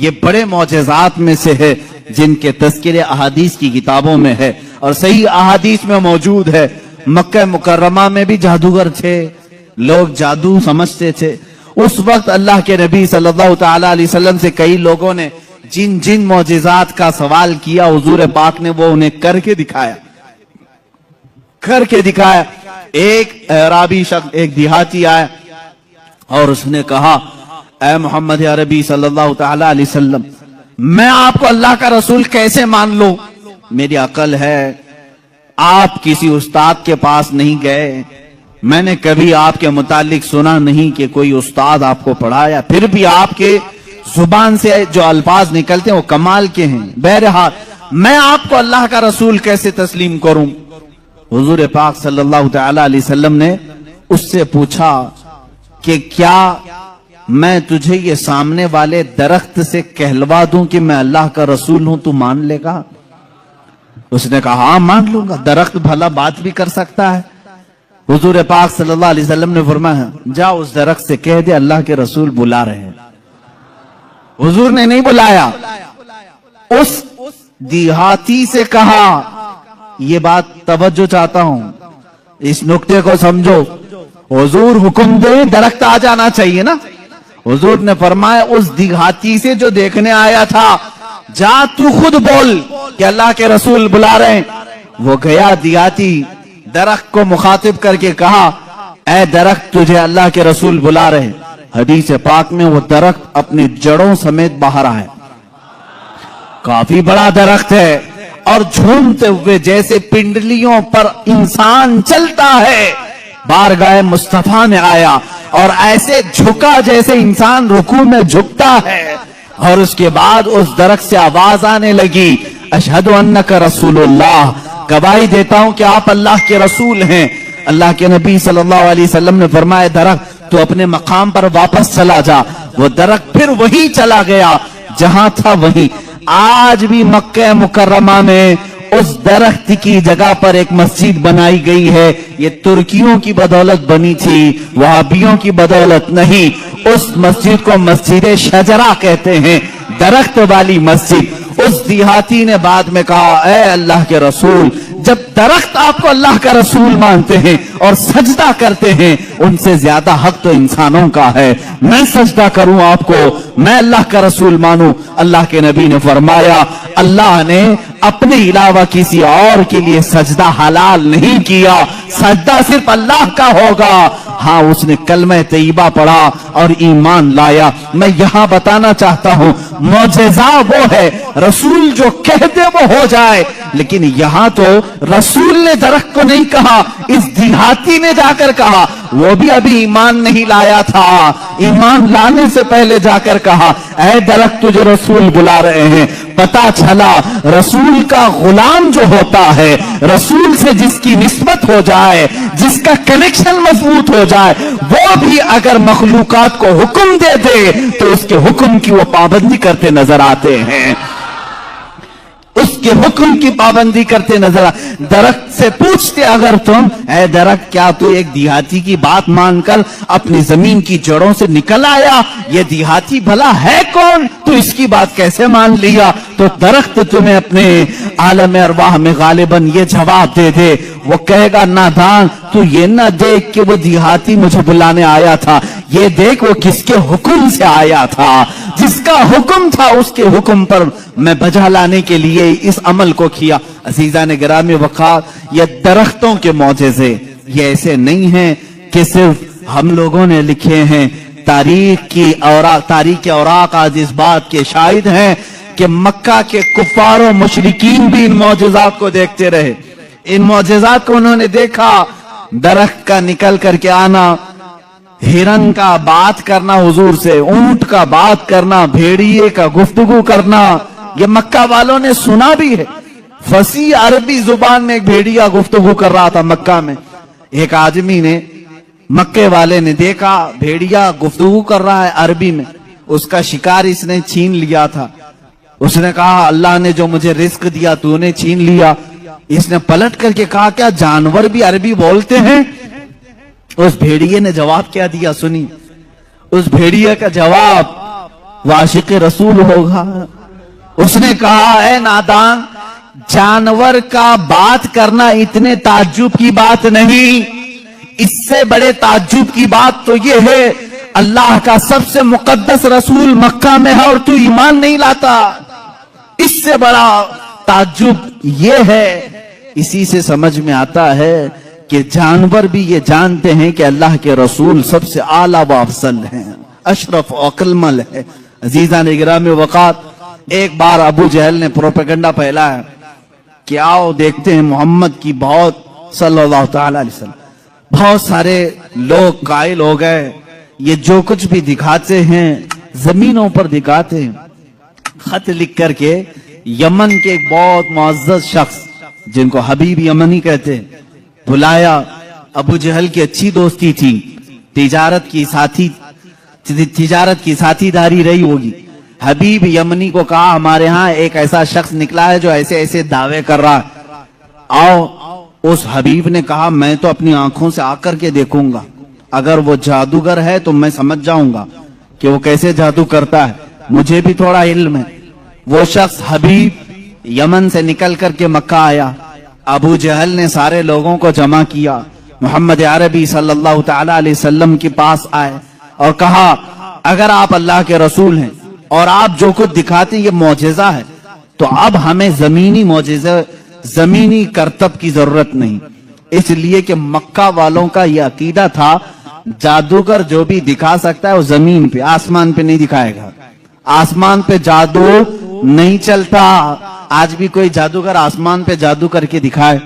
ये बड़े मौजज़ात में से है जिनके तज़किरे अहादीस की किताबों में है और सही अहादीस में मौजूद है। मक्का मुकर्रमा में भी जादूगर थे, लोग जादू समझते थे। उस वक्त अल्लाह के नबी सल्लल्लाहु तआला अलैहि वसल्लम से कई लोगों ने जिन जिन मौजज़ात का सवाल किया, हुजूर पाक ने वो उन्हें करके दिखाया। एक अराबी शख्स, एक देहाती आया और उसने कहा, ऐ मोहम्मद अरबी सल्लल्लाहु तआला अलैहि वसल्लम, मैं आपको अल्लाह का रसूल कैसे मान लूं? मेरी अकल है, आप किसी उस्ताद के पास नहीं गए, मैंने कभी आपके मुतालिक सुना नहीं कि कोई उस्ताद आपको पढ़ाया, फिर भी आपके जुबान से जो अल्फाज निकलते हैं वो कमाल के हैं। बहरहाल मैं आपको अल्लाह का रसूल कैसे तस्लीम करूं? हुजूर पाक सल्लल्लाहु तआला अलैहि वसल्लम ने उससे पूछा कि क्या मैं तुझे ये सामने वाले दरख्त से कहलवा दूं कि मैं अल्लाह का रसूल हूं, तू मान लेगा? उसने कहा हाँ मान लूंगा, दरख्त भला बात भी कर सकता है। हुजूर पाक सल्लल्लाहु अलैहि वसल्लम ने फरमाया, जा उस दरख्त से कह दे अल्लाह के रसूल बुला रहे हैं। हुजूर ने नहीं बुलाया, उस देहाती से कहा। ये बात तवज्जो चाहता हूं, इस नुक्ते को समझो। हुजूर हुक्म दे दरख्त आ जाना चाहिए ना। हुजूर ने फरमाया उस देहाती से जो देखने आया था, जा तू खुद बोल कि अल्लाह के रसूल बुला रहे हैं। वो गया, देहाती दरख्त को मुखातिब करके कहा, ऐ दरख्त तुझे अल्लाह के रसूल बुला रहे हैं। हदीस पाक में वो दरख्त अपनी जड़ों समेत बाहर आया, काफी बड़ा दरख्त है और झूमते हुए जैसे पिंडलियों पर इंसान चलता है, बारगाह मुस्तफा में आया और ऐसे झुका जैसे इंसान रुकू में झुकता है। और उसके बाद उस दरख्त से आवाज आने लगी, अशहदु अन्नका रसूलुल्लाह, गवाही देता हूं कि आप अल्लाह के रसूल हैं। अल्लाह के नबी सल्लल्लाहु अलैहि वसल्लम ने फरमाया, दरख्त तो अपने मकाम पर वापस चला जा। वो दरख्त फिर वही चला गया जहां था वहीं। आज भी मक्का मुकर्रमा में उस दरख्त की जगह पर एक मस्जिद बनाई गई है। ये तुर्कियों की बदौलत बनी थी, वहाबियों की बदौलत नहीं। उस मस्जिद को मस्जिद शजरा कहते हैं, दरख्त वाली मस्जिद। उस देहाती ने बाद में कहा, ऐ अल्लाह के रसूल, जब दरख्त आपको अल्लाह का रसूल मानते हैं और सजदा करते हैं, उनसे ज्यादा हक तो इंसानों का है। मैं सजदा करूं आपको, मैं अल्लाह का रसूल मानूं। अल्लाह के नबी ने फरमाया, अल्लाह ने अपने अलावा किसी और के लिए सजदा हलाल नहीं किया, सजदा सिर्फ अल्लाह का होगा। हाँ उसने कलमा तैयबा पढ़ा और ईमान लाया। मैं यहाँ बताना चाहता हूँ मौजज़ा वो है रसूल जो कह दे वो हो जाए, लेकिन यहाँ तो रसूल ने दरख्त को नहीं कहा, इस देहाती ने जाकर कहा, वो भी अभी ईमान नहीं लाया था, ईमान लाने से पहले जाकर कहा ऐ दरख्त तुझे रसूल बुला रहे हैं। पता चला रसूल का गुलाम जो होता है, रसूल से जिसकी निस्बत हो जाए, जिसका कनेक्शन मजबूत हो जाए, वो भी अगर मखलूकात को हुक्म दे दे तो उसके हुक्म की वो पाबंदी करते नजर आते हैं, उसके हुक्म की पाबंदी करते नजर आ। दरख्त से पूछते अगर तुम, ऐ दरख्त क्या तू एक देहाती की बात मानकर अपनी जमीन की जड़ों से निकल आया? ये देहाती भला है कौन, तू इसकी बात कैसे मान लिया? तो दरख्त तुम्हें अपने आलम अरवाह में गालिबन ये जवाब दे दे, वो कहेगा नादान तू ये ना देख कि वो देहाती मुझे बुलाने आया था, ये देख वो किसके हुक्म से आया था, जिसका हुक्म था उसके हुक्म पर मैं बजा लाने के लिए इस अमल को किया। अजीजा ने गिरामी वक़ार, ये दरख्तों के मौजज़े ये ऐसे नहीं हैं कि सिर्फ हम लोगों ने लिखे हैं। तारीख औराक आज इस बात के शाहिद हैं कि मक्का के कुफ्फार मुशरिकीन भी इन मौजज़ात को देखते रहे। इन मौजज़ात को उन्होंने देखा, दरख्त का निकल करके आना, हिरन का बात करना हुजूर से, ऊंट का बात करना, भेड़िए का गुफ्तगू करना, ये मक्का वालों ने सुना भी है। फसी अरबी जुबान में एक भेड़िया गुफ्तगू कर रहा था मक्का में। एक आदमी ने, मक्के वाले ने देखा भेड़िया गुफ्तगू कर रहा है अरबी में, उसका शिकार इसने छीन लिया था। उसने कहा अल्लाह ने जो मुझे रिस्क दिया तूने छीन लिया। इसने पलट करके कहा क्या जानवर भी अरबी बोलते हैं? उस भेड़िए ने जवाब क्या दिया सुनी। उस भेड़िए का जवाब वाशिक रसूल होगा। उसने कहा ऐ नादान, जानवर का बात करना इतने ताज्जुब की बात नहीं, इससे बड़े ताज्जुब की बात तो ये है अल्लाह का सबसे मुकद्दस रसूल मक्का में है और तू ईमान नहीं लाता। इससे बड़ा ताज्जुब ये है। इसी से समझ में आता है कि जानवर भी ये जानते हैं कि अल्लाह के रसूल सबसे आला व अफजल हैं, अशरफ अकलमल है। अजीजा ने गिरामी वक़ात, एक बार अबू जहल ने प्रोपेगेंडा फैलाया कि आओ देखते हैं मोहम्मद की बहुत सल्लल्लाहु तआला अलैहि वसल्लम, बहुत सारे लोग कायल हो गए, ये जो कुछ भी दिखाते हैं जमीनों पर दिखाते हैं। खत लिख करके यमन के एक बहुत मुअज़्ज़ज़ शख्स जिनको हबीब यमनी कहते हैं बुलाया। अबू जहल की अच्छी दोस्ती थी, तिजारत की साथीदारी रही होगी। हबीब यमनी को कहा हमारे यहाँ एक ऐसा शख्स निकला है जो ऐसे ऐसे दावे कर रहा है, आओ। उस हबीब ने कहा मैं तो अपनी आंखों से आकर के देखूंगा, अगर वो जादूगर है तो मैं समझ जाऊंगा कि वो कैसे जादू करता है, मुझे भी थोड़ा इल्म है। वो शख्स हबीब यमन से निकल करके मक्का आया। अबू जहल ने सारे लोगों को जमा किया, मोहम्मद अरबी सल्लल्लाहु तआला अलैहि वसल्लम के पास आए और कहा अगर आप अल्लाह के रसूल हैं और आप जो कुछ दिखाते हैं ये मौजज़ा है, तो अब हमें जमीनी मौजज़ा, जमीनी करतब की जरूरत नहीं। इसलिए कि मक्का वालों का ये अकीदा था जादूगर जो भी दिखा सकता है वो जमीन पे, आसमान पे नहीं दिखाएगा। आसमान पे जादू नहीं चलता। आज भी कोई जादूगर आसमान पे जादू करके दिखाए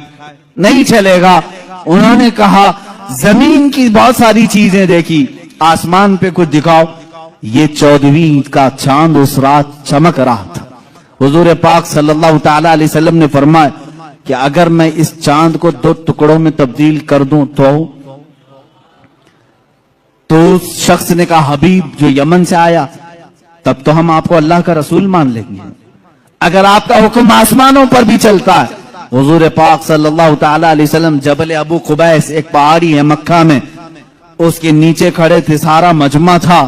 नहीं चलेगा। उन्होंने कहा जमीन की बहुत सारी चीजें देखी, आसमान पे कुछ दिखाओ। ये 14वीं ईद का चांद उस रात चमक रहा था। हुजूर पाक सल्लल्लाहु तआला अलैहि वसल्लम ने फरमाया कि अगर मैं इस चांद को 2 टुकड़ों में तब्दील कर दूं तो उस शख्स ने कहा हबीब जो यमन से आया, तब तो हम आपको अल्लाह का रसूल मान लेंगे अगर आपका हुक्म आसमानों पर भी चलता है। हुजूर पाक सल्लल्लाहु तआला अलैहि वसल्लम जबल अबू कुबैस, एक पहाड़ी है मक्का में, उसके नीचे खड़े थे, सारा मजमा था।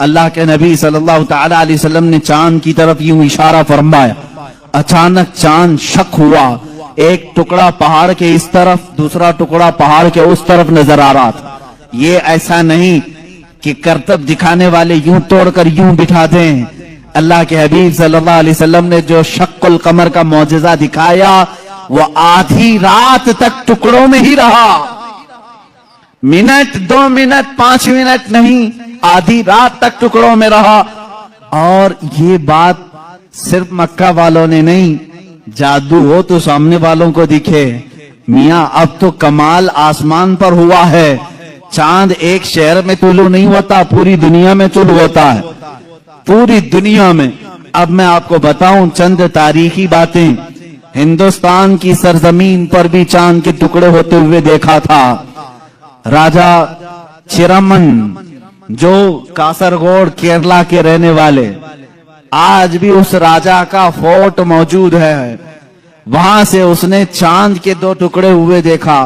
अल्लाह के नबी सल्लल्लाहु तआला अलैहि वसल्लम ने चांद की तरफ यूं इशारा फरमाया। अचानक चांद शक हुआ, एक टुकड़ा पहाड़ के इस तरफ, दूसरा टुकड़ा पहाड़ के उस तरफ नजर आ रहा था। ये ऐसा नहीं कि करतब दिखाने वाले यूं तोड़कर यूं बिठा दें। अल्लाह के हबीब सल्लल्लाहु अलैहि वसल्लम ने जो शक्कुल कमर का मौजज़ा दिखाया वो आधी रात तक टुकड़ों में ही रहा। मिनट 2 मिनट 5 मिनट नहीं, आधी रात तक टुकड़ों में रहा। और ये बात सिर्फ मक्का वालों ने नहीं, जादू हो तो सामने वालों को दिखे। मियां अब तो कमाल आसमान पर हुआ है, चांद एक शहर में तुलू नहीं होता, पूरी दुनिया में तुलू होता है, पूरी दुनिया में। अब मैं आपको बताऊं चंद तारीखी बातें। हिंदुस्तान की सरजमीन पर भी चांद के टुकड़े होते हुए देखा था। राजा चिरमन, जो कासरगोड केरला के रहने वाले, आज भी उस राजा का फोर्ट मौजूद है, वहां से उसने चांद के 2 टुकड़े हुए देखा।